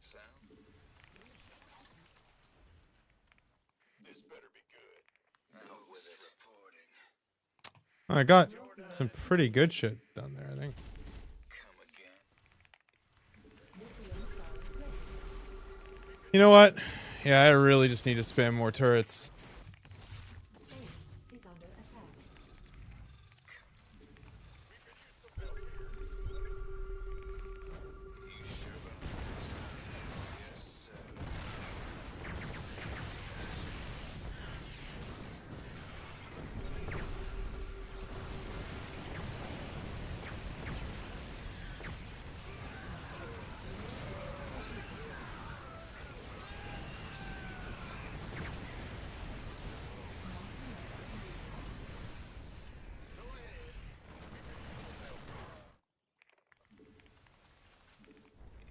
Sound? This better be good. Out with it. Reporting. I got some pretty good shit done there, I think. Come again. Lithium cell ready. You know what? Yeah, I really just need to spam more turrets. Base is under attack. You sure about that? Yes, sir.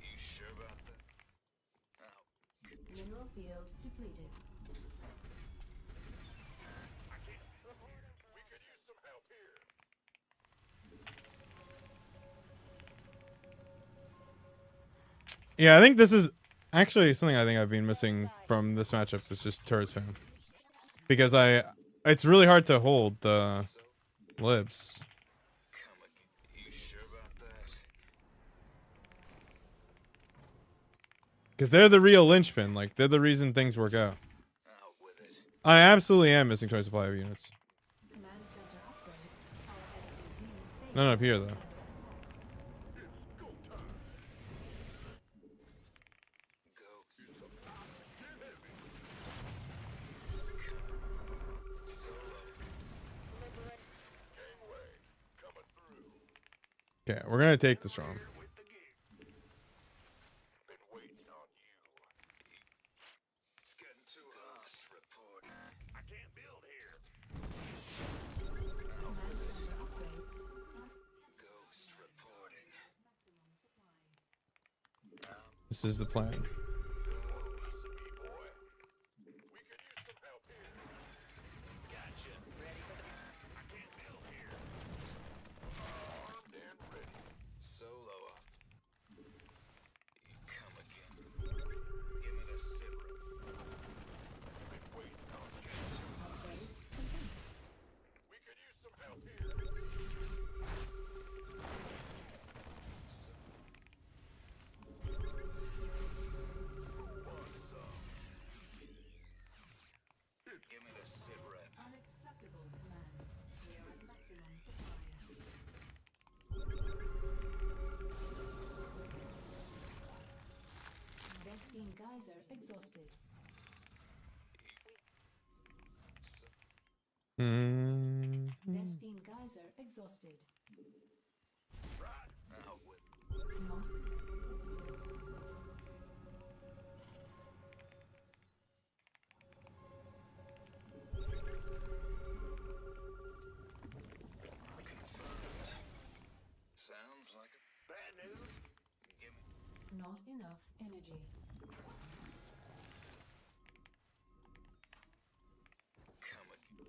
You sure about that? Out. Mineral field depleted. Yeah, I think this is actually something I think I've been missing from this matchup is just turret spam. Because it's really hard to hold the libs. Come again. You sure about that? Because they're the real linchpin. Like, they're the reason things work out. Out with it. I absolutely am missing choice supply of units. Command center upgrade. Our SCV None up here, though. Okay, we're gonna take this from him. Been waiting on you. It's getting too hot. Report. I can't build here. Command center upgrade. Ghost reporting. This is the plan. SCV boy. We could use some help here. Gotcha. Ready for the... I can't build here. Armed and ready. Solo up. Come again. Give me the sit rep. Been waiting on you. Upgrade complete. We could use some help here. Give me the sit rep. Unacceptable command. We are at maximum supply. Vespine geyser exhausted. Mm. Vespine geyser exhausted. Out with Not Sounds like a Bad news. give me not enough energy. come again.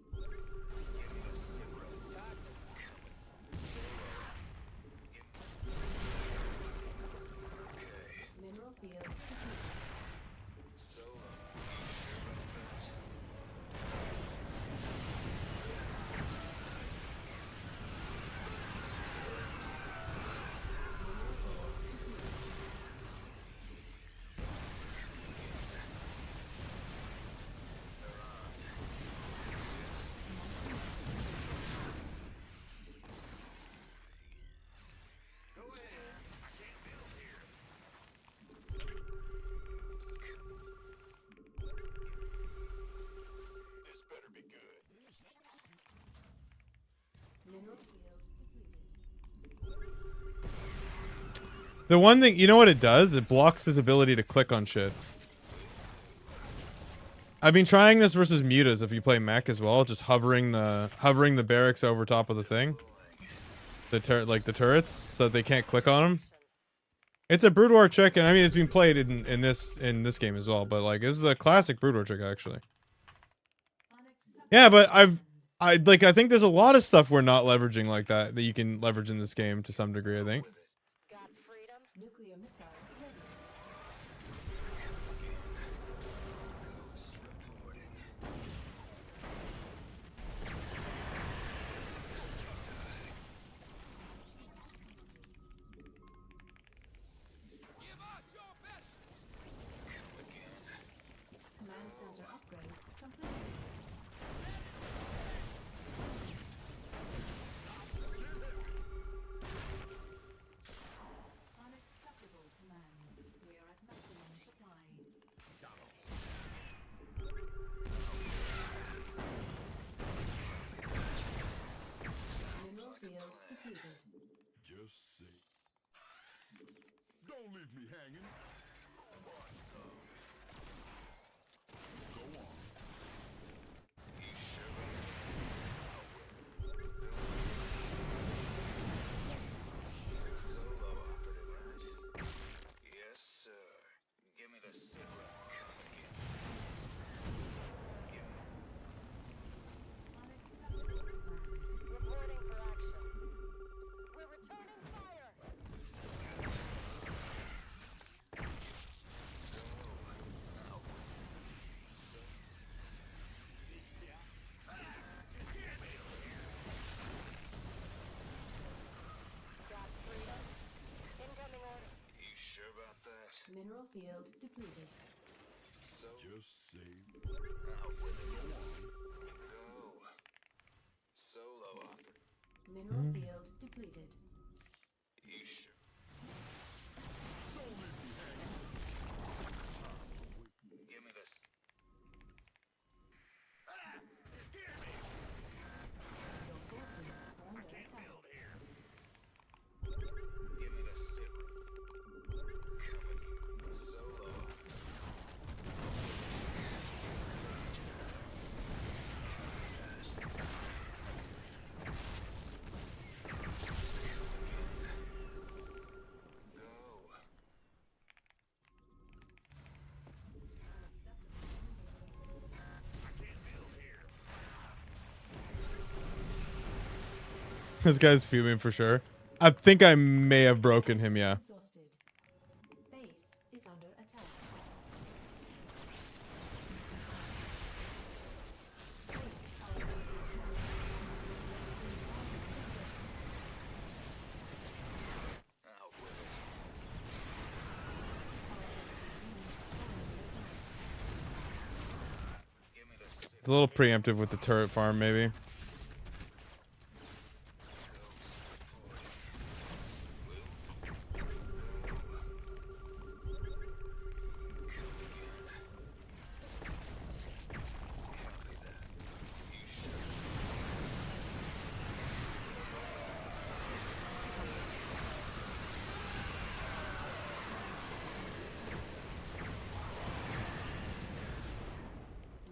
Give me the sit rep. Come again. Solo. Give me. Okay. Mineral field depleted. Solo. You sure about that? Go ahead. I can't build here. This better be good. Mineral field depleted. The one thing, you know what it does? It blocks his ability to click on shit. I've been trying this versus mutas if you play mech as well, just hovering the barracks over top of the thing. The turrets, so that they can't click on them. It's a brood war trick, and I mean it's been played in this game as well, but like this is a classic brood war trick actually. Unacceptable. Yeah, but I think there's a lot of stuff we're not leveraging like that you can leverage in this game to some degree, I think. Got freedom? Nuclear missile ready. Ghost reporting. Give us your best. Come again. Command center upgrade complete. Unacceptable command. We are at maximum supply. Mineral field depleted. Just say. Don't leave me hanging. Go on. You sure? Solo operative, right? Yes, sir. Give me the sit rep. Come again. Give me. Unacceptable command. Reporting for action. We're returning fire! Mineral field depleted. So Just say out with it. Go. Solo offer. Mineral field depleted. Yeesh. Give me this. Your forces are under attack. Give me the sip. Coming. Solo offer. Go. This guy's fuming for sure. I think I may have broken him, yeah. Exhausted. Base is under attack. Out with it. Give me the sip. It's a little preemptive with the turret farm, maybe.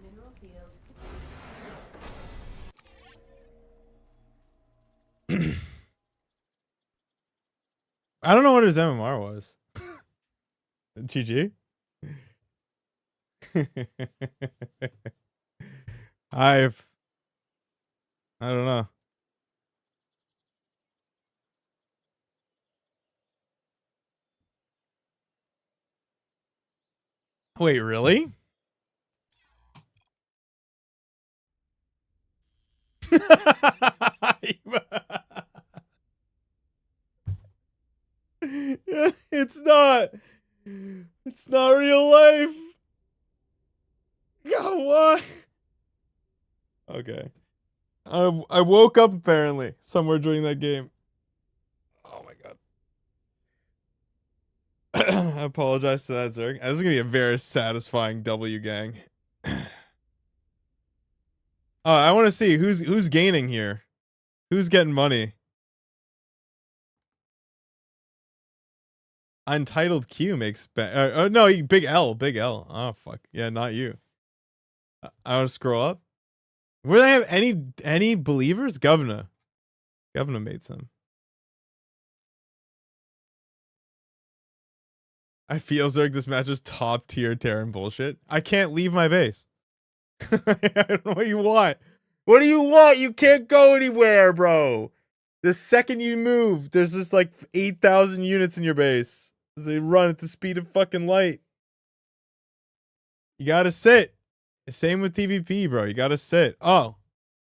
Mineral field I don't know what his MMR was. GG? I don't know. Wait, really? It's not. It's not real life. God, what? Okay. I woke up apparently somewhere during that game. Oh my god. I apologize to that, Zerg. This is gonna be a very satisfying W gang. I want to see who's gaining here. Who's getting money? Untitled Q makes no, big L, big L. Oh fuck. Yeah, not you. I want to scroll up. Where do they have any believers? Governor made some. I feel like this match is top tier Terran bullshit. I can't leave my base. I don't know what you want. What do you want? You can't go anywhere, bro. The second you move, there's just like 8,000 units in your base. They run at the speed of fucking light. You gotta sit. Same with TVP, bro. You gotta sit. Oh,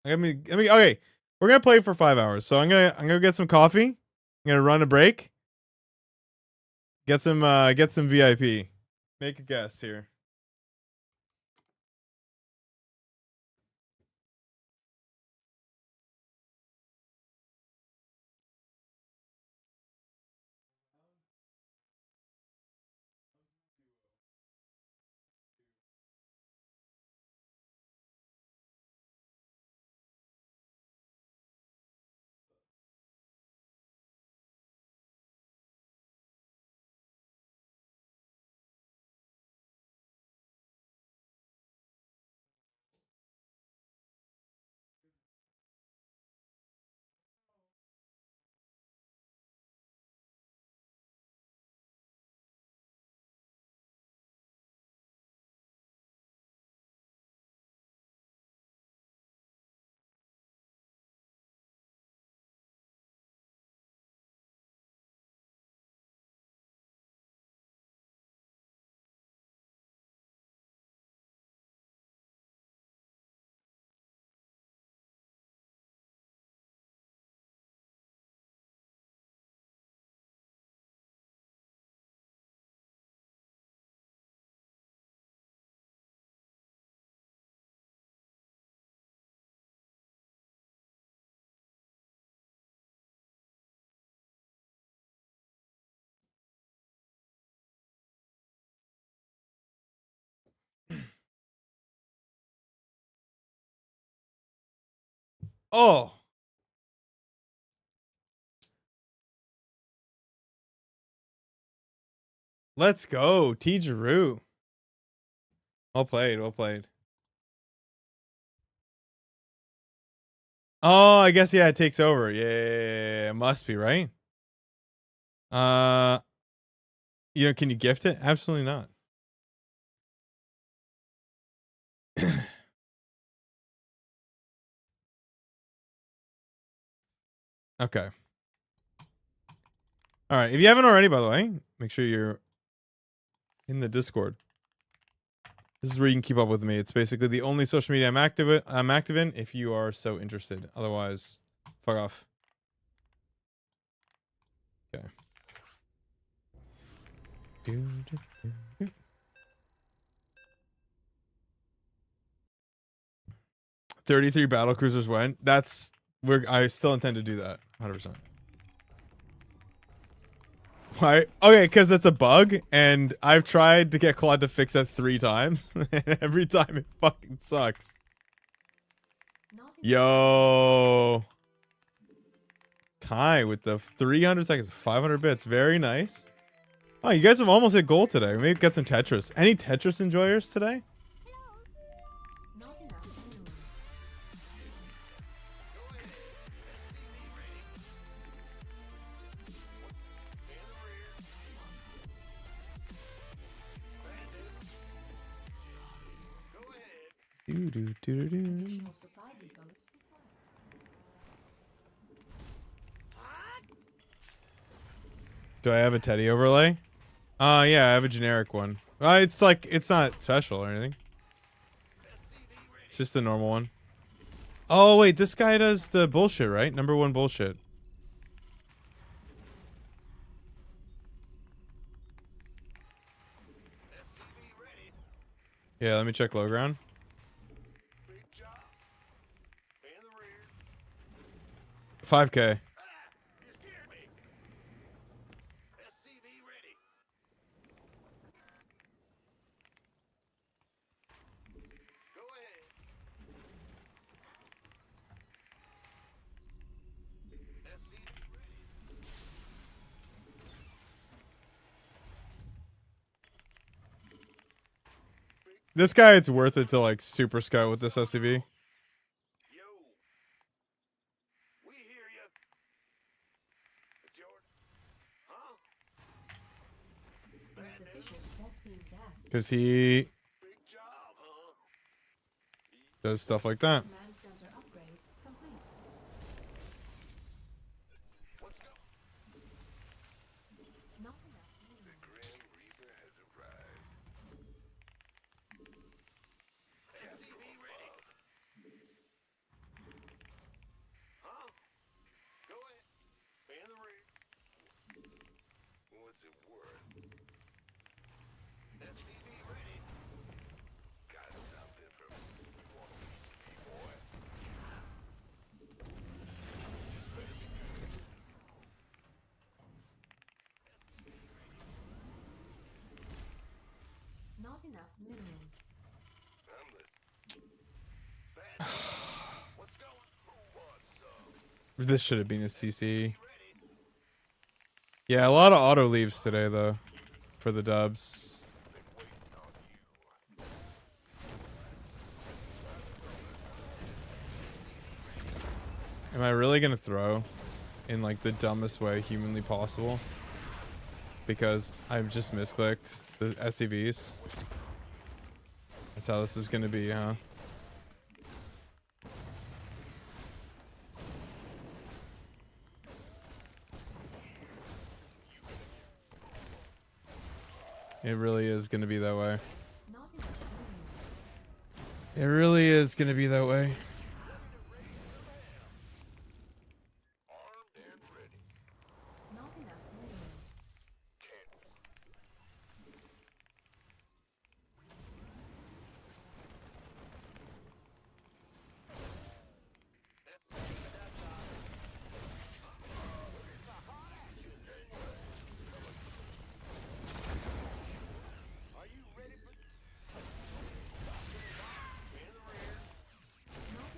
okay. We're gonna play for 5 hours, so I'm gonna get some coffee. I'm gonna run a break. Get some VIP. Make a guess here. Oh. Let's go. T. Giroux. Well played. Well played. Oh, I guess, yeah, it takes over. Yeah, it must be, right? Can you gift it? Absolutely not. Okay. All right. If you haven't already, by the way, make sure you're in the Discord. This is where you can keep up with me. It's basically the only social media I'm active in if you are so interested. Otherwise, fuck off. Okay. 33 battle cruisers went. I still intend to do that. 100%. Why? Okay, because it's a bug, and I've tried to get Claude to fix that 3 times, and every time it fucking sucks. Yo. Ty with the 300 seconds, 500 bits. Very nice. Oh, you guys have almost hit goal today. Maybe get some Tetris. Any Tetris enjoyers today? Not enough minerals. Additional supply depots required. Do I have a Teddy overlay? Yeah, I have a generic one. It's not special or anything. It's just the normal one. Oh, wait, this guy does the bullshit, right? Number 1 bullshit. Yeah, let me check low ground. 5K. This guy, it's worth it to like super scout with this SCV. Insufficient Vespine gas. Because he does stuff like that. Command center upgrade complete. Not enough minerals. What's it worth? SCV ready. Got something for me. You want a piece of me, boy? This better be good. Not enough minerals. I'm listening. Bad. What's going? Who wants some? This should have been a CC. Yeah, a lot of auto leaves today, though, for the dubs. Am I really gonna throw in like the dumbest way humanly possible? Because I've just misclicked the SCVs. That's how this is gonna be, huh? It really is gonna be that way. Not enough minerals. It really is gonna be that way. Armed and ready. Not enough minerals. Not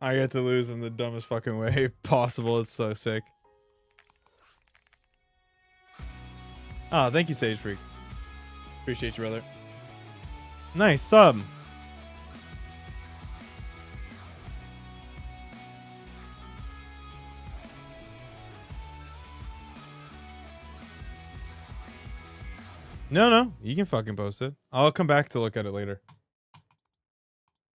I get to lose in the dumbest fucking way possible. It's so sick. Oh, thank you, Sage Freak. Appreciate you, brother. Nice sub. No, you can fucking post it. I'll come back to look at it later.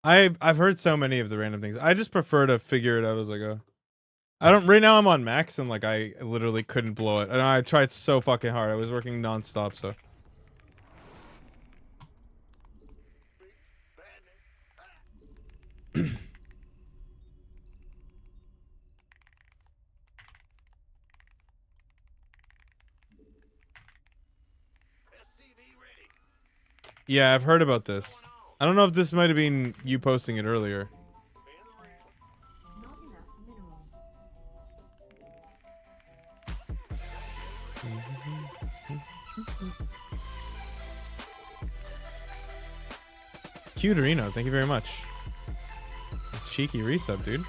I've heard so many of the random things. I just prefer to figure it out as I go. I don't. Right now I'm on max and like I literally couldn't blow it, and I tried so fucking hard. I was working nonstop, so. Yeah, I've heard about this. I don't know if this might have been you posting it earlier. Not enough minerals. Cuterino, thank you very much. Cheeky resub, dude.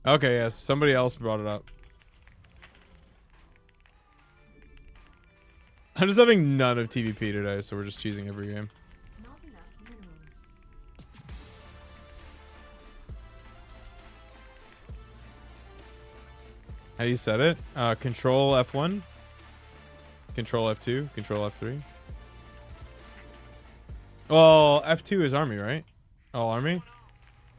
Okay, yes, somebody else brought it up. I'm just having none of TVP today, so we're just cheesing every game. Not enough minerals. How do you set it? Control F1, Control F2, Control F3. Well, F2 is army, right? All army.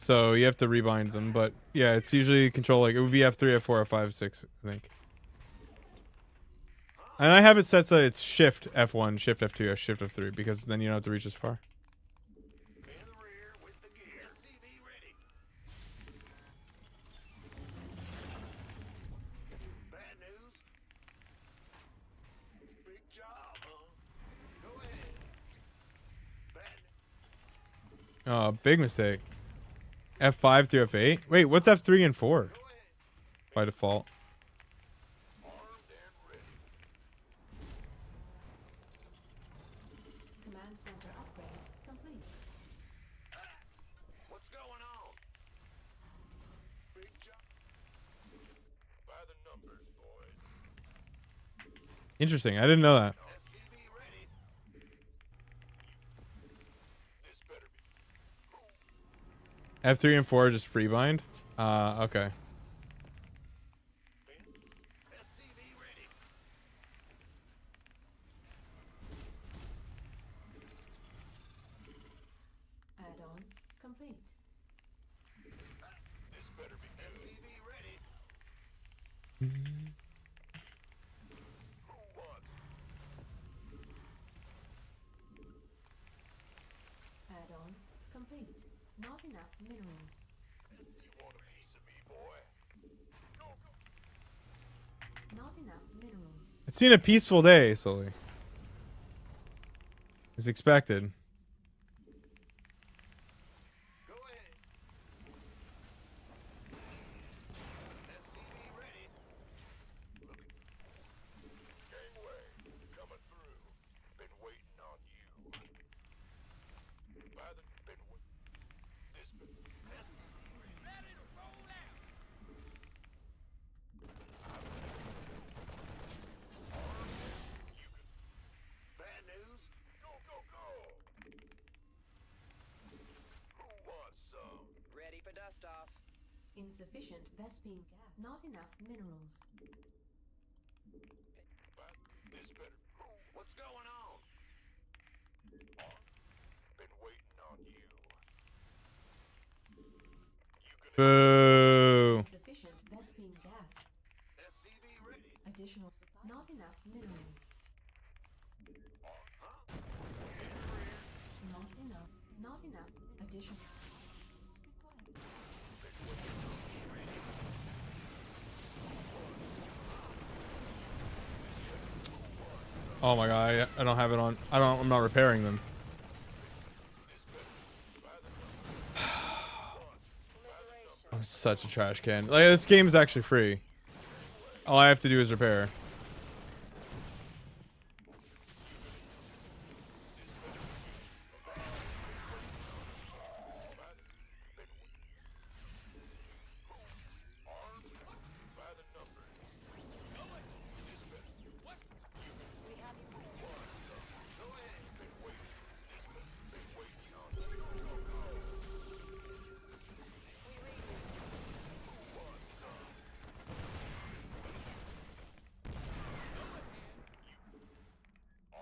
So you have to rebind them, but yeah, it's usually control, like it would be F3, F4, F5, 6, I think. And I have it set so it's shift F1, shift F2, shift F3, because then you don't have to reach as far. Oh, big mistake. F5 through F8? Wait, what's F3 and 4? By default. Command center upgrade complete. What's going on? Big job. By the numbers, boys. Interesting, I didn't know that. SCV ready. This better be. F3 and 4 are just free bind? Okay. SCV ready. Add-on complete. This better be good. SCV ready. Who wants? Add-on complete. Not enough minerals. You want a piece of me, boy? Go, go. Not enough minerals. It's been a peaceful day, Sully. As expected. Go ahead. SCV ready. Look. Gangway, coming through. Been waiting on you. By the been this been ready to roll out. You can. Bad news. Go, go, go. Who wants some? Ready for dust off. Insufficient Vespine gas. Not enough minerals. But this better. What's going on? Been waiting on you. You can Boo. Insufficient Vespine gas. SCV ready. Additional supply. Not enough minerals. Not enough. Not enough. Additional. Oh my god, I don't have it on. I'm not repairing them. I'm such a trash can. Like, this game is actually free. All I have to do is repair.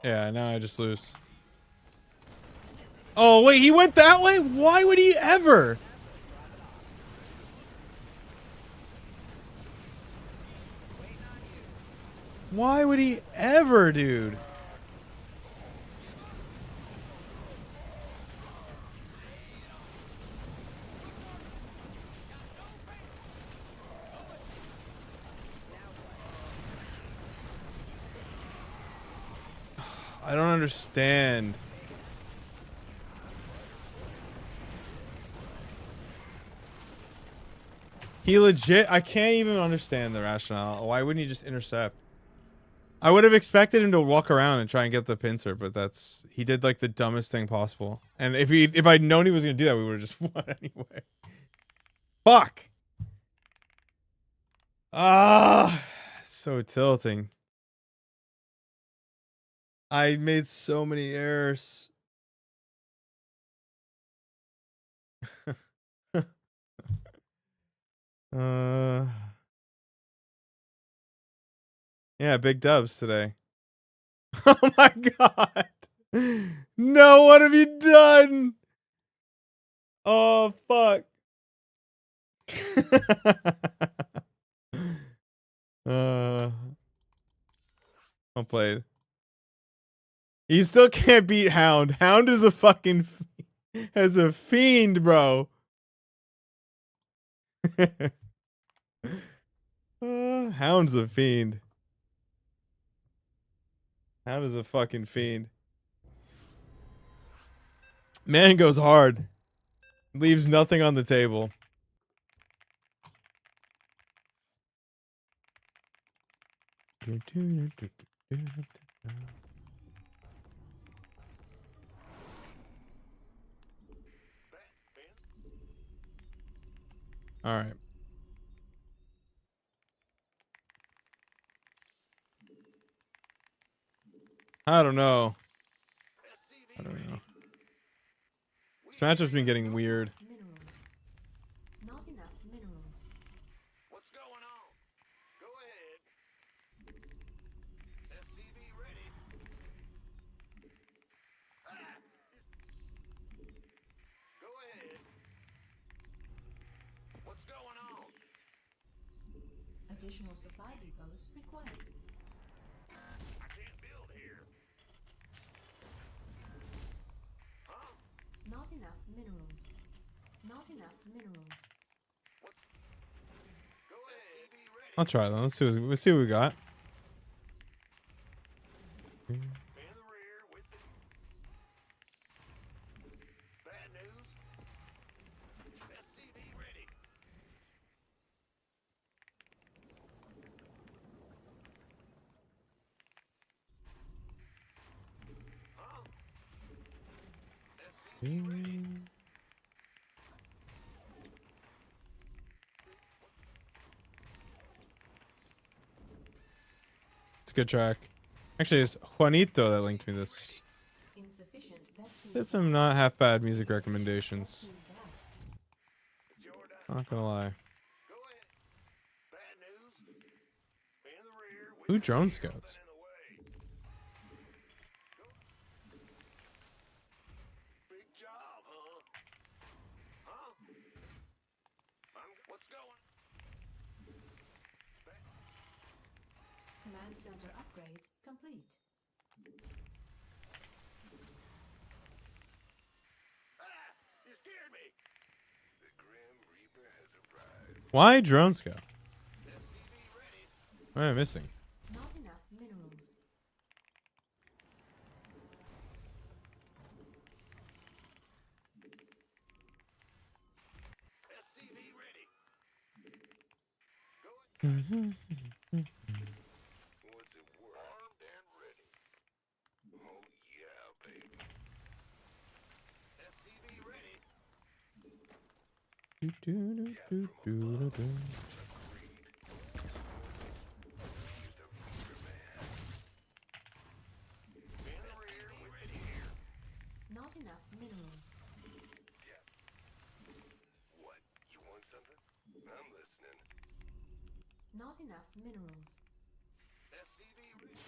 Yeah, now I just lose. Oh, wait, he went that way? Why would he ever? Why would he ever, dude? I don't understand. He legit, I can't even understand the rationale. Why wouldn't he just intercept? I would have expected him to walk around and try and get the pincer, but he did like the dumbest thing possible. And if I'd known he was gonna do that, we would have just won anyway. Fuck! Ah, so tilting. I made so many errors. Yeah, big dubs today. Oh my god! No, what have you done? Oh fuck! Well played. You still can't beat Hound. Hound is a fucking has a fiend, bro. Hound's a fiend. Hound is a fucking fiend. Man goes hard. Leaves nothing on the table. All right. I don't know. I don't know. This matchup's been getting weird. Minerals. Not enough minerals. What's going on? Go ahead. SCV ready. Ah! Go ahead. What's going on? Additional supply depots required. I can't build here. Huh? Not enough minerals. Not enough minerals. Go ahead. SCV ready. I'll try them. Let's see what we got. In the rear with the bad news. SCV ready. Huh? SCV ready. It's a good track. Actually, it's Juanito that linked me this. Insufficient vessel. Did some not half bad music recommendations. gas. It's your time. Not gonna lie. Go ahead. Bad news. In the rear with Who drone scouts? in the way. Big job, huh? Huh? What's going? Command center upgrade complete. Ah! You scared me. The Grim Reaper has arrived. Why drone scout? SCV ready. What am I missing? Not enough minerals. SCV ready. Go ahead. What's it worth? Armed and ready. Oh yeah, baby. SCV ready. In the rear with the here. Not enough minerals. What? You want something? I'm listening. Not enough minerals. SCV ready.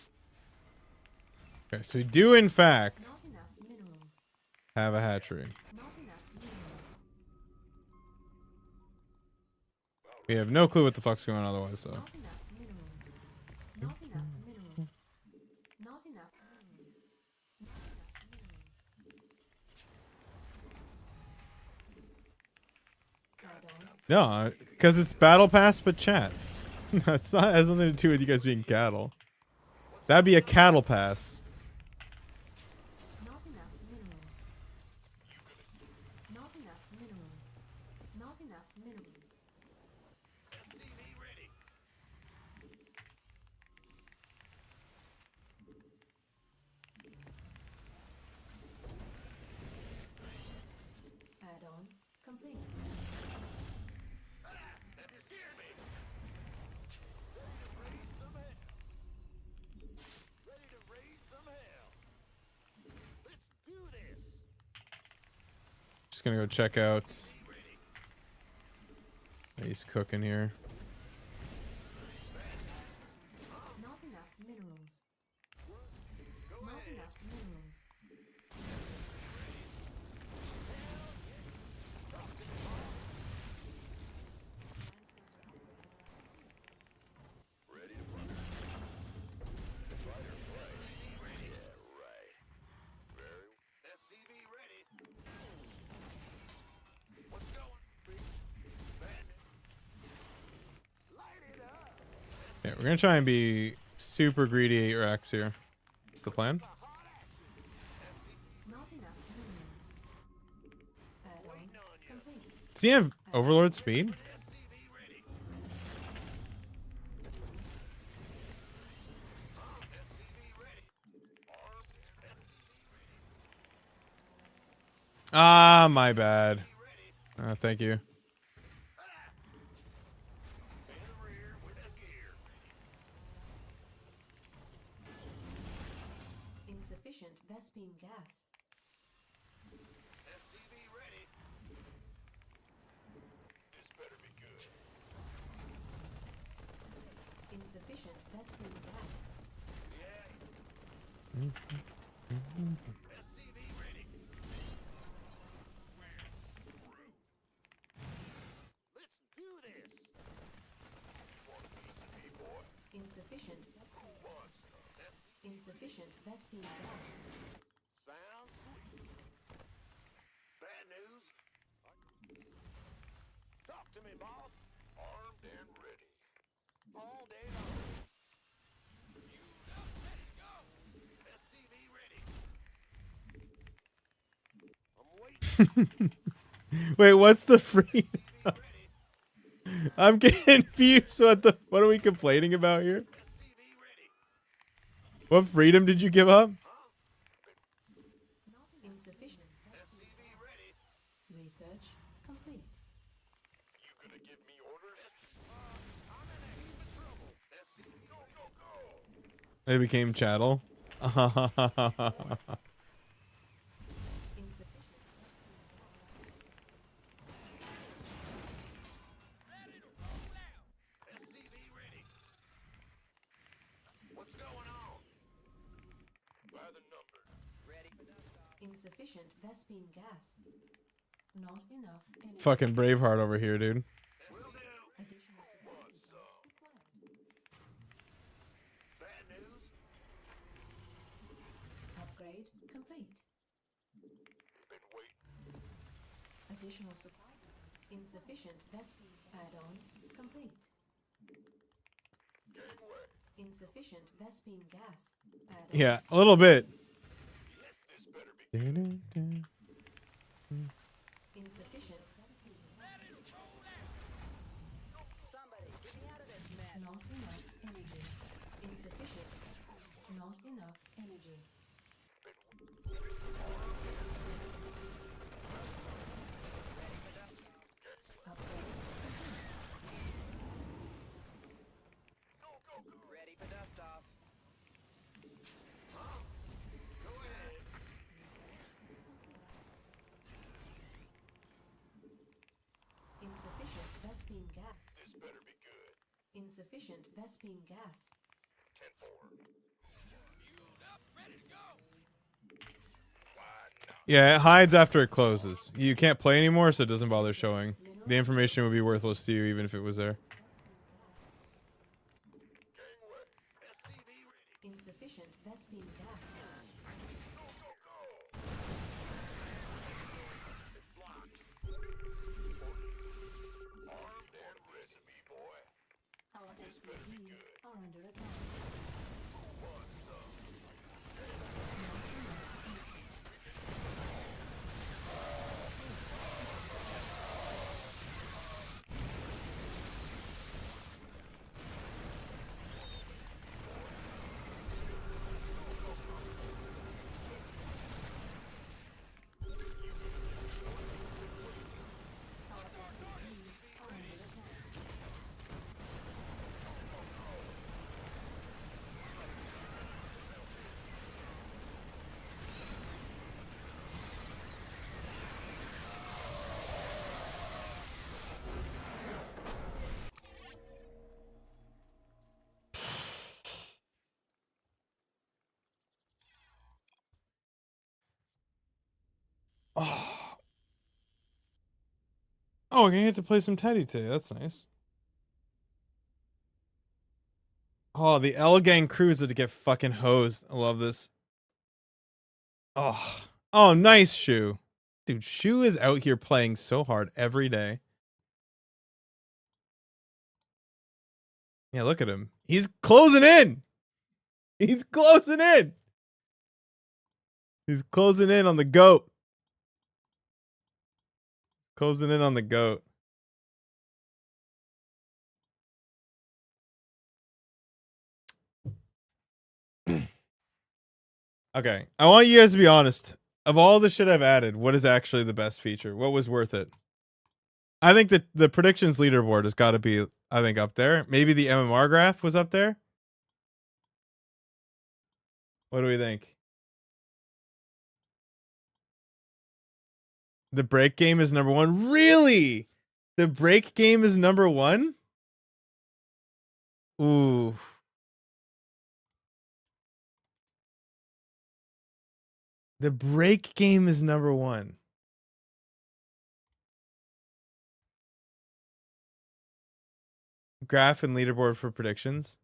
Okay, so we do in fact Not enough minerals. have a hatchery. Not enough minerals. We have no clue what the fuck's going on otherwise, though. Not enough minerals. Not enough minerals. Not enough minerals. Not enough minerals. Add-on. No, because it's battle pass, but chat. That's not has nothing to do with you guys being cattle. That'd be a cattle pass. Not enough minerals. Not enough minerals. Not enough minerals. SCV ready. Add-on complete. That scared me. Ready to raise some hell. Let's do this. Just gonna go check out. He's cooking here. Not enough minerals. Not enough minerals. Ready to run. Fight or flight. Ready. Yeah, right. Very. SCV ready. What's going? Light it up. Yeah, we're gonna try and be super greedy 8x here. That's the plan. Not enough minerals. Add-on complete. Does he have Overlord speed? SCV ready. SCV ready. Armed. Ah, my bad. Thank you. In the rear with the gear. Insufficient Vespine gas. SCV ready. This better be good. Insufficient Vespine gas. Yeah. SCV ready. Let's do this. Want a piece of me, boy? Insufficient. Insufficient Vespine gas. Sounds sweet. Bad news. Talk to me, boss. Armed and ready. All day long. You up, ready, go. SCV ready. I'm waiting. Wait, what's the free? I'm getting confused. What are we complaining about here? SCV ready. What freedom did you give up? Not insufficient. SCV ready. Research complete. You gonna give me orders? I'm in a heap of trouble. SCV, go, go, go. They became chattel. Insufficient. Ready to roll out. SCV ready. What's going on? By the number. Ready for dust-off. Insufficient Vespine gas. Not enough energy. Fucking Braveheart over here, dude. Will do. Additional supply required. Bad news. Upgrade complete. Been waiting. Additional supply. Insufficient Vespine add-on complete. Gangway. Insufficient Vespine gas. Add-on. Yeah, a little bit. This better be Insufficient Vespine. Somebody, get me out of this mess. Not enough energy. Insufficient. Not enough energy. Upgrade. go, go, go. Ready for dust-off. Go ahead. Insufficient Vespine gas. This better be good. Insufficient Vespine gas. 10-4. Yeah, it hides after it closes. You can't play anymore, so it doesn't bother showing. The information would be worthless to you even if it was there. Insufficient Vespine gas. Our SCVs are under attack. Our SCVs are under attack. Oh, we're gonna get to play some Teddy today. That's nice. Oh, the L Gang crews are to get fucking hosed. I love this. Oh, oh, nice, Shu. Dude, Shu is out here playing so hard every day. Yeah, look at him. He's closing in. He's closing in. He's closing in on the goat. Closing in on the goat. Okay, I want you guys to be honest. Of all the shit I've added, what is actually the best feature? What was worth it? I think that the predictions leaderboard has got to be, I think, up there. Maybe the MMR graph was up there. What do we think? The break game is number one. Really? The break game is number one? Ooh. The break game is number one. Graph and leaderboard for predictions.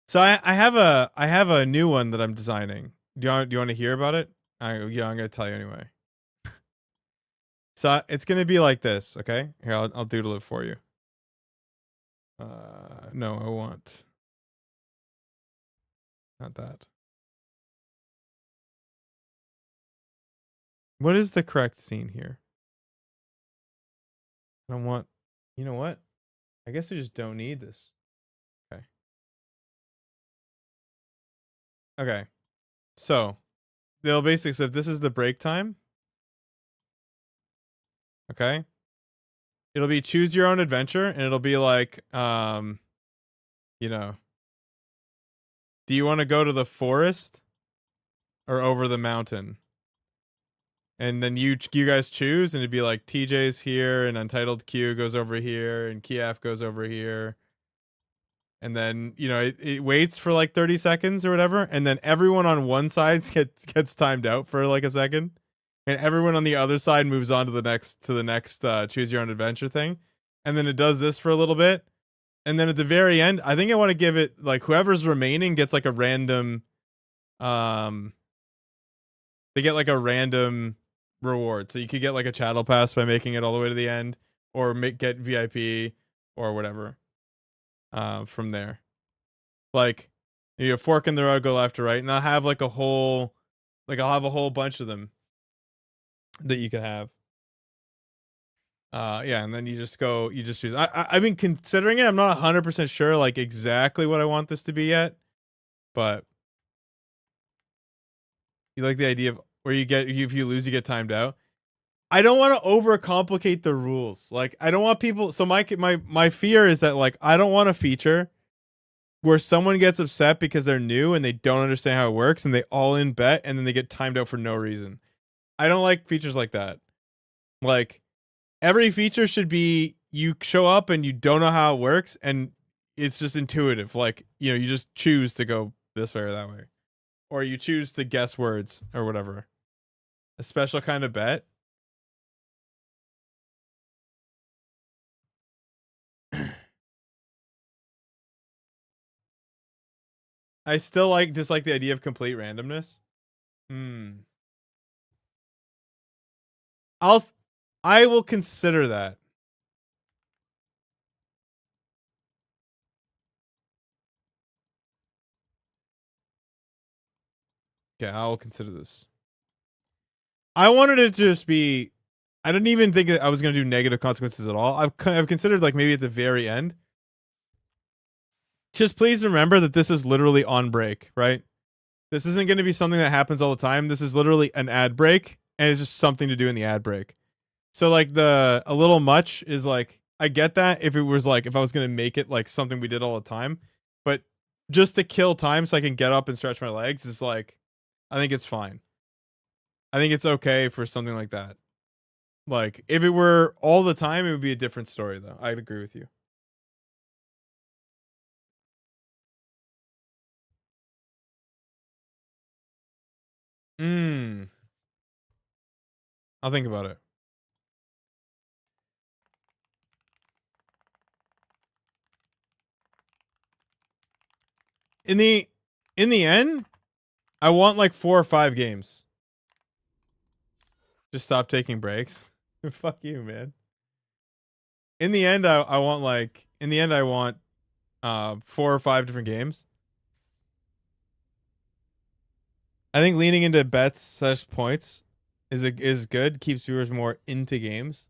So I have a new one that I'm designing. Do you want to hear about it? Yeah, I'm gonna tell you anyway. So it's gonna be like this, okay? Here, I'll doodle it for you. No, I want not that. What is the correct scene here? I don't want. You know what? I guess I just don't need this. Okay. Okay. So they'll basically say if this is the break time. Okay. It'll be choose your own adventure, and it'll be like, you know, do you want to go to the forest or over the mountain? And then you guys choose, and it'd be like TJ's here, and Untitled Q goes over here, and Kiaf goes over here. And then, you know, it waits for like 30 seconds or whatever, and then everyone on one side gets timed out for like a second. And everyone on the other side moves on to the next choose your own adventure thing. And then it does this for a little bit. And then at the very end, I think I want to give it like whoever's remaining gets like a random they get like a random reward. So you could get like a channel pass by making it all the way to the end, or get VIP or whatever from there. Like you have fork in the road, go left to right, and I'll have like I'll have a whole bunch of them that you can have. Yeah, and then you just choose. I've been considering it. I'm not 100% sure like exactly what I want this to be yet, but you like the idea of where if you lose you get timed out. I don't want to overcomplicate the rules. Like I don't want people. So my fear is that like I don't want a feature where someone gets upset because they're new and they don't understand how it works and they all in bet and then they get timed out for no reason. I don't like features like that. Like every feature should be you show up and you don't know how it works, and it's just intuitive. Like, you know, you just choose to go this way or that way, or you choose to guess words or whatever. A special kind of bet. I still dislike the idea of complete randomness. I will consider that. Okay, I will consider this. I wanted it to just be. I didn't even think that I was going to do negative consequences at all. I've considered like maybe at the very end. Just please remember that this is literally on break, right? This isn't going to be something that happens all the time. This is literally an ad break, and it's just something to do in the ad break. So like a little much is like, I get that if it was like, if I was going to make it like something we did all the time, but just to kill time so I can get up and stretch my legs is like, I think it's fine. I think it's okay for something like that. Like, if it were all the time, it would be a different story, though. I'd agree with you. I'll think about it. In the end, I want like 4 or 5 games. Just stop taking breaks. Fuck you, man. In the end, I want like, in the end, I want 4 or 5 different games. I think leaning into bets / points is good. Keeps viewers more into games.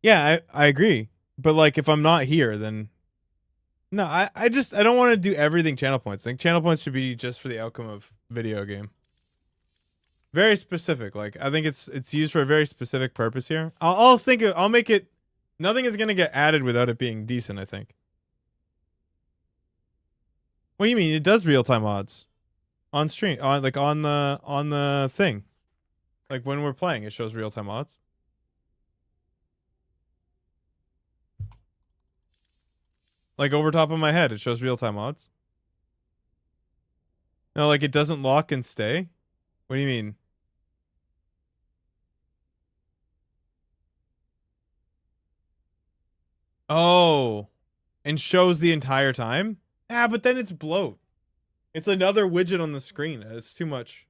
Yeah, I agree. But like, if I'm not here, then no, I don't want to do everything channel points. I think channel points should be just for the outcome of video game. Very specific. Like, I think it's used for a very specific purpose here. I'll make it. Nothing is gonna get added without it being decent, I think. What do you mean? It does real time odds on stream, on the thing. Like when we're playing, it shows real time odds. Like over top of my head, it shows real time odds. No, like it doesn't lock and stay. What do you mean? Oh, and shows the entire time? Ah, but then it's bloat. It's another widget on the screen. It's too much.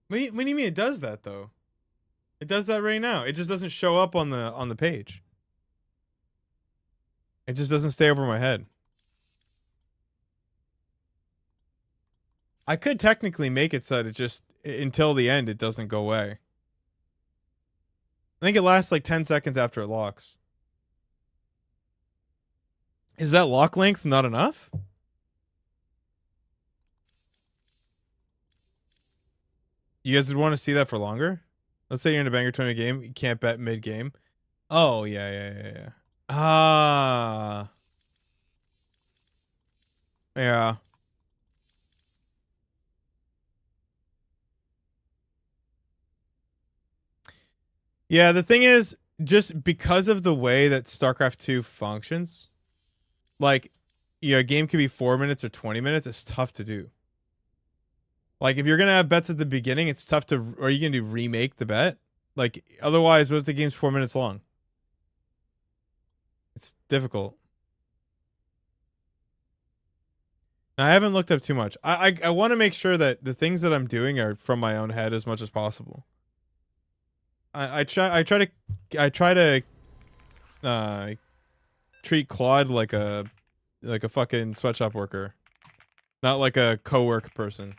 What do you mean it does that though? It does that right now. It just doesn't show up on the page. It just doesn't stay over my head. I could technically make it so that it just, until the end, it doesn't go away. I think it lasts like 10 seconds after it locks. Is that lock length not enough? You guys would want to see that for longer? Let's say you're in a banger tournament game, you can't bet mid-game. Oh, yeah. Ah. Yeah. Yeah, the thing is, just because of the way that StarCraft 2 functions, like, yeah, a game could be 4 minutes or 20 minutes, it's tough to do. Like, if you're going to have bets at the beginning, it's tough to, or are you going to remake the bet? Like, otherwise, what if the game's 4 minutes long? It's difficult. Now, I haven't looked up too much. I want to make sure that the things that I'm doing are from my own head as much as possible. I try to treat Claude like a fucking sweatshop worker, not like a co-work person.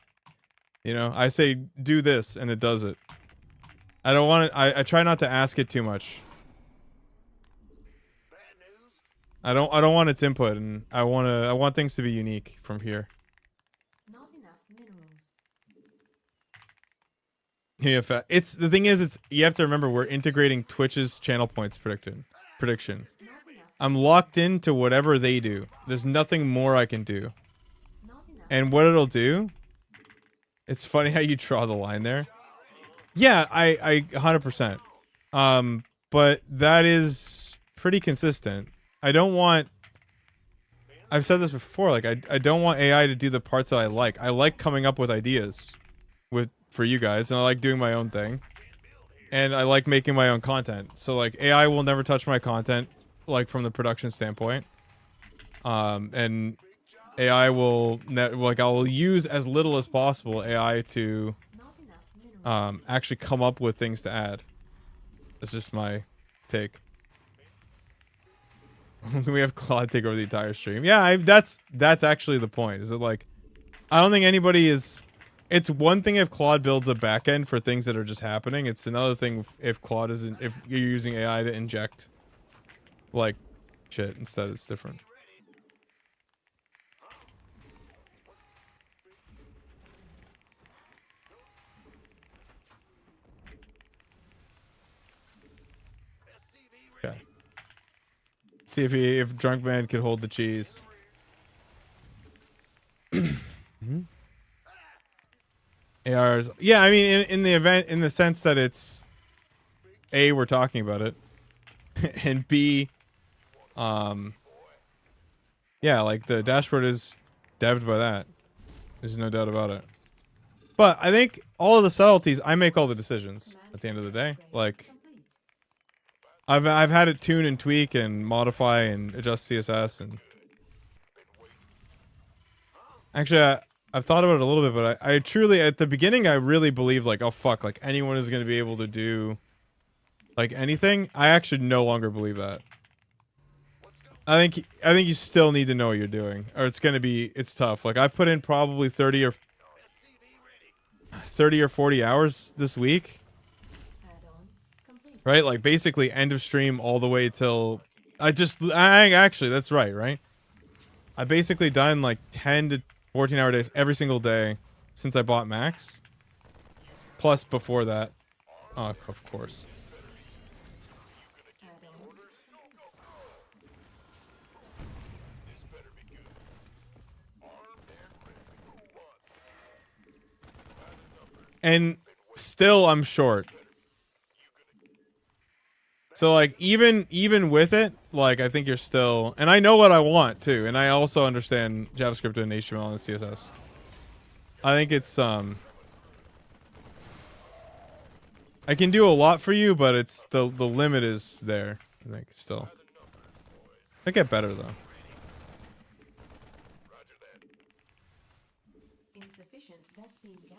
You know, I say do this and it does it. I don't want it. I try not to ask it too much. I don't want its input, and I want things to be unique from here. Not enough minerals. Yeah, it's the thing is, you have to remember we're integrating Twitch's channel points prediction. I'm locked into whatever they do. There's nothing more I can do. Not enough And what it'll do, it's funny how you draw the line there. Yeah, I 100%. But that is pretty consistent. I don't want, I've said this before, like I don't want AI to do the parts that I like. I like coming up with ideas for you guys, and I like doing my own thing. And I like making my own content. So like AI will never touch my content, like from the production standpoint. And AI will like I will use as little as possible AI to Not enough minerals. actually come up with things to add. That's just my take. Can we have Claude take over the entire stream? Yeah, that's actually the point. Is it like I don't think anybody is. It's one thing if Claude builds a backend for things that are just happening. It's another thing if Claude isn't. If you're using AI to inject like shit instead. It's different. Okay. See if Drunk Man could hold the cheese. ARs. Yeah, I mean, in the event, in the sense that it's A, we're talking about it, and B, yeah, like the dashboard is devved by that. There's no doubt about it. But I think all of the subtleties, I make all the decisions at the end of the day. Like, Complete. I've had it tune and tweak and modify and adjust CSS and actually I've thought about it a little bit, but I truly at the beginning I really believed like, oh fuck, like anyone is gonna be able to do like anything. I actually no longer believe that. I think you still need to know what you're doing, or it's tough. Like I put in probably 30 or 40 hours this week. Add-on complete. Right? Like basically end of stream all the way till I actually that's right? I basically done like 10 to 14-hour days every single day since I bought Max. Plus before that. Oh, of course. Add-on. And still I'm short. So like even with it, like I think you're still, and I know what I want too, and I also understand JavaScript and HTML and CSS. I think it's I can do a lot for you, but it's the limit is there. I think still. I get better though. Insufficient Vespine gas.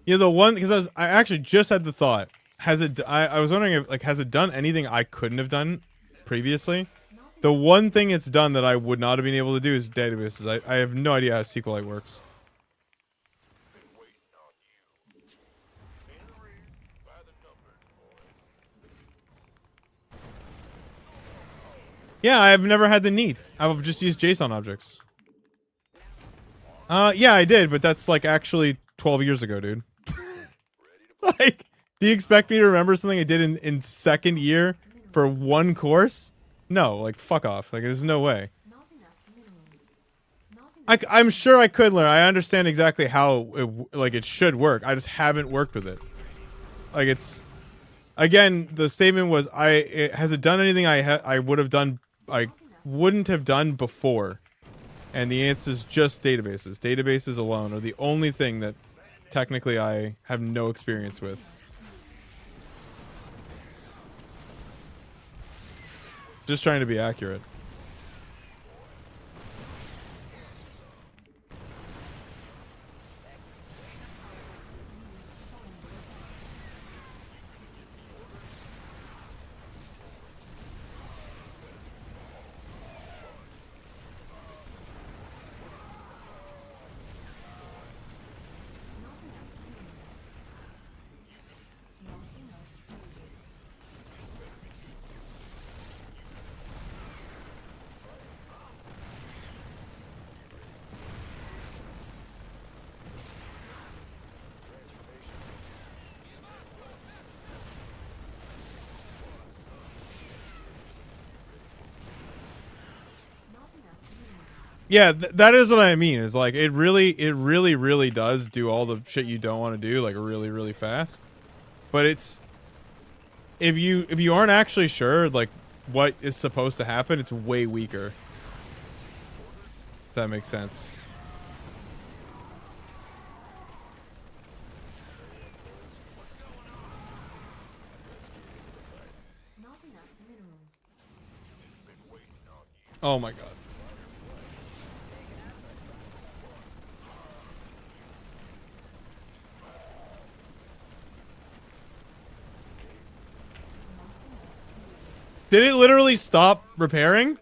Yeah, the one because I actually just had the thought. Has it? I was wondering if like has it done anything I couldn't have done previously? The one thing it's done that I would not have been able to do is databases. I have no idea how SQLite works. Yeah, I've never had the need. I've just used JSON objects. Yeah, I did, but that's like actually 12 years ago, dude. Like, do you expect me to remember something I did in second year for one course? No, like, fuck off. Like, there's no way. Not enough minerals. Not enough. I'm sure I could learn. I understand exactly how it should work. I just haven't worked with it. Like, it's... Again, the statement was, has it done anything I would have done... I wouldn't have done before? And the answer is just databases. Databases alone are the only thing that technically I have no experience with. Just trying to be accurate. Yeah, that is what I mean. Is like it really does do all the shit you don't want to do like really fast. But it's if you aren't actually sure like what is supposed to happen, it's way weaker. If that makes sense. Not enough minerals. Oh my god. Did it literally stop repairing?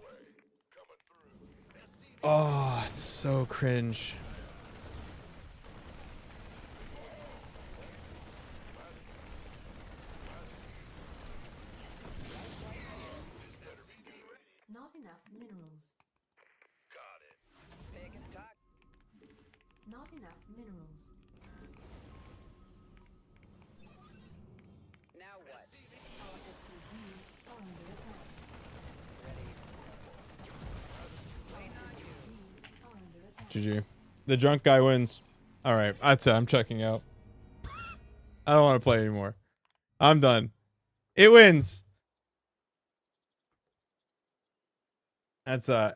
Oh, it's so cringe. Not enough minerals. Pick and talk. Not enough minerals. Now what? Our SCVs are under attack. SCVs are under attack. GG. The drunk guy wins. Alright, that's it. I'm checking out. I don't want to play anymore. I'm done. It wins. That's okay.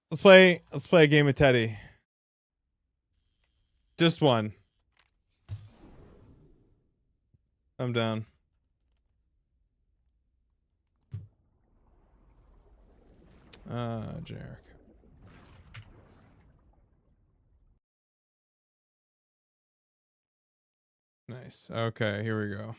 Let's play a game of Teddy. Just one. I'm down. Jarek. Nice. Okay, here we go.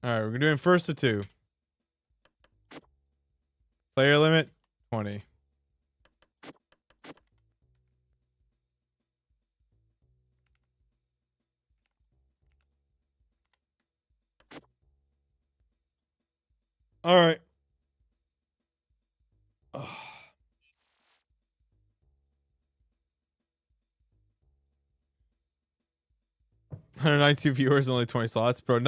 Alright, we're doing first to 2. Player limit 20. Alright. 192 viewers, only 20 slots, bro.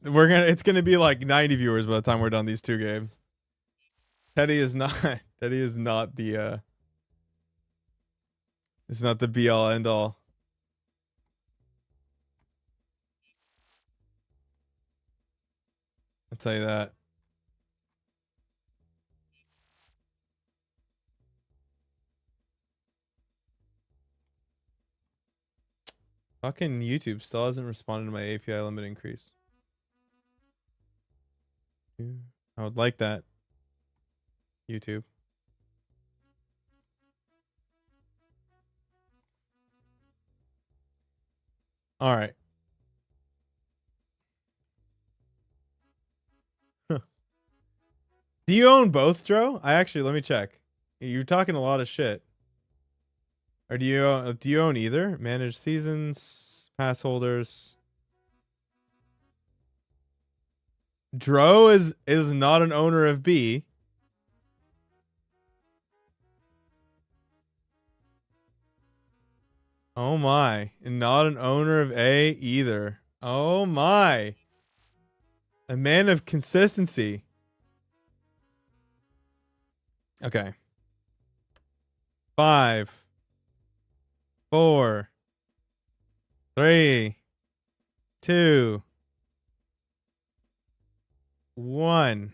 It's gonna be like 90 viewers by the time we're done these 2 games. Teddy is not Teddy is not the it's not the be all end all. I'll tell you that. Fucking YouTube still hasn't responded to my API limit increase. I would like that. YouTube. All right. Huh. Do you own both, Dro? Let me check. You're talking a lot of shit. Or do you own either? Manage seasons, pass holders. Dro is not an owner of B. Oh my. And not an owner of A either. Oh my. A man of consistency. Okay. 5, 4, 3, 2, 1.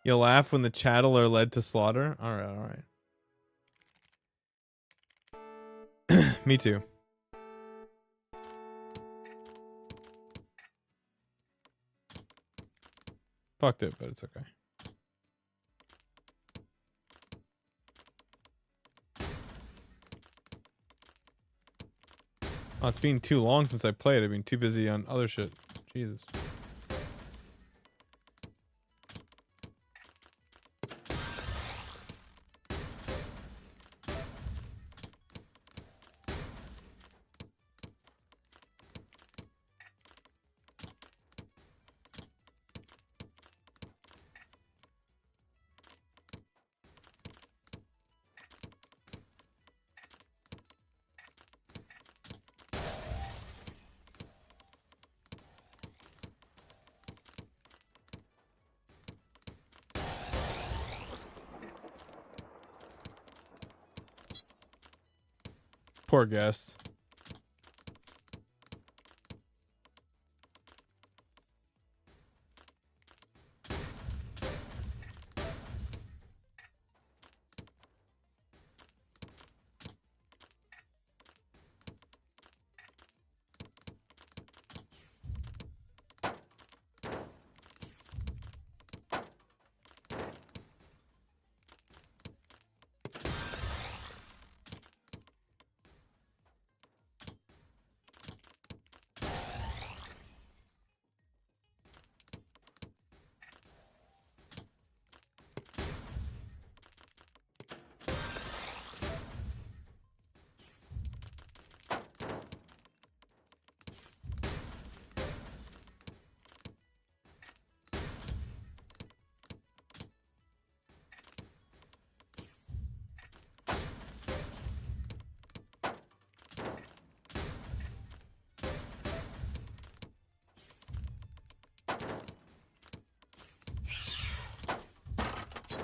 You'll laugh when the chattel are led to slaughter. All right. Me too. Fucked it, but it's okay. Oh, it's been too long since I played. I've been too busy on other shit. Jesus. Poor guest.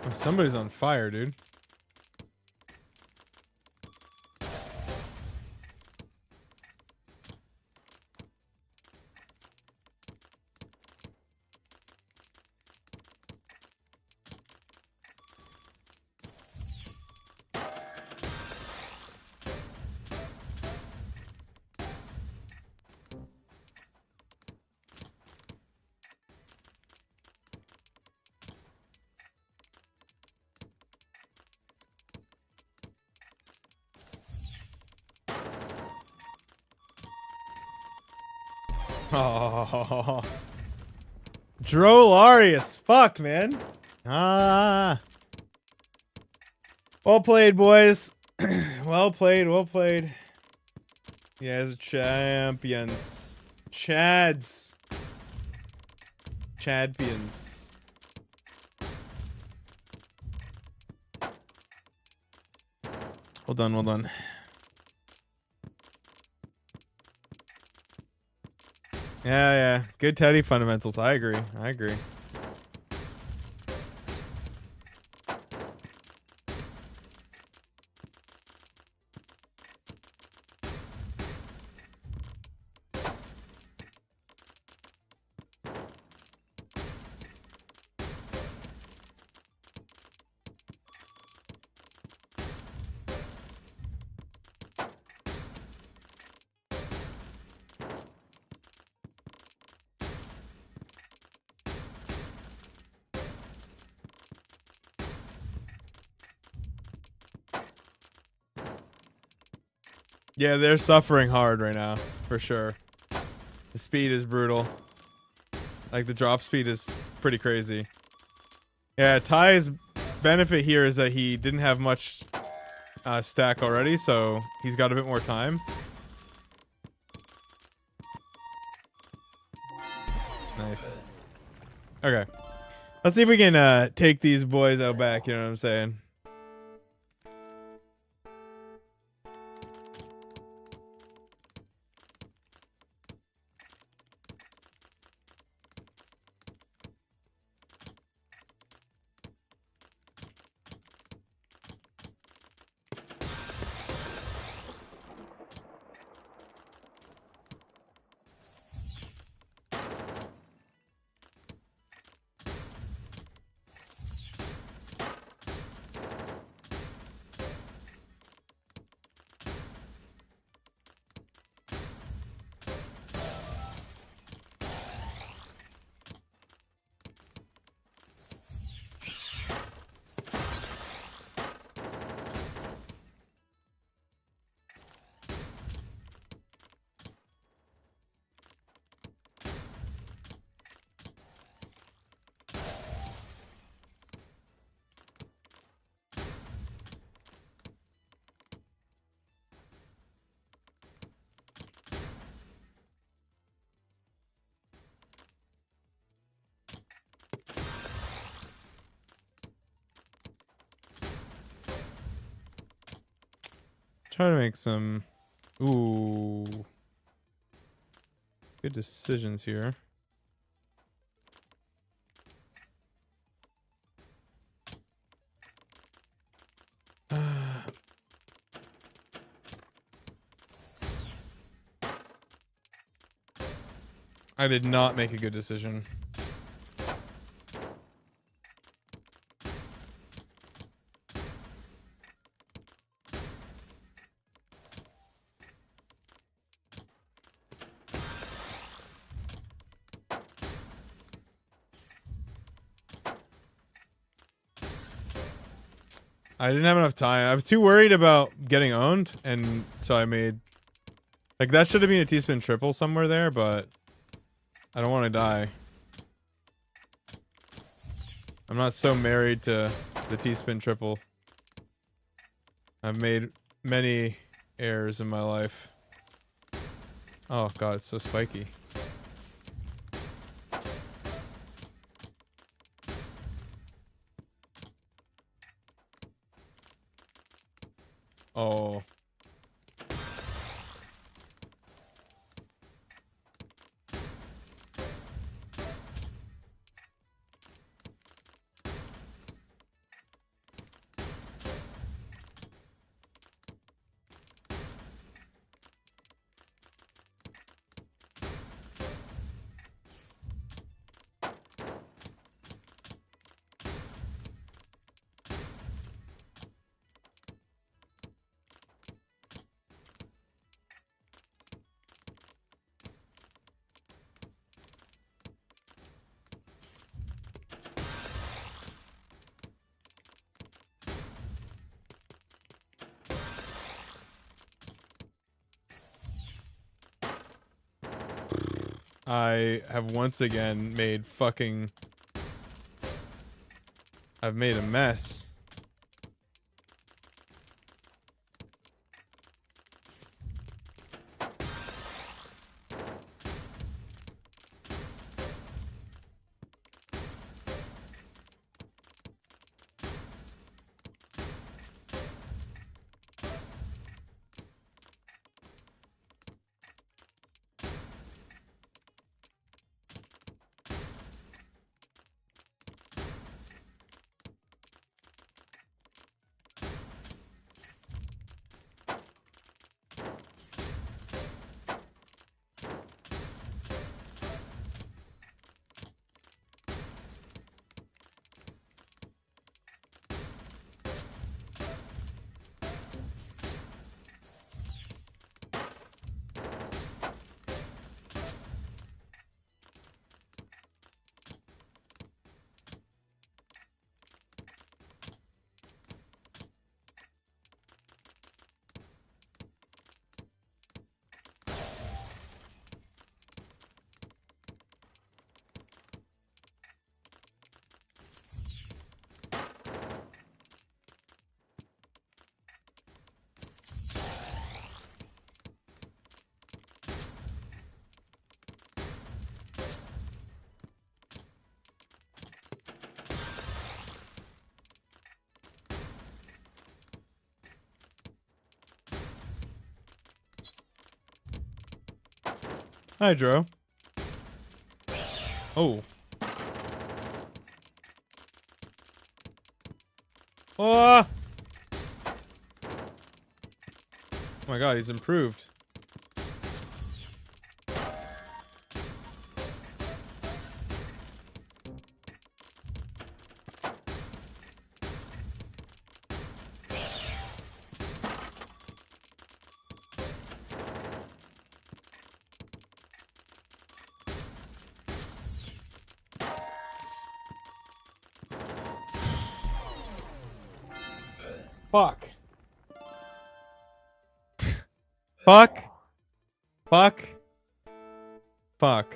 Oh, somebody's on fire, dude. Oh, Drolarius, fuck, man. Ah, well played, boys. Well played, well played. You guys are champions. Chads. Chadpions. Well done, well done. Yeah, yeah. Good Teddy fundamentals. I agree. I agree. Yeah, they're suffering hard right now, for sure. The speed is brutal. Like, the drop speed is pretty crazy. Yeah, Ty's benefit here is that he didn't have much stack already, so he's got a bit more time. Nice. Okay. Let's see if we can take these boys out back, you know what I'm saying? Try to make some, ooh, good decisions here. I did not make a good decision. I didn't have enough time. I was too worried about getting owned, and so I made... Like, that should have been a T-spin triple somewhere there, but... I don't want to die. I'm not so married to the T-spin triple. I've made many errors in my life. Oh god, it's so spiky. Oh. I have once again made fucking... I've made a mess. Hydro. Oh. Oh! Oh my god, he's improved. Fuck. Fuck. Fuck. Fuck.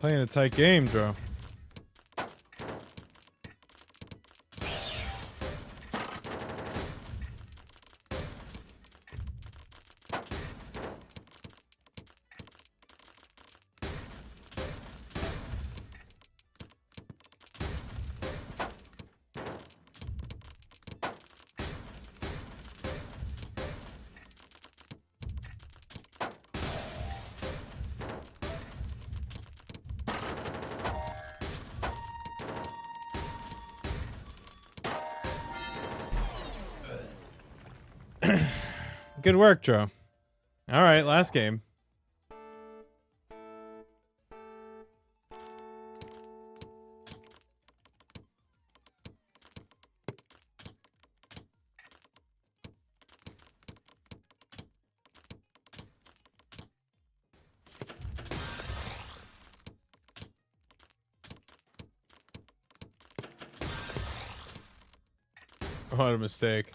Playing a tight game, Dro. Good work, Dro. All right, last game. What a mistake.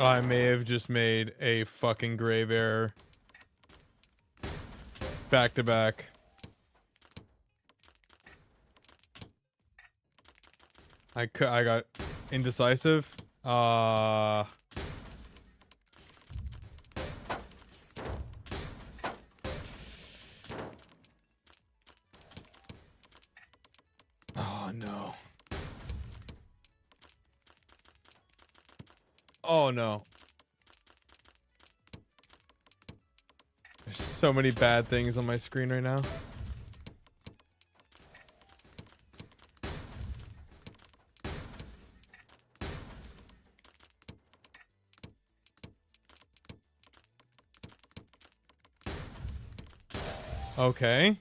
I may have just made a fucking grave error. Back to back. I got indecisive. Oh no. Oh no. There's so many bad things on my screen right now. Okay.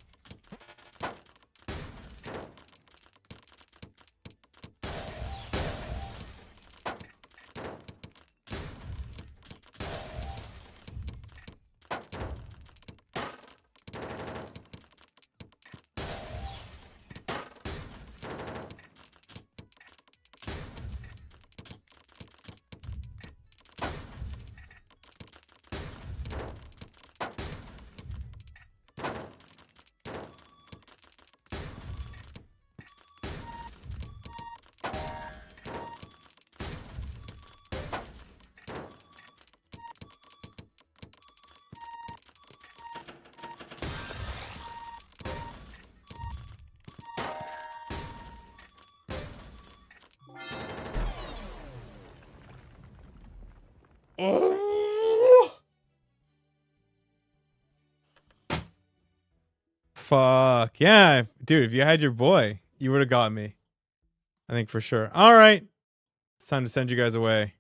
Fuck. Yeah, dude, if you had your boy, you would have got me. I think for sure. All right. It's time to send you guys away.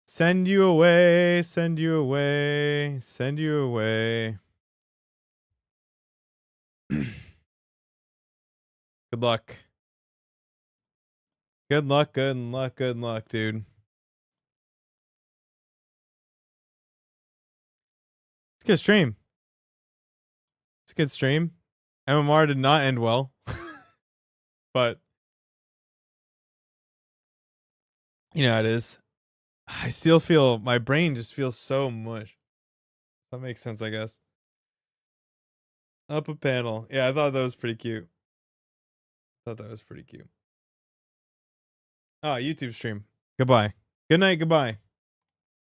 Send you away, send you away, send you away. Good luck. Good luck, good luck, good luck, dude. It's a good stream. It's a good stream. MMR did not end well. But you know how it is. I still feel my brain just feels so mush. That makes sense, I guess. Up a panel. Yeah, I thought that was pretty cute. Thought that was pretty cute. Ah, YouTube stream. Goodbye. Good night, goodbye.